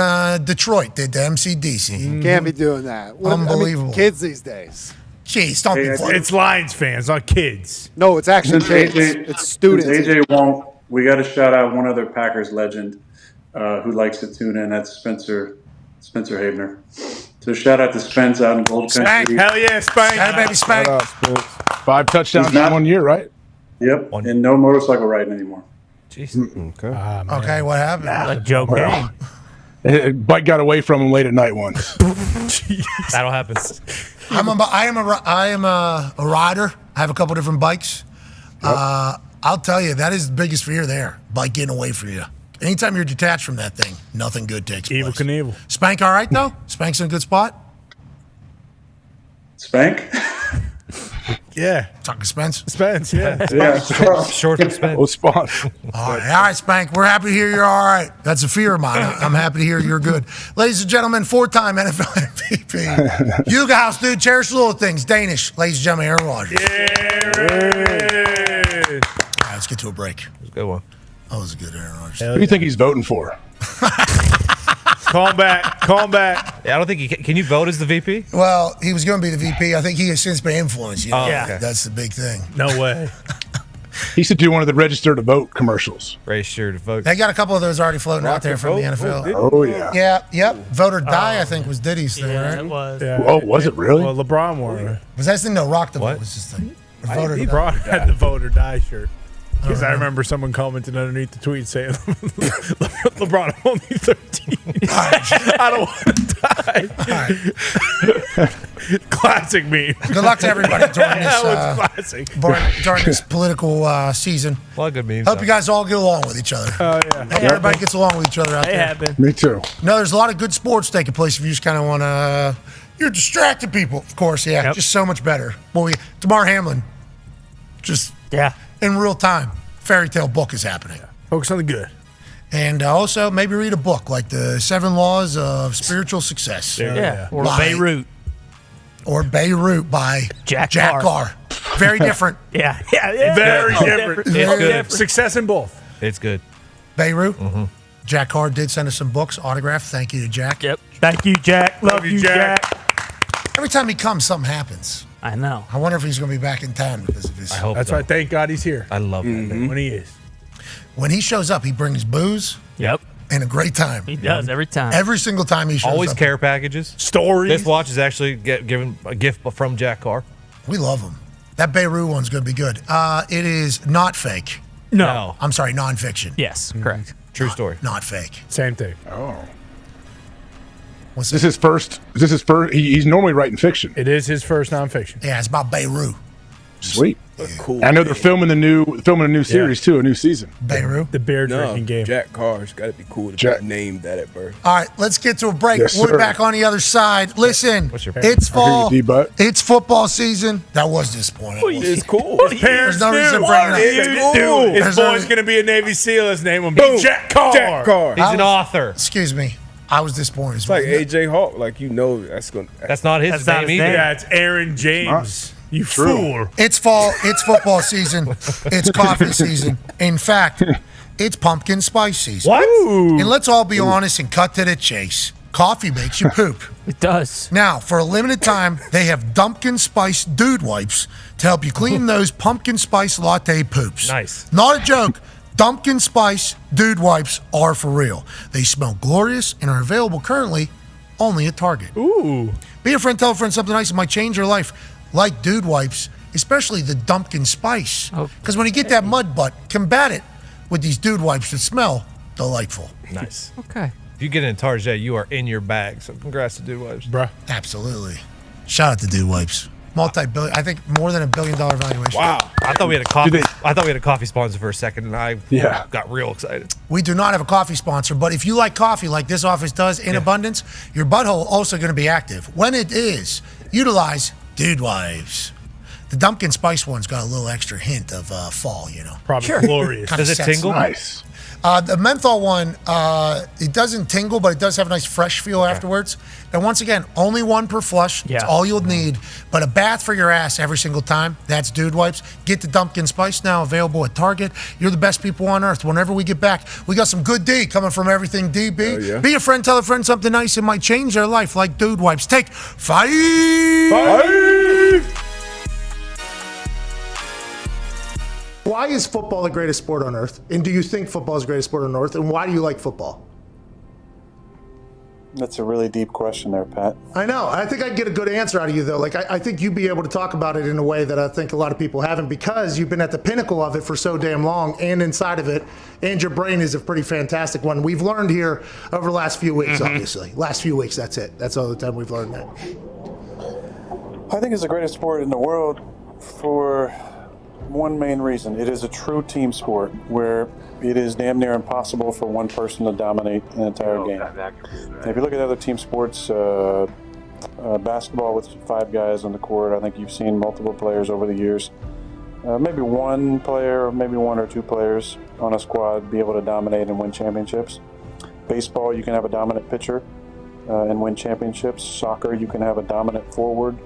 Detroit did the MCDC. Can't be doing that. Unbelievable. Kids these days. Jeez, don't be funny. It's Lions fans, not kids. No, it's actually Since kids. It's students. Since AJ won't, we got to shout out one other Packers legend who likes to tune in. That's Spencer Havener. So shout out to Spence out in Gold Spank. Country. Hell yeah, Spank. Hey, baby, Spank. 5 touchdowns He's not- in 1 year, right? Yep, and no motorcycle riding anymore. Jeez. Okay. Okay, what happened? Like Joe Kane. Bike got away from him late at night once. That'll happen. I am a rider. I have a couple different bikes. I'll tell you, that is the biggest fear there. Bike getting away from you. Anytime you're detached from that thing, nothing good takes Evil place. Knievel. Spank all right, though? Spank's in a good spot? Spank? Yeah. Talking Spence? Spence, yeah. Yeah. Short and Spence. Oh, Spawn. All right, Spank. We're happy to hear you're all right. That's a fear of mine. I'm happy to hear you're good. Ladies and gentlemen, 4-time NFL MVP. Yuga House, dude. Cherish little things. Danish. Ladies and gentlemen, Aaron Rodgers. All right, let's get to a break. It was a good one. That was a good Aaron Rodgers. Who do you think he's voting for? Call him back. Yeah, I don't think can you vote as the VP? Well, he was going to be the VP. I think he has since been influenced. You know? Oh, okay. That's the big thing. No way. He used to do one of the register to vote commercials. Register to vote. They got a couple of those already floating out there from the NFL. Oh, yeah. Yeah, yep. Vote or die, I think, was Diddy's thing, Yeah, right? it was. Yeah. Oh, was it really? Well, LeBron wore it. Was that his thing? No, Rock the What? Vote was his thing. Or Vote or He Die. brought had the vote or die shirt. Because I know. remember someone commenting underneath the tweet saying, LeBron, I'm only 13. I don't want to die. Classic meme. Good luck to everybody during That was this, classic. during this political season. A lot of good memes. Hope you guys all get along with each other. Oh, yeah. Hope everybody gets along with each other out They there. have been. Me too. No, there's a lot of good sports taking place if you just kind of want to. You're distracting people, of course. Yeah, Yep. just so much better. Well, Damar Hamlin, just Yeah. in real time, fairy tale book is happening. Focus on the good. And also maybe read a book like the 7 Laws of Spiritual Success. Yeah. Or By- Beirut. Or Beirut by Jack Carr. Very different. Yeah. Very Oh, different. It's Oh, good. different. Success in both. It's good. Beirut. Jack Carr did send us some books, autographed. Thank you to Jack. Yep. Thank you, Jack. Love you, Jack. Every time he comes, something happens. I know. I wonder if he's going to be back in town because of his. I hope That's so. why thank God he's here. I love that. When he is. When he shows up, he brings booze Yep. and a great time. He does every time. Every single time he shows Always up. care packages. Stories. This watch is actually given a gift from Jack Carr. We love him. That Beirut one's going to be good. It is not fake. No. I'm sorry, nonfiction. Yes, correct. True story. Not fake. Same thing. Oh. What's Is this his first? Is this his first? He's normally writing fiction. It is his first nonfiction. Yeah, it's about Beirut. Sweet. Cool. I know they're filming a new series too, a new season. Beirut. The beer No, drinking game. Jack Carr's got to be cool to Jack- be named that at birth. All right, let's get to a break. Yes, We'll be sir. back on the other side. Listen, What's your it's I hear fall. you, D-Butt. It's football season. That was disappointing. It's cool. There's no reason to bring it up. It's cool. Dude, his There's no boy's reason- going to be a Navy SEAL. His name will be Boom. Jack Carr. Jack Carr. He's an author. Excuse me. I was disappointed. It's like AJ Hawk. Like, you know that's going to. That's not his That's not name his either. name. Yeah, it's Aaron James. You fool. It's fall. It's football season. It's coffee season. In fact, it's pumpkin spice season. What? And let's all be honest and cut to the chase. Coffee makes you poop. It does. Now, for a limited time, they have pumpkin spice dude wipes to help you clean those pumpkin spice latte poops. Nice. Not a joke. Pumpkin spice dude wipes are for real. They smell glorious and are available currently only at Target. Ooh. Be a friend, tell a friend something nice that might change your life. Like dude wipes, especially the pumpkin spice. Because when you get that mud butt, combat it with these dude wipes that smell delightful. Nice. Okay. If you get in Target, you are in your bag. So congrats to Dude Wipes. Bruh. Absolutely. Shout out to dude wipes. Multi-billion, I think more than $1 billion valuation. Wow. I thought we had a coffee. I thought we had a coffee sponsor for a second, and I got real excited. We do not have a coffee sponsor, but if you like coffee like this office does in abundance, your butthole also going to be active. When it is, utilize Dude Wipes. The pumpkin spice one's got a little extra hint of fall, you know. Probably glorious. Kinda Does it sets tingle? Nice. The menthol one, it doesn't tingle, but it does have a nice fresh feel afterwards. And once again, only one per flush. That's all you'll need. But a bath for your ass every single time. That's Dude Wipes. Get the pumpkin spice now, available at Target. You're the best people on earth. Whenever we get back, we got some good D coming from Everything DB. Oh, yeah. Be a friend, tell a friend something nice. It might change their life, like Dude Wipes. Take 5. Why is football the greatest sport on earth? And do you think football is the greatest sport on earth? And why do you like football? That's a really deep question there, Pat. I know. I think I'd get a good answer out of you, though. Like, I think you'd be able to talk about it in a way that I think a lot of people haven't, because you've been at the pinnacle of it for so damn long and inside of it, and your brain is a pretty fantastic one. We've learned here over the last few weeks, obviously. Last few weeks, that's it. That's all the time we've learned that. I think it's the greatest sport in the world for one main reason. It is a true team sport where it is damn near impossible for one person to dominate an entire game. If you look at other team sports, basketball with 5 guys on the court, I think you've seen multiple players over the years. Maybe one player, or maybe 1 or 2 players on a squad be able to dominate and win championships. Baseball, you can have a dominant pitcher and win championships. Soccer, you can have a dominant forward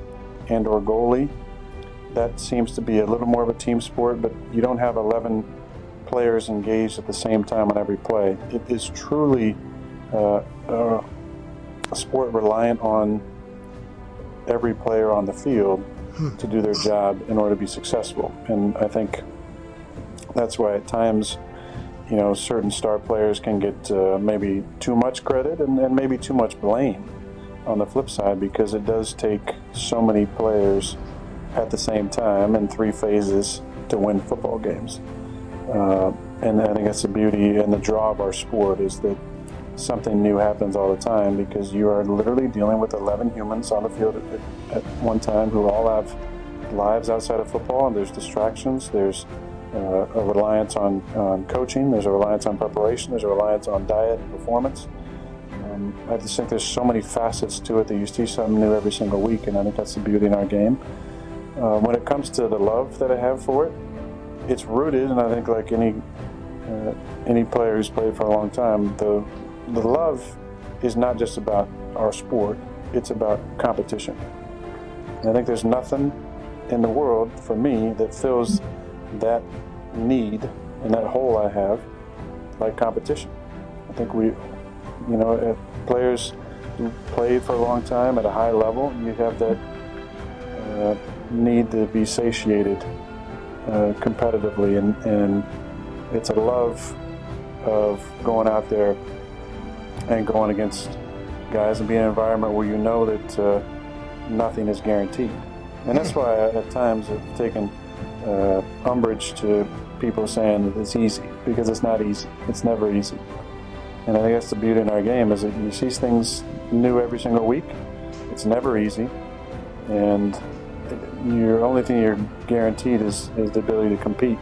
and or goalie. That seems to be a little more of a team sport, but you don't have 11 players engaged at the same time on every play. It is truly a sport reliant on every player on the field to do their job in order to be successful. And I think that's why at times, you know, certain star players can get maybe too much credit and maybe too much blame on the flip side, because it does take so many players at the same time in 3 phases to win football games. And I think that's the beauty and the draw of our sport, is that something new happens all the time, because you are literally dealing with 11 humans on the field at one time who all have lives outside of football, and there's distractions, there's a reliance on coaching, there's a reliance on preparation, there's a reliance on diet and performance. I just think there's so many facets to it that you see something new every single week, and I think that's the beauty in our game. When it comes to the love that I have for it, it's rooted, and I think like any player who's played for a long time, the love is not just about our sport, it's about competition. And I think there's nothing in the world for me that fills that need and that hole I have like competition. I think players who played for a long time at a high level, you have that need to be satiated competitively, and it's a love of going out there and going against guys and being in an environment where you know that nothing is guaranteed. And that's why at times I've taken umbrage to people saying that it's easy, because it's not easy. It's never easy. And I think that's the beauty in our game, is that you see things new every single week. It's never easy. And your only thing you're guaranteed is the ability to compete.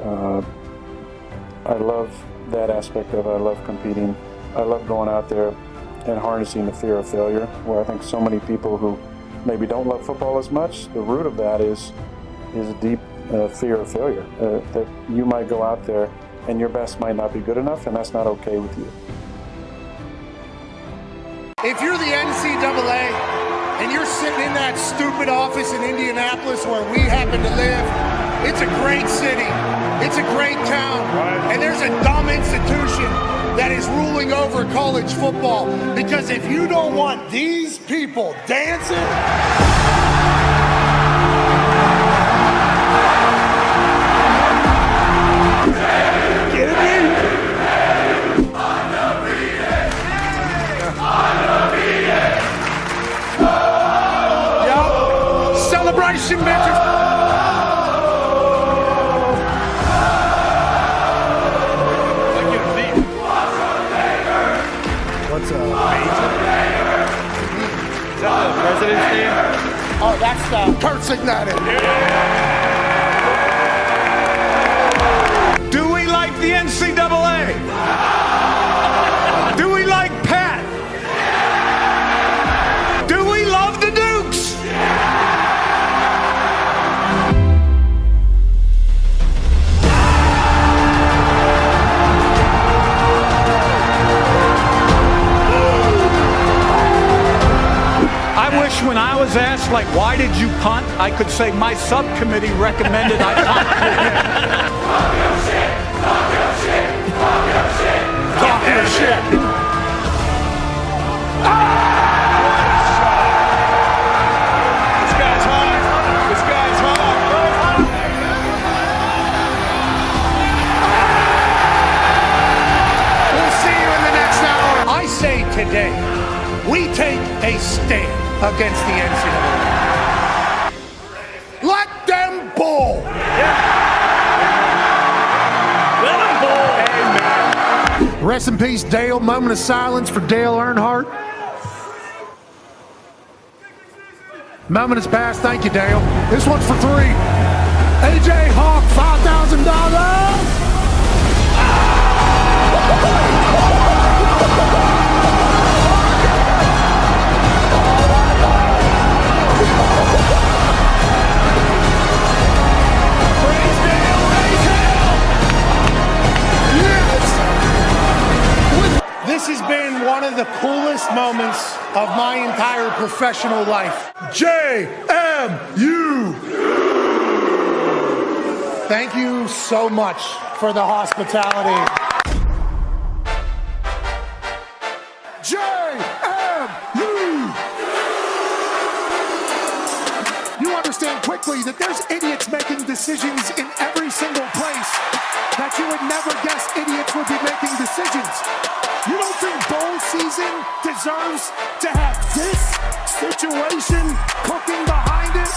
I love that aspect of it. I love competing. I love going out there and harnessing the fear of failure, where I think so many people who maybe don't love football as much, the root of that is a deep fear of failure, that you might go out there and your best might not be good enough, and that's not okay with you. If you're the NCAA and you're sitting in that stupid office in Indianapolis where we happen to live, it's a great city, it's a great town, and there's a dumb institution that is ruling over college football. Because if you don't want these people dancing, celebration, bitches. What's up? Is that the president's name? Oh, that's Kurt Signatic. Do we like the NCAA? Do we like Pat? Do we love the Dukes? I wish when I was asked, like, why did you punt? I could say my subcommittee recommended I punt. Talk your shit! Talk your shit! Talk your shit! Talk your shit! This guy's hot! This guy's hot! today, we take a stand against the NCAA. Let them bowl. Let them bowl. Amen. Rest in peace, Dale. Moment of silence for Dale Earnhardt. Moment has passed. Thank you, Dale. This one's for 3. AJ Hawk, $5,000. This has been one of the coolest moments of my entire professional life. JMU! Thank you so much for the hospitality. JMU! You understand quickly that there's idiots making decisions in every single place that you would never guess idiots would be making decisions. You don't think bowl season deserves to have this situation cooking behind it?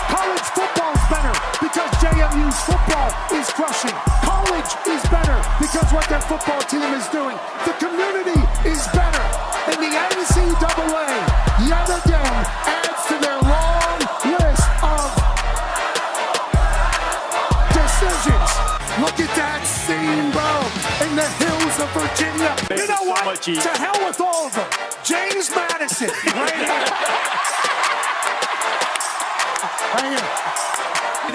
College football is better because JMU's football is crushing. College is better because what their football team is doing. The community is better. And the NCAA, yet again, adds to their long list of decisions. Look at that scene, bro, in the hills of Virginia. You know what? To hell with all of them. James Madison, right here. Right here.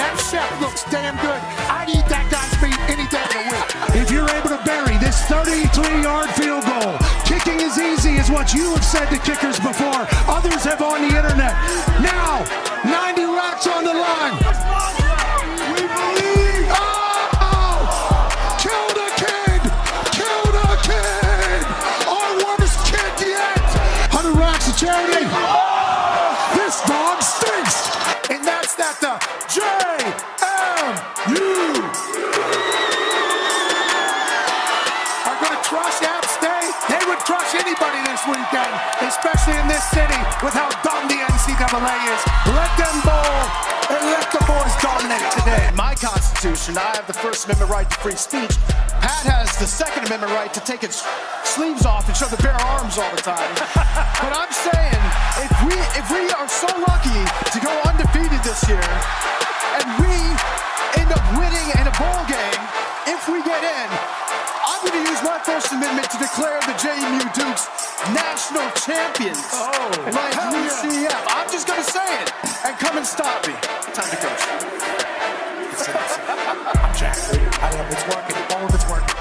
That chef looks damn good. I'd eat that guy's meat any day of the week. If you're able to bury this 33-yard field goal, kicking is easy is what you have said to kickers before. Others have on the internet. Now, 90 racks on the line. We believe. Oh! Kill the kid! Kill the kid! Our worst kid yet! 100 racks of charity. This dog stinks! And that's that the JMU are going to crush App State. They would crush anybody this weekend, especially in this city with how dumb the NCAA is. Let them bowl and let the boys dominate today. In my Constitution, I have the First Amendment right to free speech. Pat has the Second Amendment right to take its sleeves off and show the bare arms all the time. But I'm saying, if we are so lucky to go undefeated this year, and we end up winning in a bowl game, if we get in, I'm going to use my First Amendment to declare the JMU Dukes national champions. Like UCF. I'm just going to say it, and come and stop me. Time to coach. I'm jacked. I know it's working. All of it's working.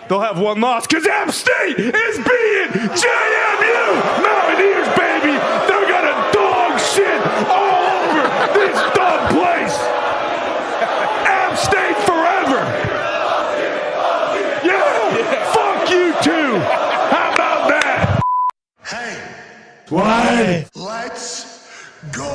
They'll have one loss because App State is beating JMU Mountaineers, baby. They're gonna dog shit all over this dumb place. App State forever. Yeah, fuck you too. How about that? Hey, Why? let's go.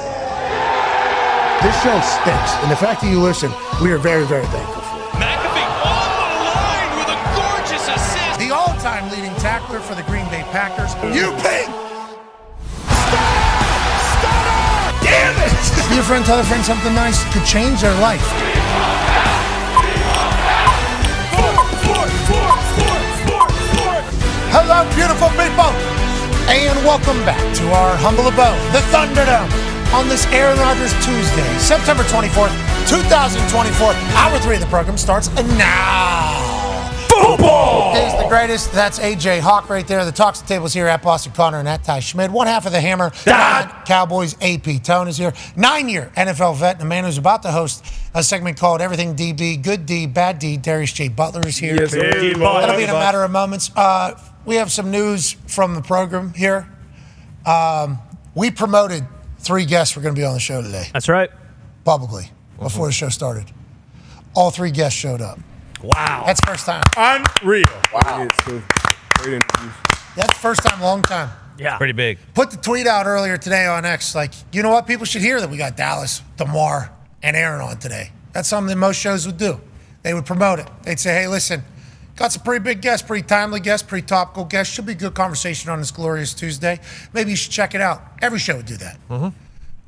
This show stinks, and the fact that you listen, we are very, very thankful for. McAfee on the line with a gorgeous assist. The all-time leading tackler for the Green Bay Packers, UP. Damn it! Be a friend, tell a friend something nice could change their life. Hello, beautiful people, and welcome back to our humble abode, the Thunderdome, on this Aaron Rodgers Tuesday, September 24th, 2024. Hour 3 of the program starts now. Football is the greatest. That's AJ Hawk right there. The talks tables here at Boston Connor and at Ty Schmidt. One half of the hammer. Dahn. Cowboys AP Tone is here. 9-year NFL vet and a man who's about to host a segment called Everything DB, Good D, Bad D. Darius J. Butler is here. Yes, sir. That'll be in a matter of moments. We have some news from the program here. We promoted 3 guests who are going to be on the show today. That's right. Publicly, before the show started. All 3 guests showed up. Wow. That's first time. Unreal. Wow. Great interviews. That's first time, long time. Yeah. Pretty big. Put the tweet out earlier today on X, like, you know what? People should hear that we got Dallas, DeMar, and Aaron on today. That's something that most shows would do. They would promote it. They'd say, hey, listen, got some pretty big guests, pretty timely guests, pretty topical guests. Should be a good conversation on this glorious Tuesday. Maybe you should check it out. Every show would do that.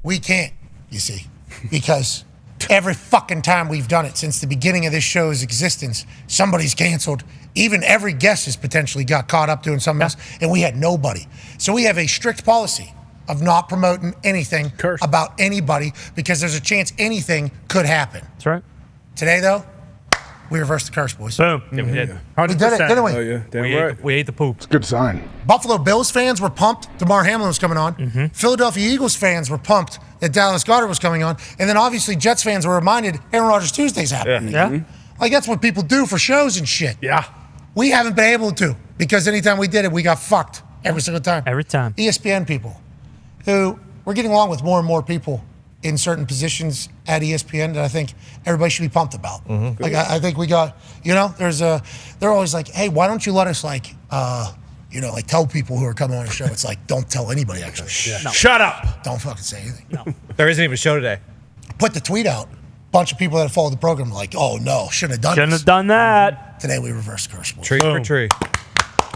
We can't, you see, because every fucking time we've done it since the beginning of this show's existence, somebody's canceled. Even every guest has potentially got caught up doing something else, and we had nobody. So we have a strict policy of not promoting anything about anybody because there's a chance anything could happen. That's right. Today, though, we reversed the curse, boys. Boom. Yeah, we did. We did it, didn't we? Oh, yeah. Damn We right. ate, we ate the poop. It's a good sign. Buffalo Bills fans were pumped. DeMar Hamlin was coming on. Philadelphia Eagles fans were pumped that Dallas Goedert was coming on. And then obviously Jets fans were reminded Aaron Rodgers Tuesday's happening. Yeah. Like that's what people do for shows and shit. Yeah. We haven't been able to because anytime we did it, we got fucked every single time. Every time. ESPN people who we're getting along with more and more people in certain positions at ESPN that I think everybody should be pumped about. Like I think we got, they're always like, hey, why don't you let us like tell people who are coming on the show? It's like, don't tell anybody actually. No. Shut up. Don't fucking say anything. No. There isn't even a show today. Put the tweet out. Bunch of people that followed the program were like, oh no, shouldn't have done Shouldn't this. have done that. Today we reversed curse. Boys. Tree for tree.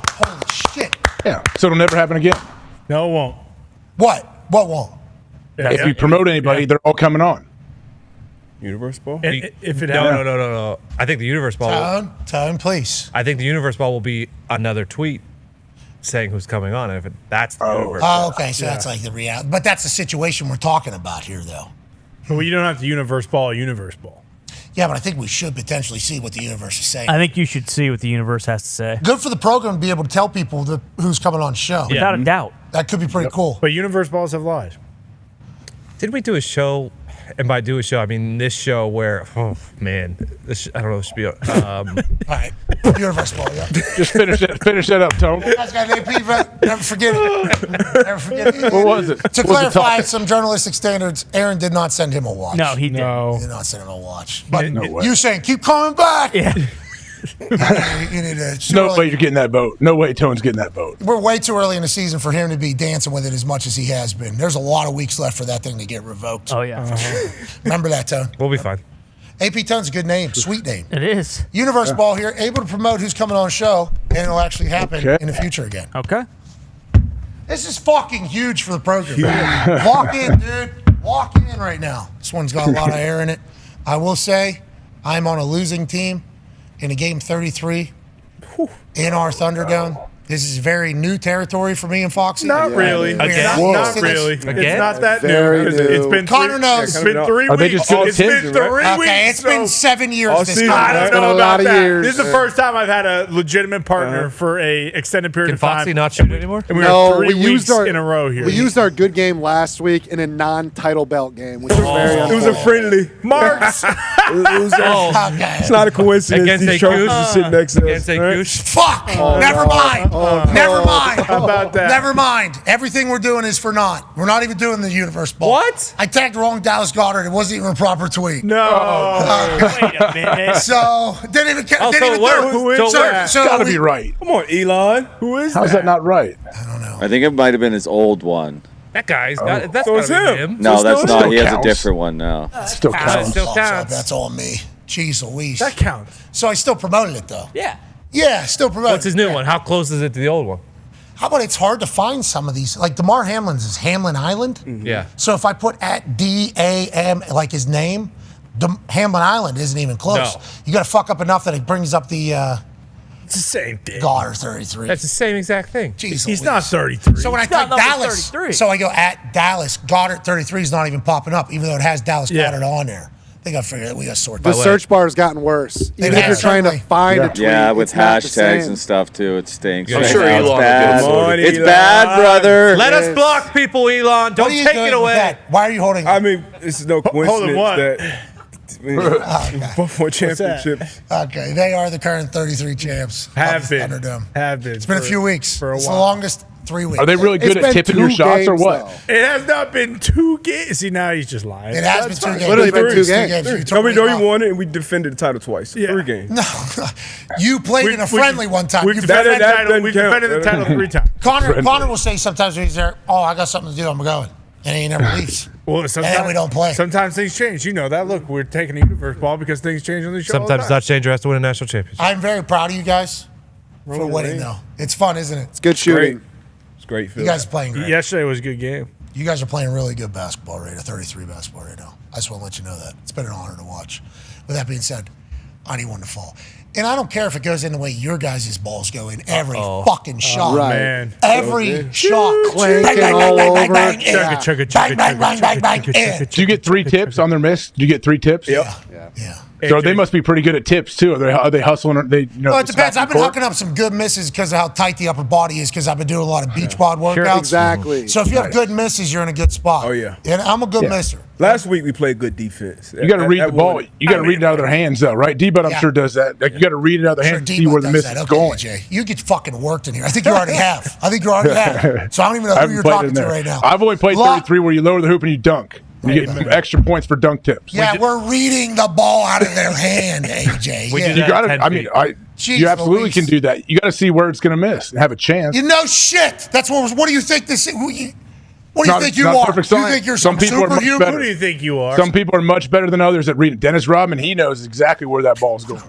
Holy shit. Yeah. So it'll never happen again. No, it won't. What? What won't? If we promote anybody, they're all coming on. Universe Ball? If it No, happens. no. I think the Universe Ball. Tone, please. I think the Universe Ball will be another tweet saying who's coming on. And if that's the Universe Oh, Ball. okay. So that's like the reality. But that's the situation we're talking about here, though. Well, you don't have to universe ball a universe ball. Yeah, but I think we should potentially see what the universe is saying. I think you should see what the universe has to say. Good for the program to be able to tell people who's coming on show. Without a doubt. That could be pretty cool. But universe balls have lies. Didn't we do a show? And by do a show, I mean this show where, oh man, I don't know. It should be. All right, universe ball. Yeah. Just finish that up, Tone. Never forget it. Never forget it. What was it? To What was the clarify topic? some journalistic standards, Aaron did not send him a watch. No, he didn't. He did not send him a watch. But No way. you saying keep coming back. Yeah. You need to. No way you're getting that vote. No way Tone's getting that vote. We're way too early in the season for him to be dancing with it as much as he has been. There's a lot of weeks left for that thing to get revoked. Oh, yeah. For sure. Remember that, Tone. We'll be fine. AP Tone's a good name, sweet name. It is. Universe Ball here, able to promote who's coming on the show, and it'll actually happen in the future again. Okay. This is fucking huge for the program. Walk in, dude. Walk in right now. This one's got a lot of air in it. I will say, I'm on a losing team in a game 33 in our Thunderdome. This is very new territory for me and Foxy. Not really. Again? Not really. Again? It's not that Very new. new. It's been Connor knows. It's been 3 Are they weeks. just doing It's been 10? 3 weeks. Okay, it's been 7 years All this season, time. I don't It's know been a about lot of that. years. This is the first time I've had a legitimate partner for a extended period Can of time. Foxy not shoot anymore? And we No, were 3 we weeks used our in a row here. We used our good game last week in a non-title belt game, which was very It was a unfortunate. friendly. Marks. Okay. It's not a coincidence. Against These a trophies goose. are sitting next to us. Against a right? goose. Fuck! Never mind. Never mind. How about that? Never mind. Everything we're doing is for naught. We're not even doing the universe ball. What? I tagged the wrong Dallas Goedert. It wasn't even a proper tweet. No. Wait a minute. So didn't even Oh, didn't so even where- do it. who is so, that? so Gotta we- be right. Come on, Elon. Who is How's that not right? I don't know. I think it might have been his old one. That guy's got. That's So gotta it's be him. him. No, So that's still not. He has a counts. different one now. Still counts. Still Oh, counts. That's all me. Jeez Louise. That counts. So I still promoted it though. Yeah. Yeah, still promoted. What's his new one? How close is it to the old one? How about it's hard to find some of these? Like DeMar Hamlin's is Hamlin Island. Yeah. So if I put at DAM like his name, Hamlin Island isn't even close. No. You got to fuck up enough that it brings up the It's the same thing. Goddard 33. That's the same exact thing. Jeez He's Louise. not 33. So when I He's not type number Dallas, 33. so I go at Dallas, Goddard 33 is not even popping up, even though it has Dallas Yeah. Goddard on there. I think I figured that we got to sort The that. search bar has gotten worse. Even if has, you're trying to certainly. find a tweet, Yeah, with it's not the hashtags same. and stuff too. It stinks. I'm Right sure now. Elon It's will bad. get sorted. It's Elon. bad, brother. Let us Yes. block people, Elon. Don't What are you take doing it with away. that? Why are you holding? I mean, it's no coincidence what? that both won championships. Okay, they are the current 33 champs. Have of the been. Thunderdome. Have been. It's been a few weeks. For a It's while. the longest 3 weeks. Are they really good It's at been tipping your 2 shots or games, what? though. It has not been 2 games. See, now he's just lying. It has been 2 games. Literally been 2 It's games. You No, took we me off. won it, and we defended the title twice. Yeah. 3 games. No, you played in a friendly one time. We've You defended the title. doesn't We've count. defended the title 3 times. Connor will say sometimes when he's there, oh, I got something to do, I'm going. And he never leaves. Well, and we don't play. Sometimes things change. You know that. Look, we're taking a universe ball because things change on the show. Sometimes it's not changer has to win a national championship. I'm very proud of you guys for winning, though. It's fun, isn't it? It's good shooting. It's great. You guys are playing great. Yesterday was a good game. You guys are playing really good basketball right now, 33 basketball right now. I just want to let you know that. It's been an honor to watch. With that being said, I need one to fall. And I don't care if it goes in the way your guys' balls go in every fucking shot. Right. Man. Every shot. Clanking all over. Bang, bang, bang, in. Do you get 3 tips on their miss? Do you get 3 tips? Yep. Yeah. So they must be pretty good at tips too. Are they hustling? Or they, Well, it depends. I've been hooking up some good misses because of how tight the upper body is because I've been doing a lot of beach bod workouts. Exactly. So if you have good misses, you're in a good spot. Oh, yeah. And I'm a good misser. Last week we played good defense. You got to read the ball. You got to read it out of their hands, though, right? D-Bud, I'm Yeah. sure does that. Like, you got to read it out of their hands to see where the miss is going. Jay. You get fucking worked in here. I think you already have. So I don't even know who you're talking to right now. I've only played 33 where you lower the hoop and you dunk. You get extra points for dunk tips. Yeah, we're reading the ball out of their hand, AJ. You got to. I mean, you absolutely can do that. You got to see where it's going to miss and have a chance. You know shit. That's what do you think this? What do you Not- think you not are? perfect You science. think you're Some some people are much superhuman? better. Who do you think you are? Some people are much better than others at reading. Dennis Rodman, he knows exactly where that ball's going.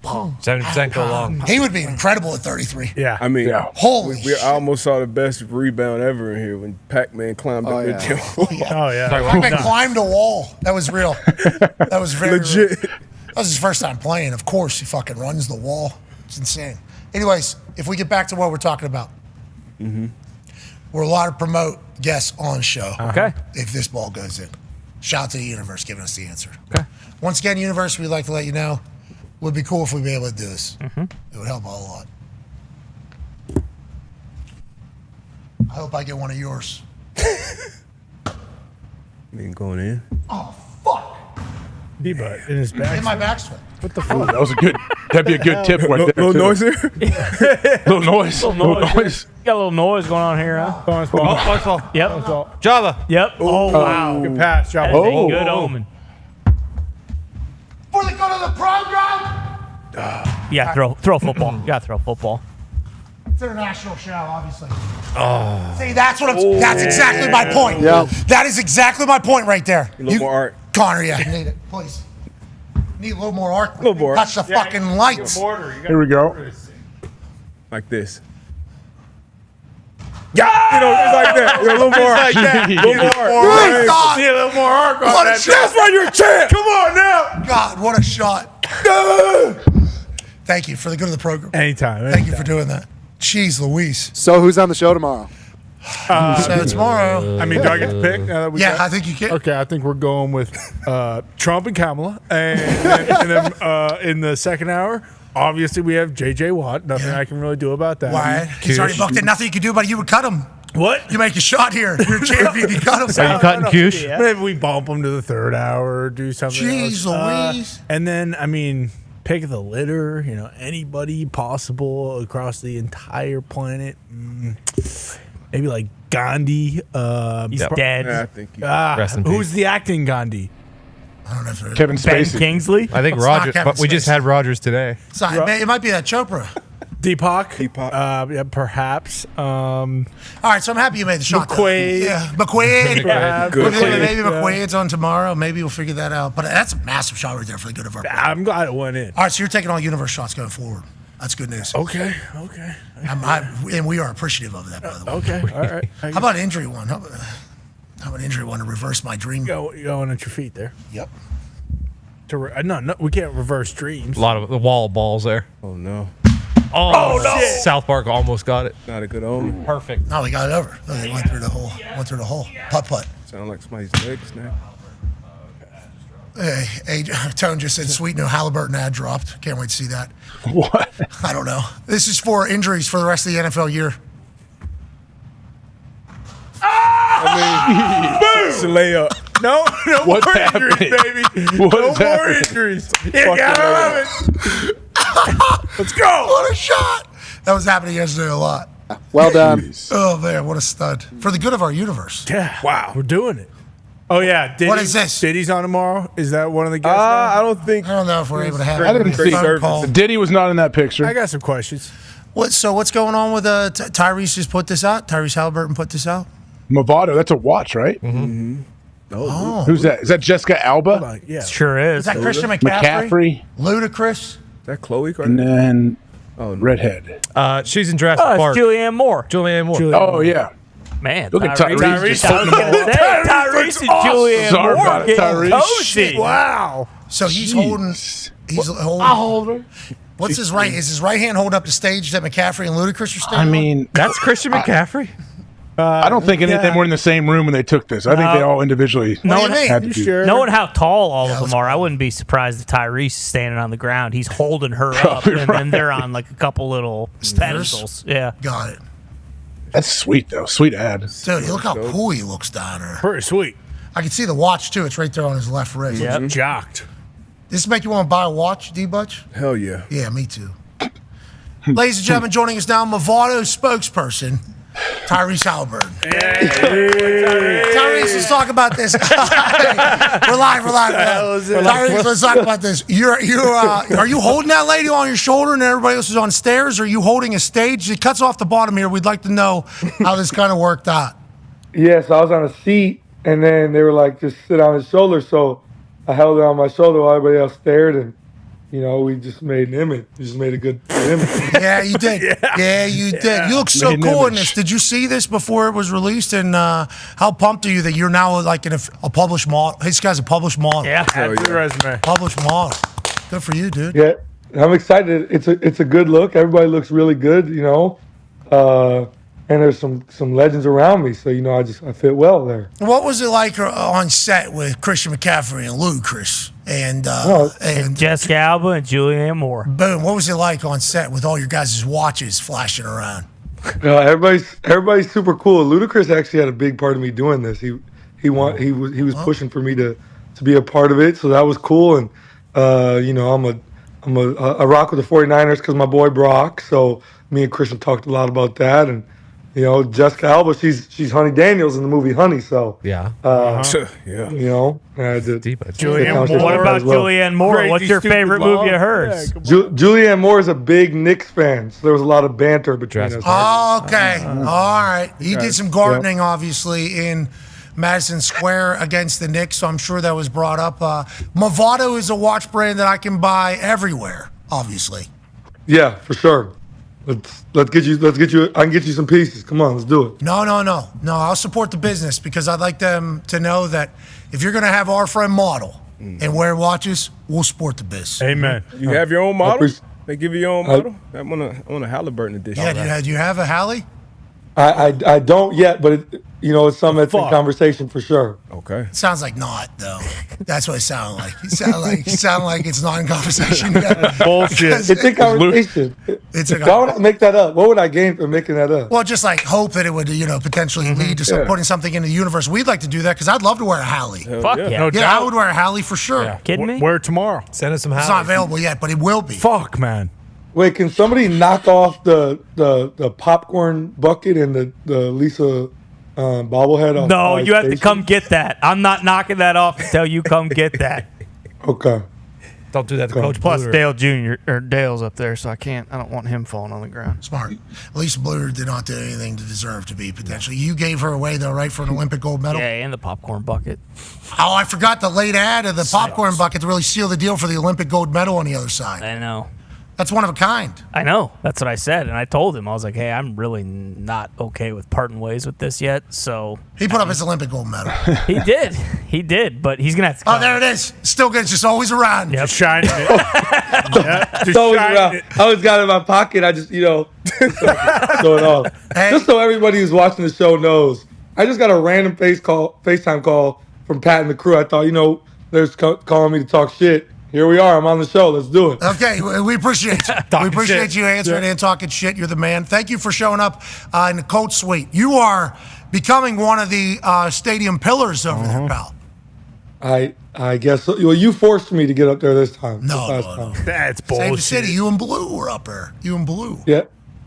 70% go long. He would be incredible at 33. Yeah. I mean, Holy we almost saw the best rebound ever in here when Pac-Man climbed up yeah. into Oh yeah. Pac-Man climbed a wall. That was real. That was very legit. real. That was his first time playing. Of course, he fucking runs the wall. It's insane. Anyways, if we get back to what we're talking about, we're allowed to promote guests on the show. Okay. If this ball goes in. Shout out to the universe giving us the answer. Okay. Once again, universe, we'd like to let you know, would be cool if we'd be able to do this. It would help a lot. I hope I get one of yours. Ain't going in. Oh, fuck. D-Bud in his back. In my backswing. What the Ooh, fuck? that was a good. That'd be a good tip right there. Little too. noise here. Little noise. Little noise. Got a little noise going on here, huh? Bonus ball. Yep. Java. Yep. Oh, wow. Good pass, Java. That's a good omen. For the good of the program. You got to throw a football. You got to throw a football. It's international show, obviously. See, that's exactly my point. Yeah. That is exactly my point right there. A little more art. Connor, yeah, need it, please. Need a little more art. Little more. Touch the fucking lights. Here we go. Like this. Yeah, it's like that. A little more. Like that. A little more. Oh, God. See a little more arc on What a that. shot. That's why you're a champ. Come on now. God, what a shot. Thank you for the good of the program. Anytime. Thank you for doing that. Jeez Louise. So who's on the show tomorrow? So tomorrow. I mean, do I get to pick? now that we Yeah, got- I think you can. Okay, I think we're going with Trump and Kamala, and then in the second hour, obviously we have J.J. Watt. Nothing I can really do about that. Why? He's already booked it. Nothing you can do about it. You would cut him. What? You make a shot here. You're a champion. You cut him. Are you cutting Cush? Maybe we bump him to the third hour or do something Jeez else. Louise. And then, I mean, pick the litter, anybody possible across the entire planet. Maybe like Gandhi. He's dead. Yeah, I think Rest in Who's peace. the acting Gandhi? I don't know if Kevin Ben Spacey. Kingsley. I think It's not Rogers, Kevin but we just Spacey. had Rogers today. it might be that Chopra. Deepak. Deepak. Perhaps. All right, so I'm happy you made the shot. though. McQuaid. Yeah, McQuaid. Good. Maybe McQuaid's on tomorrow. Maybe we'll figure that out. But that's a massive shot right there for the good of our. I'm glad it went in. All right, so you're taking all universe shots going forward. That's good news. Okay. And we are appreciative of that, by the way. Okay. All right. How about an injury one? How about an injury one to reverse my dream? Going at your feet there? Yep. No, we can't reverse dreams. A lot of the wall of balls there. Oh no. Oh, no. South Park almost got it. Not a good omen. Perfect. No, we got it over. They went through the hole. Putt. Sound like somebody's legs now. Hey, Tone just said sweet new Halliburton ad dropped. Can't wait to see that. What? I don't know. This is for injuries for the rest of the NFL year. It's a layup. No What's more happening? injuries, baby. What's no more happening? injuries. You gotta love it. Let's go. What a shot. That was happening yesterday a lot. Well done. Oh, man, what a stud. For the good of our universe. Yeah. Wow. We're doing it. Oh, yeah. What is this? Diddy's on tomorrow? Is that one of the guests? I don't know if we're able to have I didn't see phone call. Diddy was not in that picture. I got some questions. So what's going on with Tyrese just put this out? Tyrese Halliburton put this out? Movado, that's a watch, right? Mm-hmm. Oh. Who's that? Is that Jessica Alba? Yeah. Sure is. Is that Christian McCaffrey? McCaffrey. Ludacris? Is that Chloe? And then redhead. She's in Jurassic Oh, Park. it's Julianne Moore. Julianne Moore. Oh, yeah. Man, Look at Tyrese. I was gonna say, Tyrese and Julianne Sorry Moore about it, getting Tyrese. cozy. Wow. So he's holding. I'll hold her. What's his right? Is his right hand holding up the stage that McCaffrey and Ludacris are standing I on? mean, That's Christian McCaffrey. I don't think any of them were in the same room when they took this. I think they all individually had to do. Knowing how tall all of them are, I wouldn't be surprised if Tyrese is standing on the ground. He's holding her up, and then they're on like a couple little pedestals. Yeah. Got it. That's sweet, though. Sweet ad. Dude, look how cool he looks down there. Pretty sweet. I can see the watch, too. It's right there on his left wrist. Yep. Jocked. This make you want to buy a watch, D-Butch? Hell yeah. Yeah, me too. Ladies and gentlemen, joining us now, Movado spokesperson, Tyrese Halliburton. Tyrese, let's talk about this. We're live. Tyrese, let's talk about this. Are you holding that lady on your shoulder and everybody else is on stairs? Or are you holding a stage? It cuts off the bottom here. We'd like to know how this kind of worked out. Yeah, so I was on a seat, and then they were like, just sit on his shoulder. So I held it on my shoulder while everybody else stared, and we just made an image. We just made a good image. Yeah, you did. Yeah, you did. You look so Made an cool in image. this. Did you see this before it was released? And how pumped are you that you're now like a published model? This guy's a published model. Yeah, add to the resume. Published model. Good for you, dude. Yeah, I'm excited. It's a good look. Everybody looks really good, and there's some legends around me, so I fit well there. What was it like on set with Christian McCaffrey and Ludacris and Jessica Alba and Julianne Moore? Boom. What was it like on set with all your guys' watches flashing around? Everybody's super cool. Ludacris actually had a big part of me doing this. He was pushing for me to be a part of it, so that was cool. And I rock with the 49ers because my boy Brock. So me and Christian talked a lot about that, and Jessica Alba, she's Honey Daniels in the movie Honey. So yeah, I had to Julianne Moore. What about Julianne Moore? What's your favorite movie of hers? Julianne Moore is a big Knicks fan, so there was a lot of banter between us. Oh, okay. All right. You did some gardening, obviously, in Madison Square against the Knicks, so I'm sure that was brought up. Movado is a watch brand that I can buy everywhere, obviously. Yeah, for sure. Let's get you. I can get you some pieces. Come on, let's do it. No. I'll support the business because I'd like them to know that if you're going to have our friend model and wear watches, we'll support the biz. Amen. You have your own model? They give you your own model? I want a Halliburton edition. Yeah, do you have a Hallie? I don't yet, but it's something that's in conversation for sure. Okay. It sounds like not, though. That's what it sounded like. You sound like it's not in conversation yet. Bullshit. It's in conversation. Why would I make that up? What would I gain from making that up? Well, just like hope that it would, potentially lead to putting something into the universe. We'd like to do that because I'd love to wear a Hallie. Fuck yeah. No Yeah, doubt. I would wear a Hallie for sure. Yeah. Kidding me? Wear it tomorrow. Send us some It's not available yet, but it will be. Fuck, man. Wait, can somebody knock off the popcorn bucket and the Lisa bobblehead off? No, my you have to station? come get that. I'm not knocking that off until you come get that. Okay. Don't do that to Coach Plus Bluter. Dale Jr. or Dale's up there, so I don't want him falling on the ground. Smart. Lisa Bluter did not do anything to deserve to be potentially. You gave her away though, right, for an Olympic gold medal? Yeah, and the popcorn bucket. Oh, I forgot the late ad of the popcorn bucket to really seal the deal for the Olympic gold medal on the other side. I know. That's one of a kind. I know. That's what I said. And I told him, I was like, hey, I'm really not okay with parting ways with this yet. So He put up his Olympic gold medal. he did. He did. But he's going to have to come. Oh, there it is. Still good. It's just always around. Yep. Shining it. It's always around. I always got it in my pocket. I just, throw it off. Just so everybody who's watching the show knows, I just got a random FaceTime call from Pat and the crew. I thought, they're calling me to talk shit. Here we are. I'm on the show. Let's do it. Okay, we appreciate you. We appreciate you answering and talking shit. You're the man. Thank you for showing up in the coach suite. You are becoming one of the stadium pillars over there, pal. I guess so. Well, you forced me to get up there this time. No. That's Save the bullshit. city. You and Blue were up there. You and Blue. Yeah.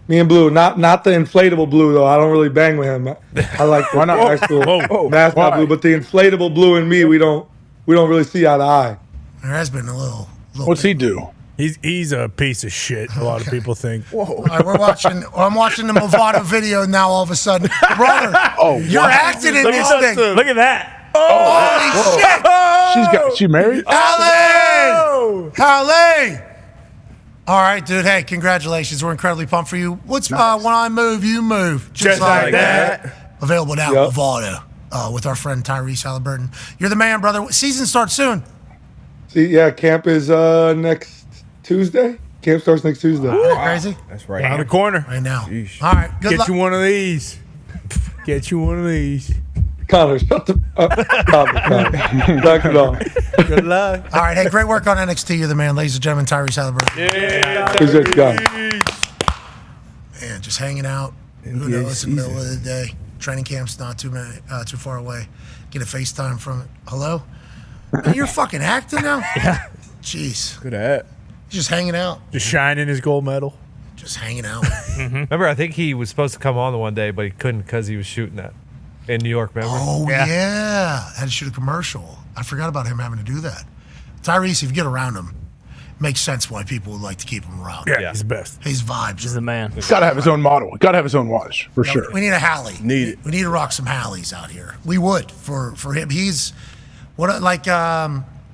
Me and Blue, not the inflatable Blue though. I don't really bang with him. I like the actual mascot Blue, but the inflatable Blue and me, we don't really see eye to eye. There has been a little What's he do? He's a piece of shit. A lot of people think. All right, I'm watching the Movado video now. All of a sudden, brother, you're acting in this thing. Look at that. Holy shit! She married? Halle! All right, dude. Hey, congratulations. We're incredibly pumped for you. What's when I move, you move. Just like that. Available now, Movado, with our friend Tyrese Halliburton. You're the man, brother. Season starts soon. See, yeah, camp is next Tuesday. Camp starts next Tuesday. Isn't that crazy? That's right. On the corner. Right now. All right. Good Get luck. you one of these. Get you one of these. Connor, shut the Connor. Back it off. Good luck. All right. Hey, great work on NXT. You're the man, ladies and gentlemen. Tyrese Halliburton. Appreciate you guys. Man, just hanging out. Who knows? It's the middle of the day. Training camp's not too far away. Get a FaceTime from it. Hello? Man, you're fucking acting now? Yeah. Jeez. Good at. Just hanging out. Just shining his gold medal. Just hanging out. Remember, I think he was supposed to come on the one day, but he couldn't because he was shooting that in New York. Remember? Oh, yeah. Had to shoot a commercial. I forgot about him having to do that. Tyrese, if you get around him, makes sense why people would like to keep him around. Yeah, he's the best. His vibes. He's the man. He's got to have his own model. Got to have his own watch, for sure. We need a Halle. Need it. We need to rock some Halles out here. We would for him. He's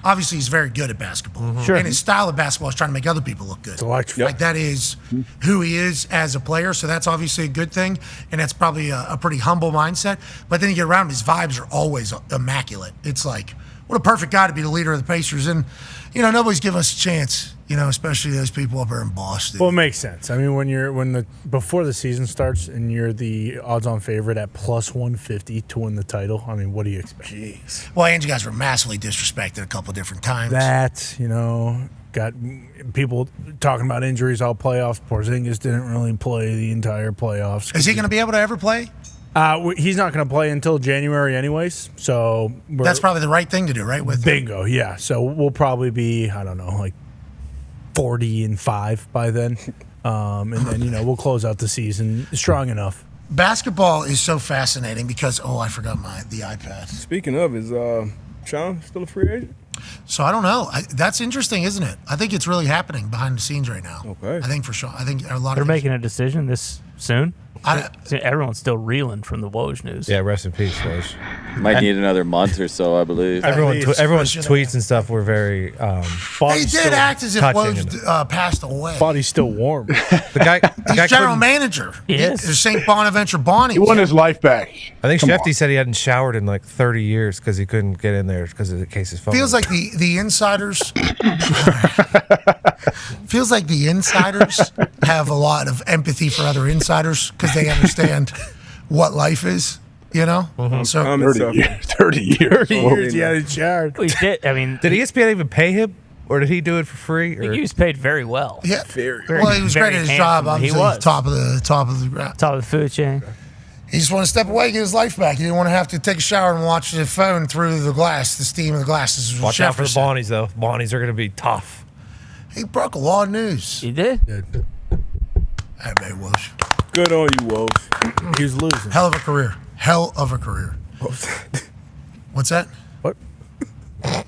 obviously he's very good at basketball. Sure. And his style of basketball is trying to make other people look good. It's electric. Like that is who he is as a player. So that's obviously a good thing. And that's probably a pretty humble mindset. But then you get around, his vibes are always immaculate. It's like, what a perfect guy to be the leader of the Pacers. And, nobody's giving us a chance, especially those people up there in Boston. Well, it makes sense. I mean, before the season starts and you're the odds-on favorite at plus 150 to win the title, I mean, what do you expect? Jeez. Well, and you guys were massively disrespected a couple different times. That, got people talking about injuries all playoffs. Porzingis didn't really play the entire playoffs. Is he going to be able to ever play? He's not going to play until January anyways, so that's probably the right thing to do, right? With bingo, yeah. So we'll probably be, I don't know, like 40-5 by then, and then we'll close out the season strong enough. Basketball is so fascinating because I forgot the iPad. Speaking of, is Sean still a free agent? So I don't know. That's interesting, isn't it? I think it's really happening behind the scenes right now. Okay. I think for sure. I think a lot They're of making a decision this soon. Everyone's still reeling from the Woj news. Yeah, rest in peace, Woj. Might need another month or so, I believe. Everyone's tweets and stuff were very. They did act as if Woj passed away. Body's still warm. He's general manager. Yes. There's St. Bonaventure Bonnie. He won his life back. I think Shefty said he hadn't showered in like 30 years because he couldn't get in there because of the case his phone. Feels like the insiders. Feels like the insiders have a lot of empathy for other insiders because they understand what life is. Mm-hmm. So 30 years. Yeah, he showered. Well, he did. I mean, did ESPN even pay him, or did he do it for free? Or? He was paid very well. Yeah, very. Well, he was great at his job. He Obviously, was top of the food chain. He just wanted to step away, get his life back. He didn't want to have to take a shower and watch the phone through the glass, the steam of the glass. This is what Watch out for the Sheffer Bonnies, though. Bonnies are going to be tough. He broke a lot of news. He did. Hey, man, Woj. Good on you, Woj. He was losing. Hell of a career. Hell of a career. What's that? What?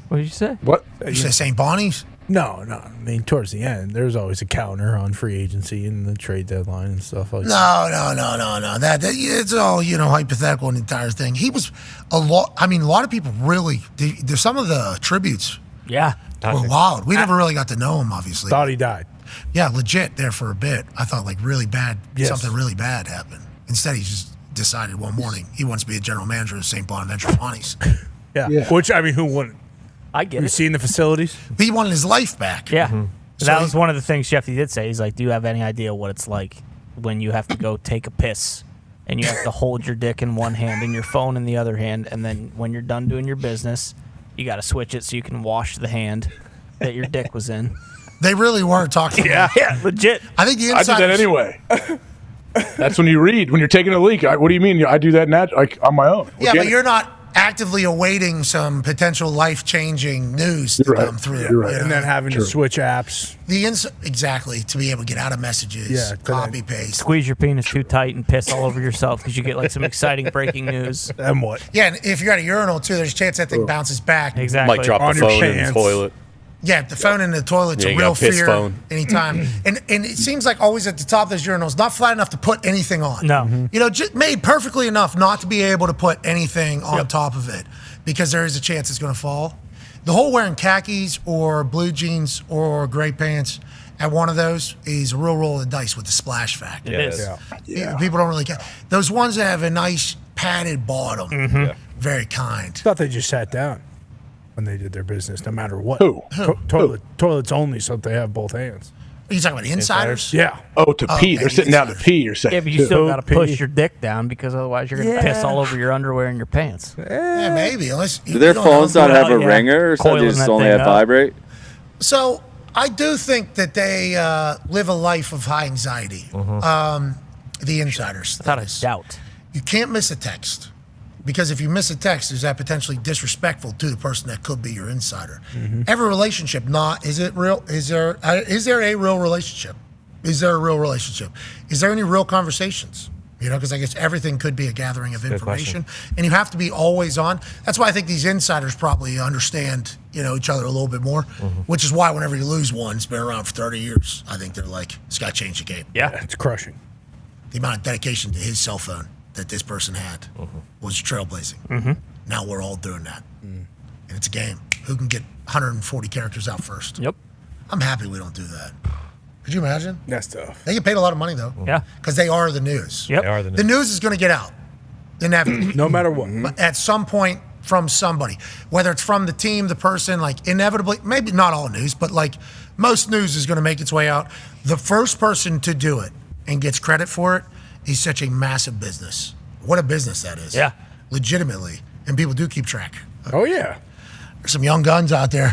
What did you say? What? You say St. Bonnie's? No. I mean, towards the end, there's always a counter on free agency and the trade deadline and stuff like that. No. That it's all hypothetical and the entire thing. He was a lot. I mean, a lot of people really. There's some of the tributes. Yeah. Were wild. We never really got to know him, obviously. Thought he died. Yeah, legit there for a bit. I thought really bad. Yes. Something really bad happened. Instead, he just decided one morning he wants to be a general manager of St. Bonaventure Bonnies. Yeah. Which, I mean, who wouldn't? I get Have you it. seen the facilities? He wanted his life back. Yeah. So That was one of the things Shefty did say. He's like, do you have any idea what it's like when you have to go take a piss and you have to hold your dick in one hand and your phone in the other hand, and then when you're done doing your business, you got to switch it so you can wash the hand that your dick was in. They really weren't talking about Yeah, legit. I think the I did that anyway. That's when you read. When you're taking a leak. What do you mean? I do that on my own. Yeah, but you're not actively awaiting some potential life-changing news to come through. You're right. you And know? then having to switch apps. Exactly, to be able to get out of messages, Yeah, copy paste. Squeeze your penis too tight and piss all over yourself because you get like some exciting breaking news. And what? Yeah, and if you're at a urinal too, there's a chance that thing bounces back. Exactly. Might drop On the your phone in the pants. toilet. Yeah, the phone in the toilet's You a ain't real got a piss fear phone. anytime. and it seems like always at the top of those urinals, not flat enough to put anything on. No. You know, just made perfectly enough not to be able to put anything on top of it because there is a chance it's going to fall. The whole wearing khakis or blue jeans or gray pants at one of those is a real roll of the dice with the splash factor. It is. People don't really care. Those ones that have a nice padded bottom, very kind. Thought they just sat down when they did their business, no matter what. Who? Toilets only, so they have both hands. Are you talking about insiders? Yeah. Oh, to pee. They're Okay, sitting down to pee, you're saying. Yeah, but you too. still got to Pee. push your dick down because otherwise you're going to piss all over your underwear and your pants. Yeah, maybe. Unless Do their phones not have a Yeah. ringer, or so they Coiling just that only thing have up. vibrate? So I do think that they live a life of high anxiety. The insiders. Without a doubt. You can't miss a text because if you miss a text, is that potentially disrespectful to the person that could be your insider? Every relationship, is it real? Is there a real relationship? Is there a real relationship? Is there any real conversations? You know, because I guess everything could be a gathering of information, and you have to be always on. That's why I think these insiders probably understand, each other a little bit more. Which is why whenever you lose one, it's been around for 30 years. I think they're like, it's got to change the game. Yeah. It's crushing. The amount of dedication to his cell phone that this person had was trailblazing. Now we're all doing that, and it's a game. Who can get 140 characters out first? Yep. I'm happy we don't do that. Could you imagine? That's tough. They get paid a lot of money though. Yeah. Because they are the news. Yep. They are the The news is going to get out, inevitably. No matter what. But at some point from somebody, whether it's from the team, the person, like inevitably, maybe not all news, but like most news is going to make its way out. The first person to do it and gets credit for it is such a massive business. What a business that is. Yeah. Legitimately. And people do keep track. Oh, yeah. There's some young guns out there.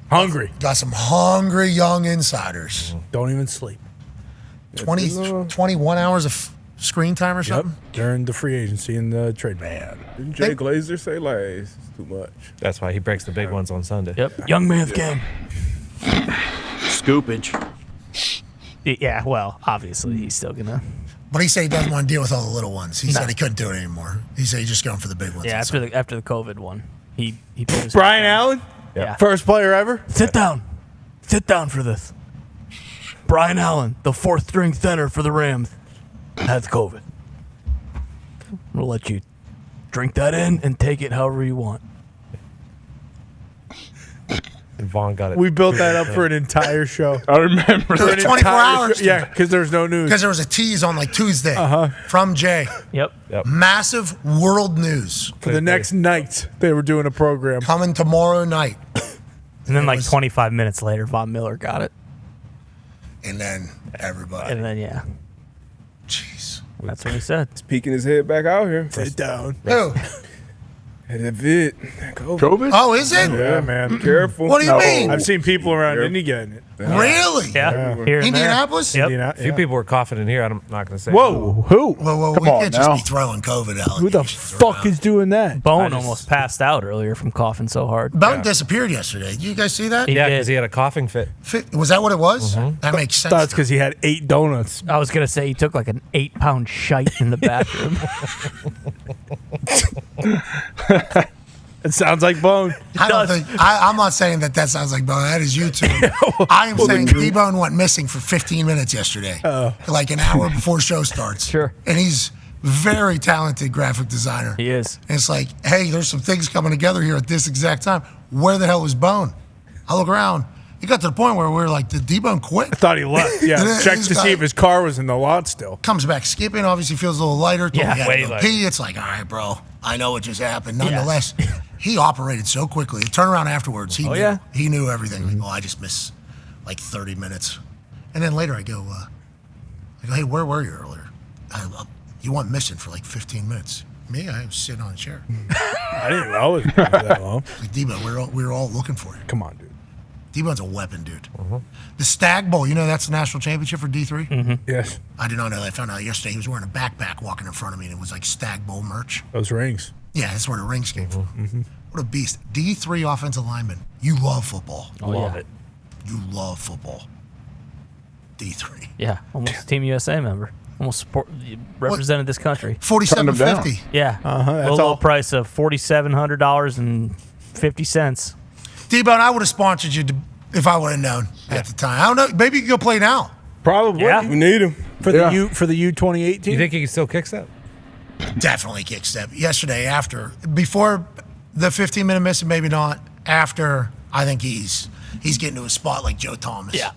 Hungry. Got some hungry young insiders. Don't even sleep. 21 hours of screen time or something? During the free agency and the trade. Man. Didn't Jay Glazer say like it's too much? That's why he breaks the big ones on Sunday. Yep. Young man's game. Scoopage. Yeah, well, obviously he's still going to. But he said he doesn't want to deal with all the little ones. He said he couldn't do it anymore. He said he's just going for the big ones. Yeah, after the COVID one. He put his Brian Allen? Yeah. First player ever? Sit down. Sit down for this. Brian Allen, the fourth string center for the Rams, has COVID. We'll let you drink that in and take it however you want. And Vaughn got it. We built that up for an entire show. I remember For that. 24 hours. Yeah, because there's no news. Because there was a tease on like Tuesday from Jay. Yep. Massive world news. For the next night, they were doing a program. Coming tomorrow night. And then like 25 minutes later, Von Miller got it. And then everybody. And then, yeah. Jeez. That's what he said. He's peeking his head back out here. Sit down. Who? And that vid. COVID? Oh, is it? Yeah, man. Careful. What do you mean? I've seen people around Indy getting it. Really? Yeah. Here and Indianapolis? Yep. A few people were coughing in here. I'm not going to say. Whoa, who? Whoa, Come we on can't now. just be throwing COVID out. Who the fuck is doing that? Bone almost passed out earlier from coughing so hard. Bone disappeared yesterday. Did you guys see that? Yeah, did. because he had a coughing fit. Was that what it was? That makes sense. That's because he had 8 donuts. I was going to say he took like an 8-pound shite in the bathroom. It sounds like Bone. I don't think I'm not saying that sounds like Bone. That is you two. I am saying D-Bone went missing for 15 minutes yesterday, like an hour before show starts. Sure. And he's very talented graphic designer. He is. And it's like, hey, there's some things coming together here at this exact time. Where the hell is Bone? I look around. It got to the point where we were like, did D-Bone quit? I thought he left. Yeah, And then checked he's to got- see if his car was in the lot still. Comes back skipping, obviously feels a little lighter. Told Yeah, me he had to way go lighter. pee. It's like, all right, bro, I know what just happened. Nonetheless, he operated so quickly. The turnaround afterwards, he knew. yeah? He knew everything. Like, I just missed like 30 minutes. And then later I go, hey, where were you earlier? You went missing for like 15 minutes. Me, I was sitting on a chair. I didn't know it was that long. Like, D-Bone, we were all looking for you. Come on, dude. D-Bone's a weapon, dude. The Stag Bowl, you know that's the national championship for D3? Yes, I did not know that. I found out yesterday he was wearing a backpack walking in front of me, and it was like Stag Bowl merch. those rings. Yeah, that's where the rings came from. What a beast. D3 offensive lineman. You love football. Love it. You love football. D3. Yeah, almost Team USA member. Almost represented this country. $47.50. Yeah. That's low all. price of $4,700.50. D-Bone, I would have sponsored you if I would have known at the time. I don't know. Maybe you can go play now. Probably. Yeah. We need him. For the U2018. You think he can still kick step? Definitely kick step. Yesterday, before the 15-minute miss, and maybe not. After, I think he's getting to a spot like Joe Thomas. Yeah.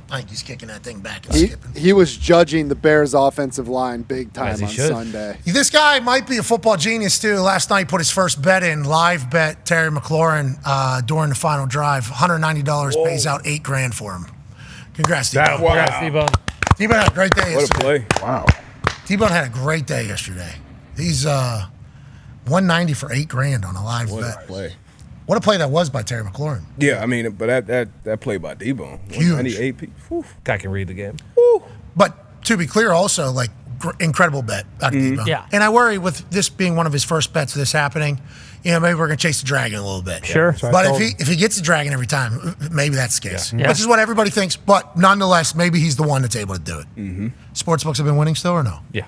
I think he's kicking that thing back and skipping. He was judging the Bears' offensive line big time As he on should. Sunday. This guy might be a football genius, too. Last night, he put his first bet in, live bet Terry McLaurin during the final drive. $190 pays out $8,000 for him. Congrats, T-Bone. Congrats, T-Bone. T-Bone had a great day What a yesterday. play. Wow. T-Bone had a great day yesterday. He's $190 for $8,000 on a live What bet. a play. What a play that was by Terry McLaurin. Yeah, I mean, but that play by D-Bone. Huge. 198. Guy can read the game. But to be clear, also, like, incredible bet out of T-Bone. Yeah. And I worry with this being one of his first bets, this happening, maybe we're going to chase the dragon a little bit. Sure. But if he gets the dragon every time, maybe that's the case. Yeah. Which is what everybody thinks. But nonetheless, maybe he's the one that's able to do it. Sportsbooks have been winning still or no? Yeah.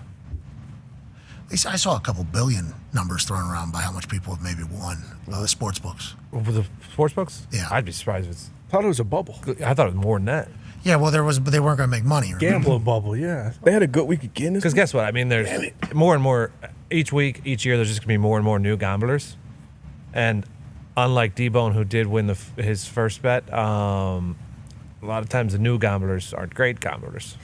At least I saw a couple billion numbers thrown around by how much people have maybe won the sports books. With the sports books? Yeah. I'd be surprised if it's. Thought it was a bubble. I thought it was more than that. Yeah, well, but they weren't going to make money. Right? Gambling bubble, yeah. They had a good week again. Because guess what? I mean, there's more and more each week, each year. There's just gonna be more and more new gamblers, and unlike D-Bone, who did win his first bet, a lot of times the new gamblers aren't great gamblers.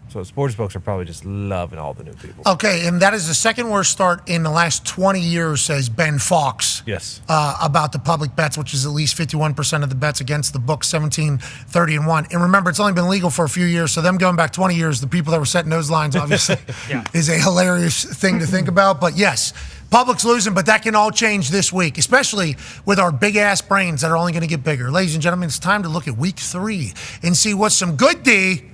So sports books are probably just loving all the new people. Okay, and that is the second worst start in the last 20 years, says Ben Fox. Yes. About the public bets, which is at least 51% of the bets against the book, 17, 30, and 1. And remember, it's only been legal for a few years, so them going back 20 years, the people that were setting those lines, obviously, is a hilarious thing to think about. But yes, public's losing, but that can all change this week, especially with our big-ass brains that are only going to get bigger. Ladies and gentlemen, it's time to look at week 3 and see what's some good D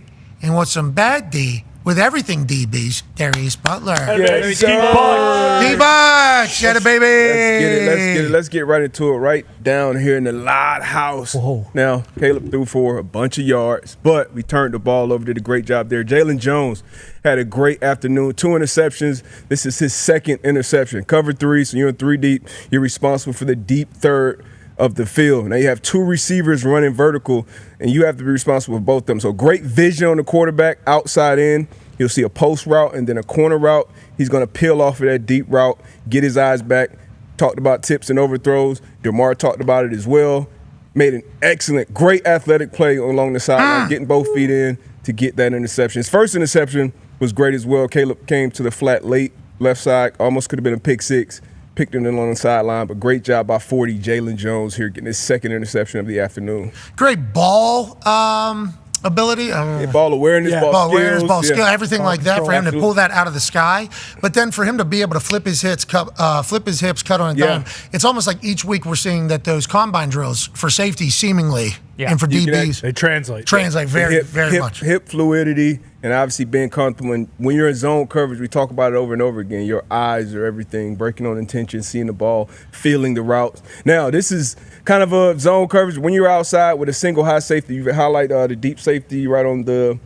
and what's some bad D with everything DBs. Darius Butler. Yes, sir. D-Bucks. Get it, baby. Let's get right into it. Right down here in the Loud House. Whoa. Now, Caleb threw for a bunch of yards, but we turned the ball over. Did a great job there. Jalen Jones had a great afternoon. 2 interceptions. This is his second interception. Cover 3, so you're in 3 deep. You're responsible for the deep third of the field. Now you have 2 receivers running vertical, and you have to be responsible for both of them. So great vision on the quarterback, outside in. You'll see a post route and then a corner route. He's going to peel off of that deep route, get his eyes back. Talked about tips and overthrows. DeMar talked about it as well. Made an excellent, great athletic play along the sideline, getting both feet in to get that interception. His first interception was great as well. Caleb came to the flat late, left side, almost could have been a pick 6. Picked him in on the sideline, but great job by 40 Jalen Jones here getting his second interception of the afternoon. Great ball ability. Ball awareness, ball awareness, skills, ball skill, everything like that for him to absolutely. pull that out of the sky. But then for him to be able to flip his hips, cut on a dime. It's almost like each week we're seeing that those combine drills for safety seemingly and for DBs. They translate. Very much. Hip fluidity and obviously being comfortable. And when you're in zone coverage, we talk about it over and over again. Your eyes are everything, breaking on intention, seeing the ball, feeling the routes. Now, this is kind of a zone coverage. When you're outside with a single high safety, you highlight the deep safety right on the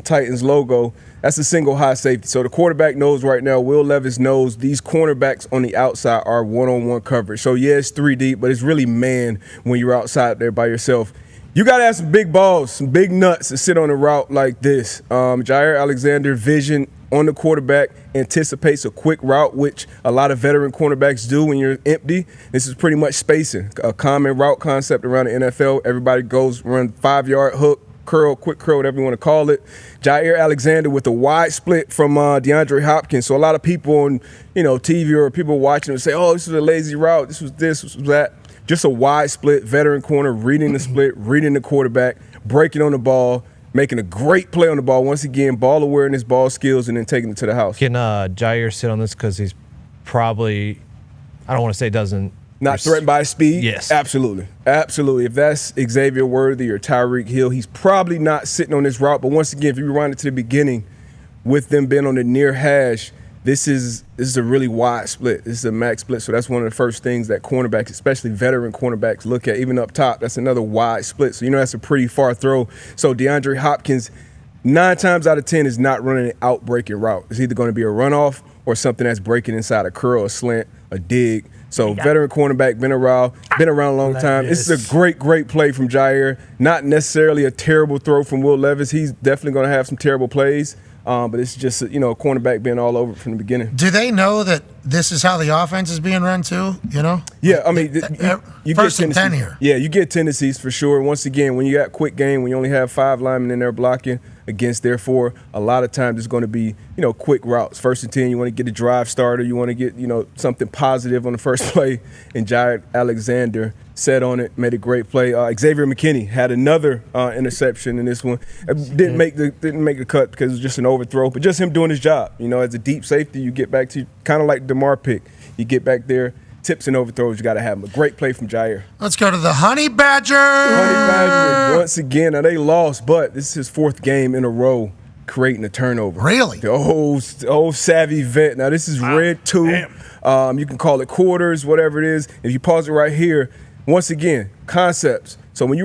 Titans logo. That's a single high safety. So the quarterback knows right now, Will Levis knows these cornerbacks on the outside are one-on-one coverage. So, yeah, it's 3 deep, but it's really man when you're outside there by yourself. You got to have some big balls, some big nuts to sit on a route like this. Jair Alexander vision on the quarterback anticipates a quick route, which a lot of veteran cornerbacks do when you're empty. This is pretty much spacing, a common route concept around the NFL. Everybody goes run 5-yard hook, curl, quick curl, whatever you want to call it. Jair Alexander with a wide split from DeAndre Hopkins. So a lot of people on TV or people watching would say, oh, this was a lazy route. This was that. Just a wide split, veteran corner, reading the split, reading the quarterback, breaking on the ball, making a great play on the ball. Once again, ball awareness, ball skills, and then taking it to the house. Can Jair sit on this because he's probably, I don't want to say doesn't. Not threatened by his speed? Yes. Absolutely. Absolutely. If that's Xavier Worthy or Tyreek Hill, he's probably not sitting on this route. But once again, if you rewind it to the beginning, with them being on the near hash, this is a really wide split. This is a max split, so that's one of the first things that cornerbacks, especially veteran cornerbacks, look at. Even up top, that's another wide split. So that's a pretty far throw. So DeAndre Hopkins, 9 times out of 10, is not running an out-breaking route. It's either going to be a runoff or something that's breaking inside a curl, a slant, a dig. So veteran cornerback, been around a long time. This is a great play from Jair. Not necessarily a terrible throw from Will Levis. He's definitely going to have some terrible plays. But it's just, a cornerback being all over from the beginning. Do they know that this is how the offense is being run too, Yeah, I mean, you first get and 10 here. Yeah, you get tendencies for sure. Once again, when you got quick game, when you only have 5 linemen in there blocking against their 4, a lot of times it's going to be, quick routes. First and 10, you want to get a drive starter. You want to get, something positive on the first play. And Jair Alexander set on it, made a great play. Xavier McKinney had another interception in this one. Didn't make the cut because it was just an overthrow, but just him doing his job. As a deep safety, you get back to kind of like DeMar pick. You get back there, tips and overthrows, you got to have them. A great play from Jair. Let's go to the Honey Badger. Once again, now they lost, but this is his 4th game in a row creating a turnover. Really? The old savvy vet. Now this is red 2. You can call it quarters, whatever it is. If you pause it right here, once again, concepts. So when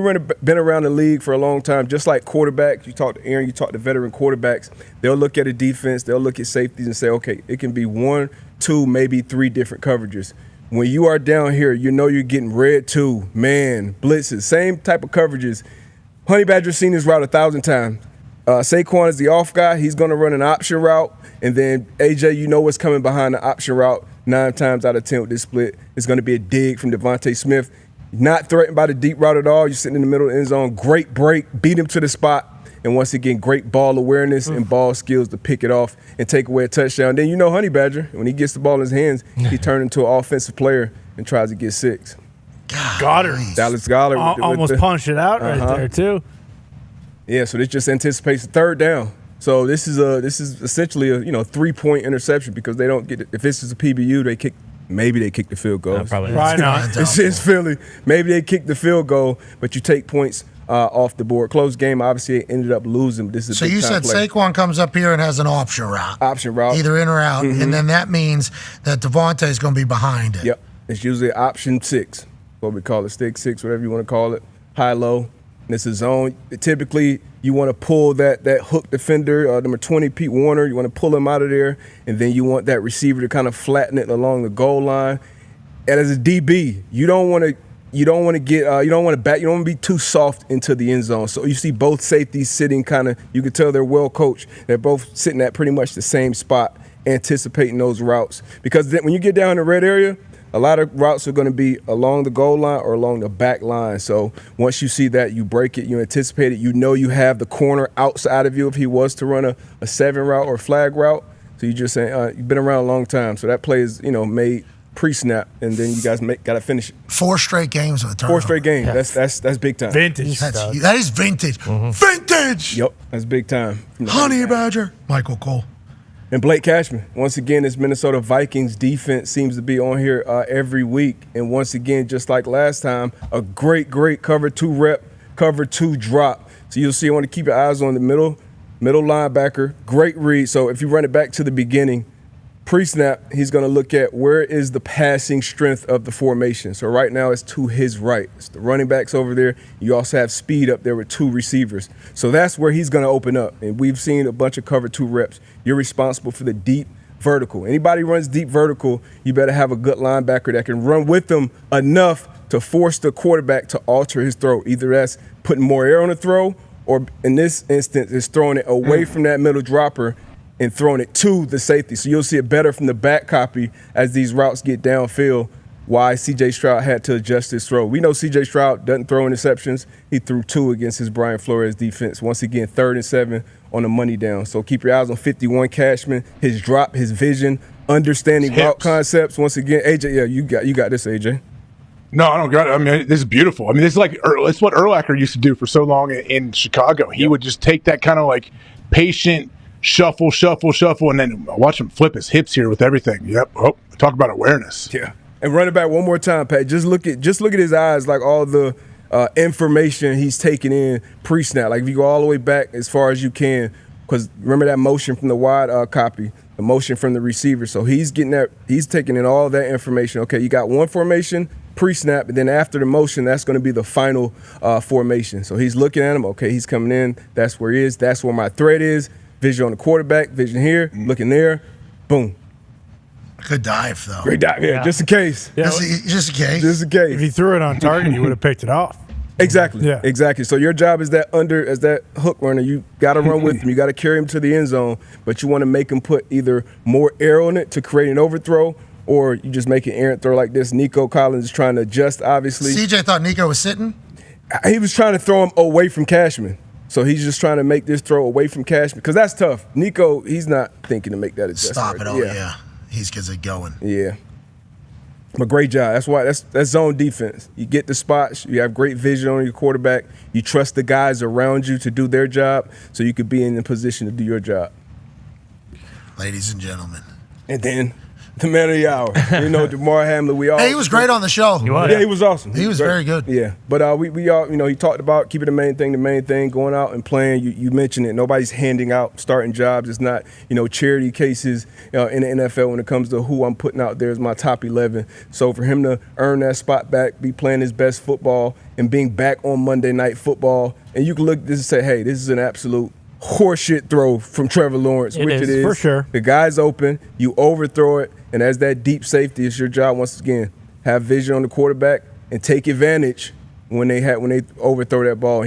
been around the league for a long time, just like quarterbacks, you talk to Aaron, you talk to veteran quarterbacks, they'll look at a defense, they'll look at safeties and say, okay, it can be 1, 2, maybe 3 different coverages. When you are down here, you're getting red 2, man, blitzes, same type of coverages. Honey Badger's seen this route 1,000 times. Saquon is the off guy. He's going to run an option route. And then, AJ, what's coming behind the option route 9 times out of 10 with this split. It's going to be a dig from Devontae Smith. Not threatened by the deep route at all. You're sitting in the middle of the end zone. Great break. Beat him to the spot. And once again, great ball awareness and ball skills to pick it off and take away a touchdown. Then Honey Badger, when he gets the ball in his hands, he turns into an offensive player and tries to get 6. Goddard. Dallas Goddard. Almost punched it out right there, too. Yeah, so this just anticipates a 3rd down. So this is essentially a 3-point interception because they don't get it. If this is a PBU, maybe they kick the field goal. Probably not. It's Philly. Maybe they kick the field goal, but you take points off the board. Close game. Obviously, it ended up losing. But this is so you said play. Saquon comes up here and has an option route. Either in or out, and then that means that Devontae is going to be behind it. Yep. It's usually option 6, what we call it, stick 6, whatever you want to call it, high-low. And it's a zone. Typically, you want to pull that hook defender, number 20, Pete Warner. You want to pull him out of there, and then you want that receiver to kind of flatten it along the goal line. And as a DB, you don't want to be too soft into the end zone. So you see both safeties sitting you can tell they're well coached. They're both sitting at pretty much the same spot, anticipating those routes. Because then when you get down in the red area, a lot of routes are going to be along the goal line or along the back line. So once you see that, you break it, you anticipate it, you have the corner outside of you if he was to run a 7 route or a flag route. So you just say, you've been around a long time. So that play is, made pre-snap, and then you guys got to finish it. 4 straight games with a turnover. 4 straight games. Yeah. That's big time. Vintage. That is vintage. Mm-hmm. Vintage! Yep, that's big time. Honey Badger. Michael Cole. And Blake Cashman, once again, this Minnesota Vikings defense seems to be on here every week. And once again, just like last time, a great cover 2 rep, cover 2 drop. So you'll see, I want to keep your eyes on the middle linebacker. Great read. So if you run it back to the beginning, pre-snap, he's going to look at where is the passing strength of the formation. So right now it's to his right. It's the running backs over there. You also have speed up there with 2 receivers. So that's where he's going to open up. And we've seen a bunch of cover 2 reps. You're responsible for the deep vertical. Anybody runs deep vertical, you better have a good linebacker that can run with them enough to force the quarterback to alter his throw. Either that's putting more air on the throw, or in this instance, is throwing it away from that middle dropper and throwing it to the safety. So you'll see it better from the back copy as these routes get downfield, why C.J. Stroud had to adjust his throw. We know C.J. Stroud doesn't throw interceptions. He threw 2 against his Brian Flores defense. Once again, 3rd and 7 on the money down. So keep your eyes on 51 Cashman, his drop, his vision, understanding route concepts. Once again, AJ, yeah, you got this, AJ. No, I don't got it. I mean, this is beautiful. I mean, this is like it's what Urlacher used to do for so long in Chicago. He would just take that kind of like patient shuffle, and then watch him flip his hips here with everything. Yep. Oh, talk about awareness. Yeah. And run it back one more time, Pat. Just look at his eyes, like all the information he's taking in pre-snap. Like if you go all the way back as far as you can, because remember that motion from the wide copy. the motion from the receiver. So he's taking in all that information. Okay, you got one formation pre-snap, and then after the motion, that's going to be the final formation. So he's looking at him. Okay, he's coming in. That's where he is. That's where my threat is. Vision on the quarterback. Vision here. Looking there. Boom. Good dive, though. Great dive. Yeah, just in case. Yeah. Just in case. Just in case. If he threw it on target, he would have picked it off. Exactly. Yeah. Exactly. So your job is that hook runner. You got to run with him. You got to carry him to the end zone, but you want to make him put either more air on it to create an overthrow, or you just make an errant throw like this. Nico Collins is trying to adjust, obviously. CJ thought Nico was sitting? He was trying to throw him away from Cashman. So he's just trying to make this throw away from Cashman, because that's tough. Nico, he's not thinking to make that adjustment. Stop it. Oh, yeah. He's gets it going. Yeah. But great job. That's why that's zone defense. You get the spots. You have great vision on your quarterback. You trust the guys around you to do their job, so you could be in the position to do your job. Ladies and gentlemen. And then the man of the hour. You know, Damar Hamlin. He was great on the show. Yeah, he was awesome. He was very good. Yeah, but we all, he talked about keeping the main thing, going out and playing. You mentioned it. Nobody's handing out starting jobs. It's not, charity cases in the NFL when it comes to who I'm putting out there as my top 11. So for him to earn that spot back, be playing his best football, and being back on Monday Night Football, and you can look at this and say, hey, this is an absolute horseshit throw from Trevor Lawrence, which it is. For sure. The guy's open, you overthrow it, and as that deep safety, it's your job once again. Have vision on the quarterback and take advantage when they overthrow that ball.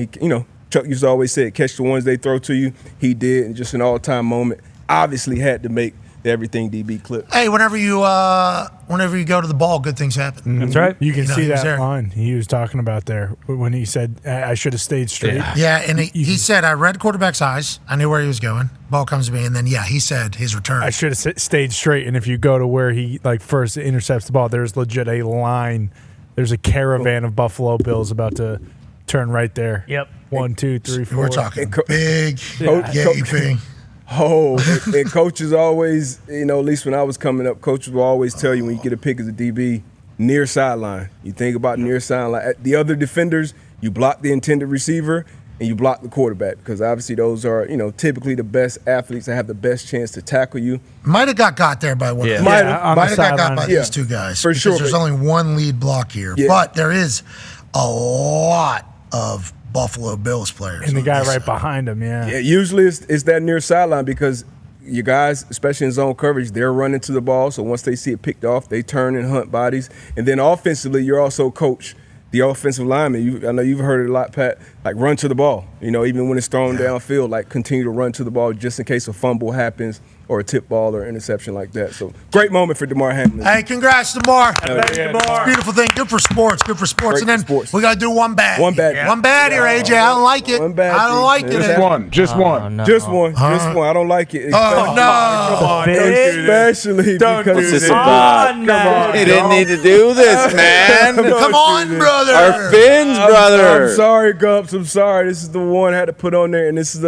Chuck used to always say, catch the ones they throw to you. He did, and just an all-time moment. Obviously had to make the Everything DB clip. Hey, whenever you go to the ball, good things happen. That's right. You can see he was that there. line he was talking about there when he said, I should have stayed straight. Yeah, and he said, I read quarterback's eyes. I knew where he was going. Ball comes to me, and then, he said his return. I should have stayed straight. And if you go to where he first intercepts the ball, there's legit a line. There's a caravan of Buffalo Bills about to turn right there. Yep. 1, 2, 3, 4. We're talking big, gaping. Oh, and coaches always, at least when I was coming up, coaches will always tell you when you get a pick as a DB, near sideline. You think about near sideline. The other defenders, you block the intended receiver and you block the quarterback, because obviously those are, typically the best athletes that have the best chance to tackle you. Might have got there by one. Yeah. Might have got by these two guys. For sure. There's only one lead block here, but there is a lot of Buffalo Bills players. And the guy right behind him, Yeah, usually it's that near sideline, because your guys, especially in zone coverage, they're running to the ball. So once they see it picked off, they turn and hunt bodies. And then offensively, you're also coach the offensive lineman. I know you've heard it a lot, Pat, run to the ball. Even when it's thrown downfield, continue to run to the ball just in case a fumble happens or a tip ball or interception like that. So great moment for Damar Hamlin. Hey, congrats, Damar. Damar. Beautiful thing. Good for sports. Great And then we got to do one bad. One bad. One bad here, AJ. I don't like it. One bad. I don't like it. Just one. Just one. I don't like it. Oh, no. Come on. Especially Don't because do this. Come on. He didn't need to do this, man. Come on, brother. Our fins, brother. I'm sorry, Gumps. I'm sorry. This is the one I had to put on there, and this is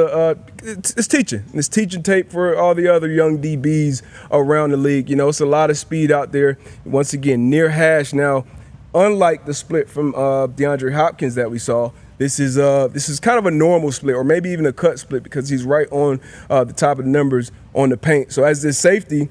it's teaching. It's teaching tape for all the other young DBs around the league. It's a lot of speed out there. Once again, near hash now. Unlike the split from DeAndre Hopkins that we saw, this is kind of a normal split, or maybe even a cut split, because he's right on the top of the numbers on the paint. So as this safety,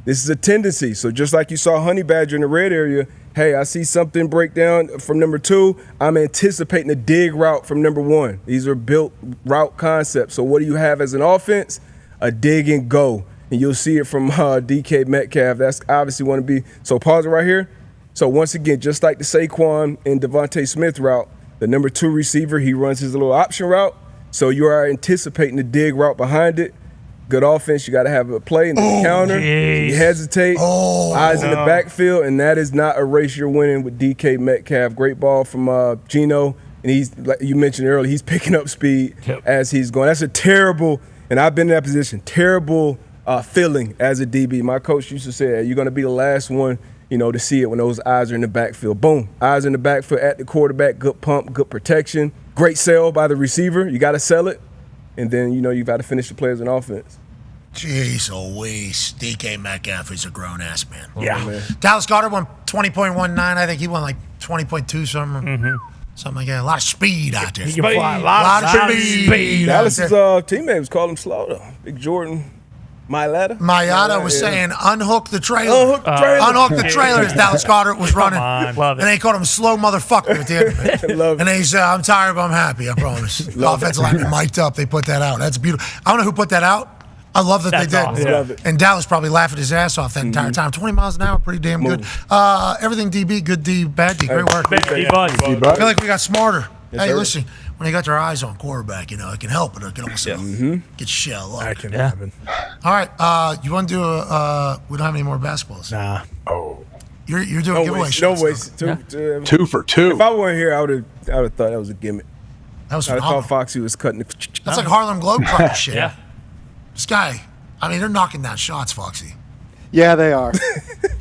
this is a tendency. So just like you saw Honey Badger in the red area, hey, I see something break down from number 2. I'm anticipating a dig route from number 1. These are built route concepts. So what do you have as an offense? A dig and go. And you'll see it from DK Metcalf. That's obviously want to be. So pause it right here. So once again, just like the Saquon and Devontae Smith route, the number 2 receiver, he runs his little option route. So you are anticipating the dig route behind it. Good offense, you got to have a play and the counter. You hesitate, eyes in the backfield, and that is not a race you're winning with DK Metcalf. Great ball from Geno, and he's, like you mentioned earlier, he's picking up speed as he's going. That's a terrible, and I've been in that position, terrible feeling as a DB. My coach used to say, you're going to be the last one, to see it when those eyes are in the backfield. Boom, eyes in the backfield at the quarterback, good pump, good protection, great sell by the receiver. You got to sell it, and then, you've got to finish the play as an offense. Jeez Louise. DK Metcalf is a grown-ass man. Yeah. Man. Dallas Goedert won 20.19. I think he won 20.2 something. Mm-hmm. Something like that. A lot of speed out there. He can fly. A lot of speed. Dallas' teammate was calling him slow, though. Big Jordan Mayada was saying, unhook the trailer. Unhook the trailer as Dallas Goedert was running. on. Love it. And they called him slow motherfucker at the end of it. And he said, I'm tired, but I'm happy, I promise. The offensive lineman mic'd up. They put that out. That's beautiful. I don't know who put that out. I love that they did. Awesome. Love it. And Dallas probably laughing his ass off that entire time. 20 miles an hour, pretty damn good. Everything DB, good D, bad D. Great work. D-Bud. I feel like we got smarter. Yes, Hey, sir. listen, when you got your eyes on quarterback, it can help, but it can also get shell up. That can happen. All right, you want to do we don't have any more basketballs. Nah. You're doing giveaway shows. No waste. 2 for 2. If I weren't here, I would have thought that was a gimmick. That was I phenomenal. thought Foxy was cutting the. That's like Harlem Globetrotter shit. Yeah. This guy, they're knocking down shots, Foxy. Yeah, they are.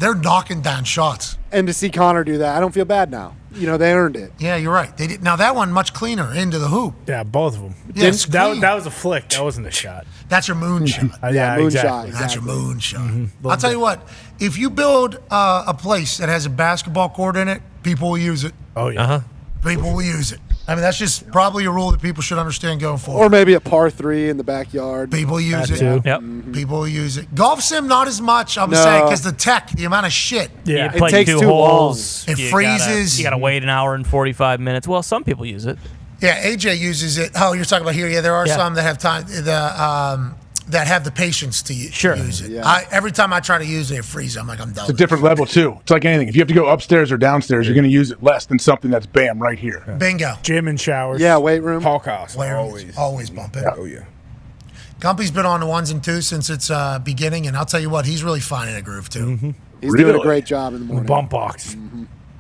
They're knocking down shots. And to see Connor do that, I don't feel bad now. They earned it. Yeah, you're right. They did. Now that one much cleaner into the hoop. Yeah, both of them. Yeah, it's clean. That was a flick. That wasn't a shot. That's your moonshot. Yeah, moonshot. That's your moonshot. Mm-hmm. I'll tell you what. If you build a place that has a basketball court in it, people will use it. Oh yeah. People will use it. That's just probably a rule that people should understand going forward. Or maybe a par 3 in the backyard. People use That it. too. Yep. People use it. Golf sim, not as much. I'm No. saying because the amount of shit. Yeah. It Play takes 2 too holes. It You freezes. You got to wait an hour and 45 minutes. Well, some people use it. Yeah, AJ uses it. Oh, you're talking about here. Yeah, there are Yeah. some that have time. That have the patience to use it. Yeah. Every time I try to use it freezes. I'm like, I'm done. It's a different level, too. It's like anything. If you have to go upstairs or downstairs, you're going to use it less than something that's bam right here. Bingo. Gym and showers. Yeah, weight room. Hawk House. Always bump it. Oh yeah. Gumpy's been on the 1s and 2s since its beginning, and I'll tell you what, he's really finding a groove too. Mm-hmm. He's doing a great job in the morning. Bump box.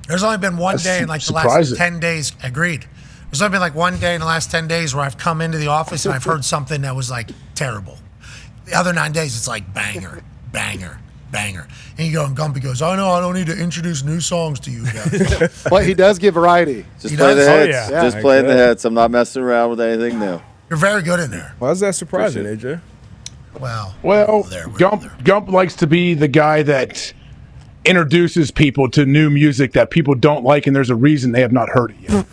There's only been one day in like the last surprising. 10 days. Agreed. There's only been like one day in the last 10 days where I've come into the office and I've heard something that was like terrible. The other 9 days, it's like banger, banger, banger. And you go, and Gumpy goes, I know I don't need to introduce new songs to you guys. But he does give variety. Just He play does? the Oh, hits. yeah. Just play the hits. I'm not messing around with anything new. You're very good in there. Why is that surprising, AJ? Well, Gump likes to be the guy that introduces people to new music that people don't like, and there's a reason they have not heard it yet.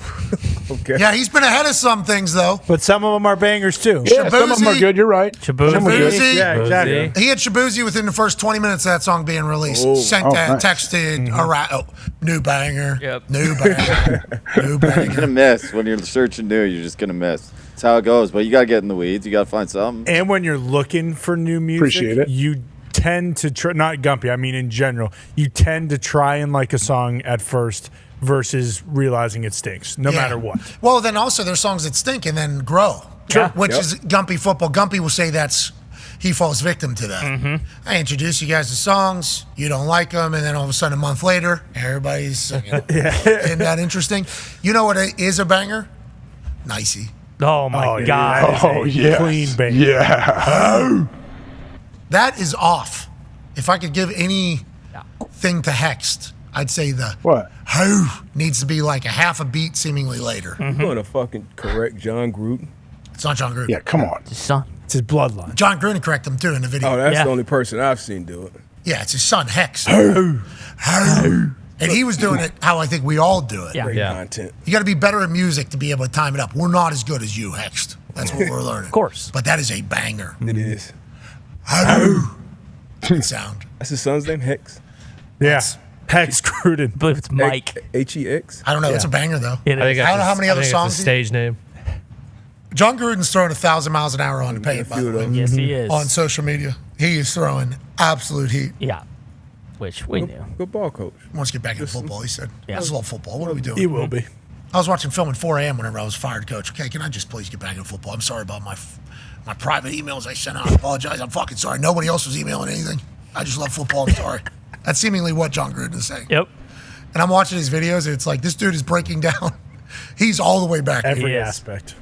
Okay. Yeah, he's been ahead of some things, though. But some of them are bangers, too. Yeah, some of them are good. You're right. Shabuzi. Yeah, exactly. He had Shabuzi within the first 20 minutes of that song being released. Sent that, nice. texted, new banger, Yep. new banger, new You're banger. gonna miss when you're searching new. You're just gonna miss. That's how it goes. But you gotta get in the weeds. You gotta find something. And when you're looking for new music, Appreciate it. you tend to try, not Gumpy, I mean in general, you tend to try and like a song at first versus realizing it stinks, no Yeah. matter what. Well, then also there's songs that stink and then grow, which is Gumpy football. Gumpy will say he falls victim to that. I introduce you guys to songs, you don't like them, and then all of a sudden a month later, everybody's singing them. Isn't that interesting? You know what is a banger? Nicey. Oh, my God. that is Oh, a yes. clean bang. Yeah. That is off. If I could give anything to Hext, I'd say the What? "ho" needs to be like a half a beat seemingly later. You're going to fucking correct John Gruden. It's not John Gruden. Yeah, come on. His son. It's his bloodline. John Gruden correct him too in the video. Oh, that's Yeah. the only person I've seen do it. Yeah, it's his son, Hex. And he was doing it how I think we all do it. Yeah. Great content. You got to be better at music to be able to time it up. We're not as good as you, Hext. That's what we're learning. Of course. But that is a banger. It is. Good sound. That's his son's name, Hex. Yeah. Hex Gruden. I believe it's Mike. H-E-X. I don't know. It's a banger, though. It is. I don't know how many other songs. Stage name. John Gruden's throwing 1,000 miles an hour on the paint, by the way. Yes, he is. On social media. He is throwing absolute heat. Yeah. Which we knew. Good ball coach. He wants to get back into football, he said. Yeah. This is a little football. What are we doing? He will be. I was watching film at 4 a.m. whenever I was fired, coach. Okay, can I just please get back into football? I'm sorry about my private emails I sent out. I apologize. I'm fucking sorry. Nobody else was emailing anything. I just love football. I'm sorry. That's seemingly what John Gruden is saying. Yep. And I'm watching these videos, and it's like, this dude is breaking down. He's all the way back. Every aspect.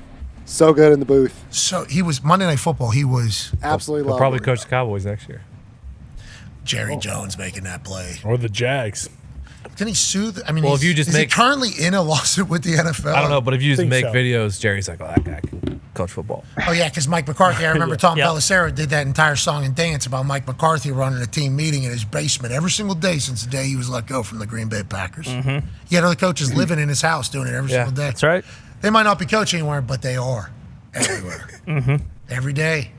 So good in the booth. So he was Monday Night Football. He was Absolutely He'll love probably it. coach the Cowboys next year. Jerry Jones making that play. Or the Jags. Didn't he sue? I mean, Well, if you just is make- he currently in a lawsuit with the NFL? I don't know, but if you just think make so. videos, Jerry's like, oh, that guy can coach football. Oh yeah, because Mike McCarthy. I remember Tom Yeah. Pelissero did that entire song and dance about Mike McCarthy running a team meeting in his basement every single day since the day he was let go from the Green Bay Packers. He had other coaches living in his house doing it every single day. That's right. They might not be coaching anywhere, but they are everywhere. Every day.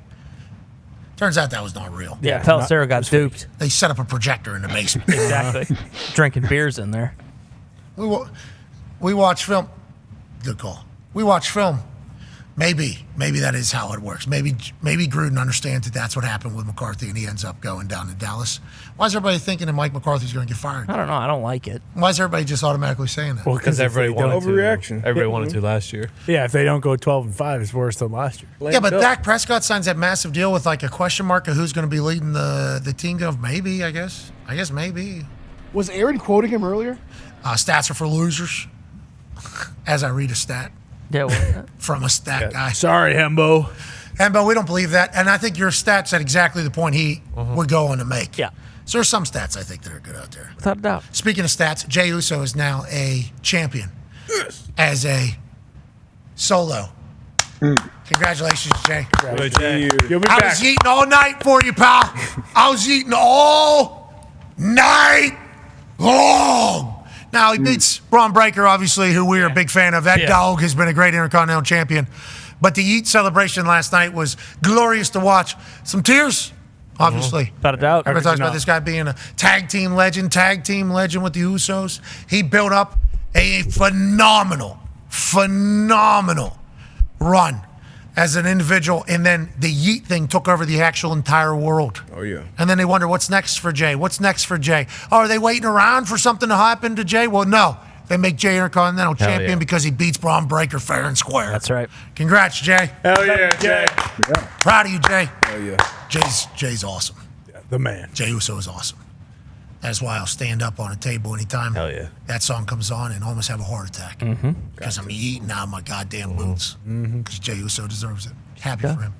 Turns out that was not real. Yeah, Pelissero got duped. They set up a projector in the basement. Exactly. Drinking beers in there. We watch film. Good call. We watch film. Maybe that is how it works. Maybe Gruden understands that that's what happened with McCarthy, and he ends up going down to Dallas. Why is everybody thinking that Mike McCarthy's going to get fired? I don't know. I don't like it. Why is everybody just automatically saying that? Well, because everybody wanted to. Overreaction. Everybody wanted to last year. Yeah, if they don't go 12-5, it's worse than last year. Yeah, but Dak Prescott signs that massive deal with like a question mark of who's going to be leading the team. Maybe, I guess maybe. Was Aaron quoting him earlier? Stats are for losers. As I read a stat. Yeah, from a stat guy. Sorry, Hembo. Hembo, we don't believe that. And I think your stats at exactly the point he would go on to make. Yeah. So there's some stats I think that are good out there. Without a doubt. Speaking of stats, Jey Uso is now a champion as a solo. Congratulations, Jay. You'll be I back. was eating all night for you, pal. I was eating all night long. Now, he beats Braun Breaker, obviously, who we are a big fan of. That dog has been a great Intercontinental Champion. But the Yeet celebration last night was glorious to watch. Some tears, obviously. Without a doubt. Everybody talks about this guy being a tag team legend with the Usos. He built up a phenomenal run as an individual, and then the Yeet thing took over the actual entire world. Oh, yeah. And then they wonder, what's next for Jay? Oh, are they waiting around for something to happen to Jay? Well, no. They make Jay Intercontinental Champion because he beats Braun Breaker fair and square. That's right. Congrats, Jay. Hell yeah, Jay. Proud of you, Jay. Oh, yeah. Jay's awesome. Yeah, the man. Jey Uso is awesome. That's why I'll stand up on a table anytime that song comes on and almost have a heart attack. Because I'm eating out of my goddamn boots. Because Jey Uso deserves it. Happy for him.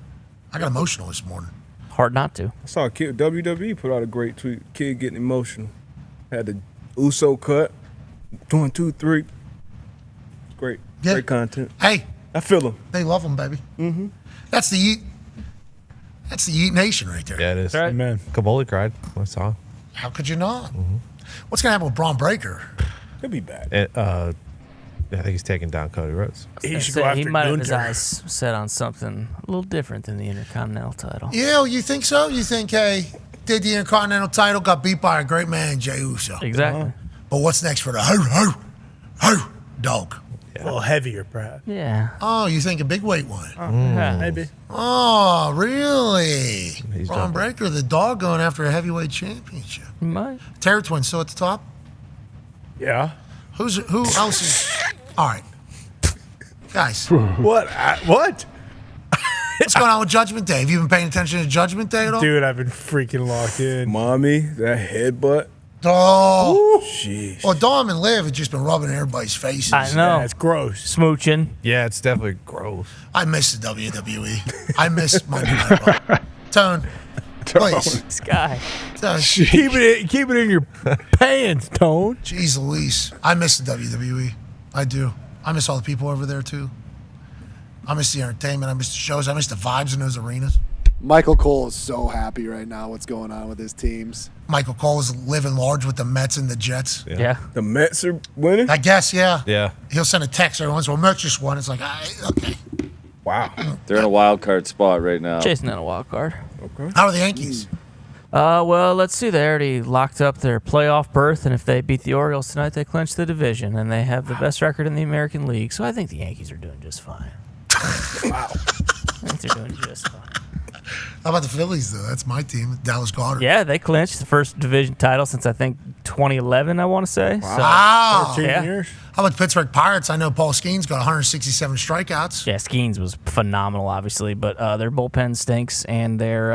I got emotional this morning. Hard not to. I saw a kid, WWE put out a great tweet. Kid getting emotional. Had the Uso cut. 1, 2, 3. Great. Yeah. Great content. Hey. I feel them. They love him, baby. That's the Yeet. That's the Yeet Nation right there. Yeah, it is. Right. Man. Kaboli cried. I saw. How could you not? What's going to happen with Braun Breaker? He'll be back. I think he's taking down Cody Rhodes. He should go after He might have his Gunther. eyes set on something a little different than the Intercontinental title. Yeah, you think so? You think, hey, did the Intercontinental title, got beat by a great man, Jey Uso. Exactly. But what's next for the dog? A little heavier, perhaps. Yeah. Oh, you think a big weight one? Yeah. Maybe. Oh, really? He's Braun done. Breaker, the dog, going after a heavyweight championship. He might. Terror Twin still at the top? Yeah. Who else is? All right, guys. What? What? What's going on with Judgment Day? Have you been paying attention to Judgment Day at all? Dude, I've been freaking locked in. Mommy, that headbutt. Oh, Jeez. well, Dom and Liv have just been rubbing everybody's faces. I know. Yeah, it's gross. Smooching. Yeah, it's definitely gross. I miss the WWE. I miss Monday Night Raw. Tone, please. This guy. Tone. Keep it in your pants, Tone. Jeez Louise. I miss the WWE. I do. I miss all the people over there, too. I miss the entertainment. I miss the shows. I miss the vibes in those arenas. Michael Cole is so happy right now what's going on with his teams. Michael Cole is living large with the Mets and the Jets. Yeah. The Mets are winning? I guess, yeah. Yeah. He'll send a text every once in a while. Mets just won. It's like, okay. Wow. They're in a wild card spot right now. Chasing down a wild card. Okay. How are the Yankees? Well, let's see. They already locked up their playoff berth, and if they beat the Orioles tonight, they clinch the division, and they have the best record in the American League. So I think the Yankees are doing just fine. Wow. I think they're doing just fine. How about the Phillies, though? That's my team, Dallas Goddard. Yeah, they clinched the first division title since, I think, 2011, I want to say. Wow. 13 years. How about the Pittsburgh Pirates? I know Paul Skeens got 167 strikeouts. Yeah, Skeens was phenomenal, obviously, but their bullpen stinks, and their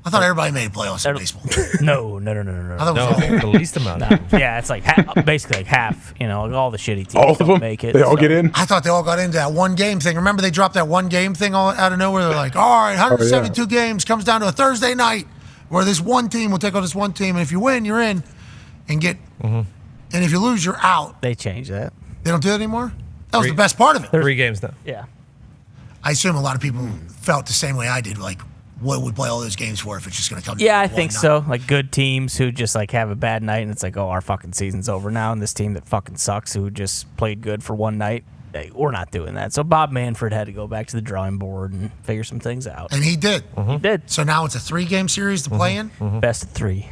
I thought everybody made playoffs in baseball. No. I thought it was the least amount. Yeah, it's like basically like half. You know, all the shitty teams All of don't them? make it. They all get in? I thought they all got into that one game thing. Remember they dropped that one game thing all out of nowhere? They're like, all right, 172 games comes down to a Thursday night where this one team will take on this one team, and if you win, you're in, and get, and if you lose, you're out. They changed that. They don't do it anymore? That was the best part of it. 3 games now. Yeah. I assume a lot of people felt the same way I did, like, what would play all those games for if it's just going to come Yeah, down I to think one so. night? Like good teams who just like have a bad night, and it's like, oh, our fucking season's over now. And this team that fucking sucks, who just played good for one night, hey, we're not doing that. So Bob Manfred had to go back to the drawing board and figure some things out. And he did. He did. So now it's a 3-game series to play in? Best of 3.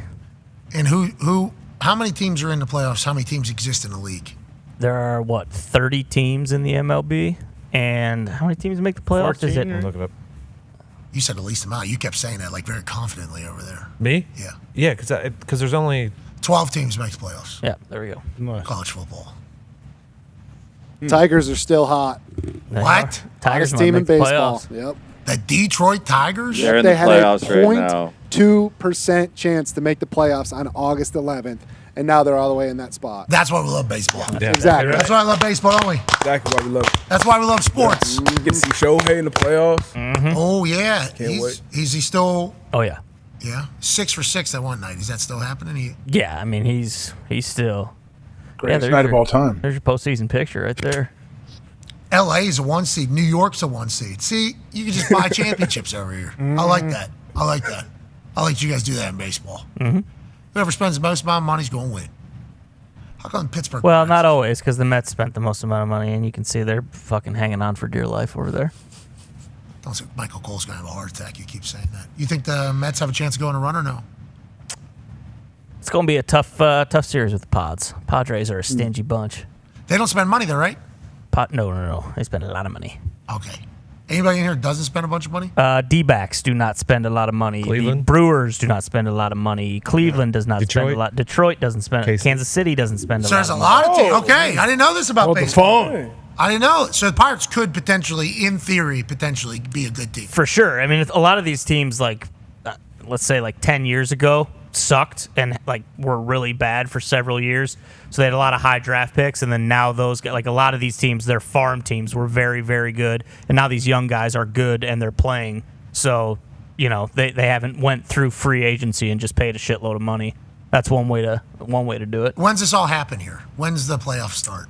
And how many teams are in the playoffs? How many teams exist in the league? There are, 30 teams in the MLB? And how many teams make the playoffs? Is it? Look it up. You said the least amount. You kept saying that like very confidently over there. Me? Yeah. Yeah, because there's only 12 teams make the playoffs. Yeah, there we go. College football. Tigers are still hot. What? Tigers Hottest team in might make the baseball. playoffs. Yep. The Detroit Tigers? They're in They the had playoffs a right now. 0.2% chance to make the playoffs on August 11th, and now they're all the way in that spot. That's why we love baseball. Yeah. Exactly. That's why I love baseball, don't we? Exactly why we love it. That's why we love sports. Get to see Shohei in the playoffs. Oh, yeah. Can't wait. Is he still... Oh, yeah. Yeah? 6 for 6 that one night. Is that still happening? Yeah, I mean, he's still... Greatest there's night of your- all time. There's your postseason picture right there. LA is a 1 seed. New York's a 1 seed. See, you can just buy championships over here. I like that. I like that. I like you guys do that in baseball. Whoever spends the most amount of money is going to win. How come Pittsburgh? Well, not always, because the Mets spent the most amount of money, and you can see they're fucking hanging on for dear life over there. Don't say Michael Cole's going to have a heart attack. You keep saying that. You think the Mets have a chance of going a run or no? It's going to be a tough series with the Pods. Padres are a stingy bunch. They don't spend money there, right? No. They spend a lot of money. Okay. Anybody in here doesn't spend a bunch of money? D-backs do not spend a lot of money. Cleveland? The Brewers do not spend a lot of money. Cleveland does not spend a lot. Detroit doesn't spend. Kansas City doesn't spend a So lot. there's a of lot of money. teams. Okay, I didn't know this about Hold the baseball. phone. I didn't know. So the Pirates could potentially, in theory, be a good team. For sure. I mean, a lot of these teams, like, let's say, like 10 years ago, sucked and like were really bad for several years. So they had a lot of high draft picks, and then now those like a lot of these teams, their farm teams were very, very good, and now these young guys are good and they're playing. So they haven't went through free agency and just paid a shitload of money. That's one way to do it. When's this all happen here? When's the playoffs start?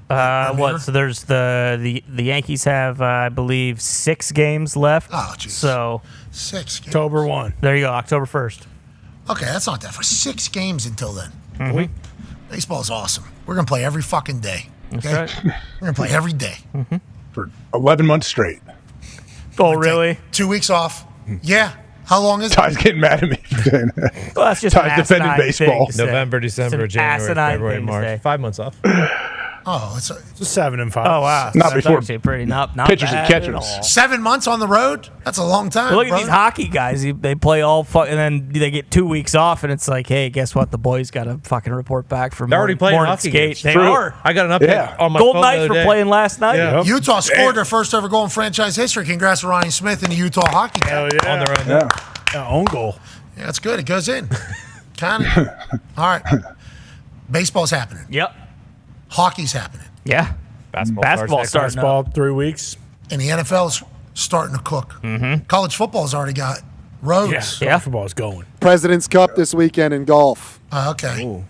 So there's the Yankees have I believe 6 games left. Oh, jeez. So 6 games. October 1. There you go, October 1st. Okay, that's not that far. 6 games until then. Mm-hmm. Baseball's awesome. We're going to play every fucking day. That's Okay? right. We're going to play every day. For 11 months straight. Oh, really? 2 weeks off. Yeah. How long is Ty's getting mad at me for saying that. Well, that's just an Ty's defending asinine baseball. thing to say. November, December, It's an January, asinine February, thing to March. say. 5 months off. Oh, it's It's a 7 and 5. Oh, wow. Not That's before actually pretty not pitchers and bad catchers. at all. 7 months on the road? That's a long time. Well, look at brother. these hockey guys. They play all and then they get 2 weeks off, and it's like, hey, guess what? The boys got to fucking report back from They're already playing morning hockey skate. games. They True. are. I got an update Yeah. on my Golden phone the Knights other were day. playing last night. Yeah. Utah scored their first ever goal in franchise history. Congrats to Ryan Smith and the Utah hockey team. Hell yeah. On their own. Yeah. Yeah, own goal. Yeah, that's good. It goes in. Kind of. All right. Baseball's happening. Yep. Hockey's happening. Yeah. Basketball starting up. Baseball 3 weeks. And the NFL's starting to cook. Mm-hmm. College football's already got roads. Yeah. Football's going. President's Cup this weekend in golf. Okay.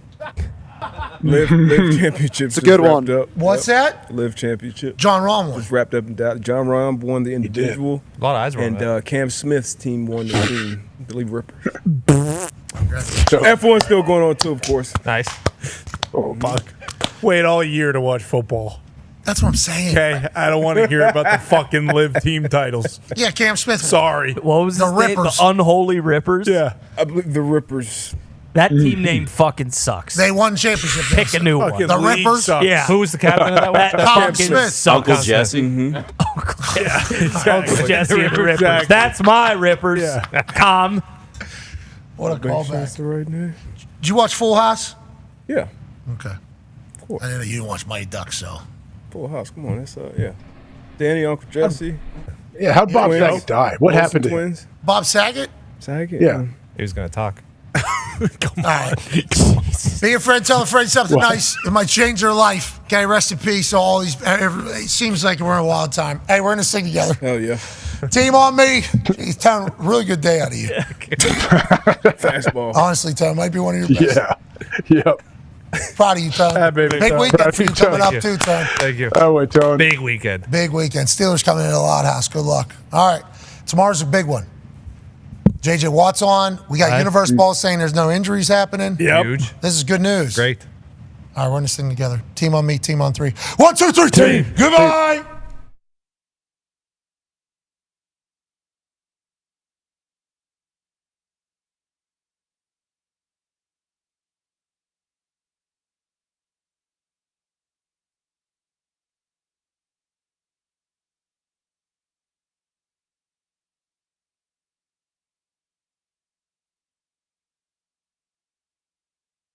Live championships. It's a good just one. wrapped up. What's that? Live championship. John Rahm won. Just wrapped up in Dallas. John Rahm won the individual. A lot of eyes were on And that. Cam Smith's team won the team. Billy Rippers. F1's still going on too, of course. Nice. Oh, fuck. Wait all year to watch football. That's what I'm saying. Okay? I don't want to hear about the fucking live team titles. Yeah, Cam Smith. Sorry. What was The his name? Rippers. The Unholy Rippers? Yeah. I believe the Rippers. That team name fucking sucks. They won championship. Pick a new one. Fucking The league Rippers? sucks. Yeah. Who was the captain of that one? That Tom fucking Smith. sucks. Uncle Jesse. Uncle Jesse and the Rippers. Exactly. That's my Rippers. Yeah. Tom. What a Make sure callback. that's the right name. Did you watch Full House? Yeah. Okay. I didn't know you didn't watch Mighty Ducks, so. Full house. Come on. That's yeah. Danny, Uncle Jesse. Yeah, how'd Bob Twins. Saget die? What Olsen happened to him? twins. Bob Saget? Saget. Yeah. He was going to talk. All right. Be a friend, tell a friend something nice. It might change their life. Okay, rest in peace. All these. It seems like we're in a wild time. Hey, we're in this thing together. Hell yeah. Team on me. Jeez, Tom, really good day out of you. Fastball. Honestly, Tom, might be one of your best. Yeah. Yep. Proud of you, Tom. Yeah, baby, Big Tom. weekend Proud for you of you, coming Tom. up, too, Tom. Thank you. Oh, wait, Tony. Big weekend. Big weekend. Steelers coming into the Loud House. Good luck. All right. Tomorrow's a big one. JJ Watt's on. We got Universe Ball saying there's no injuries happening. Yep. Huge. This is good news. Great. All right, we're in this thing together. Team on me, team on 3. 1, 2, 3, team. Goodbye.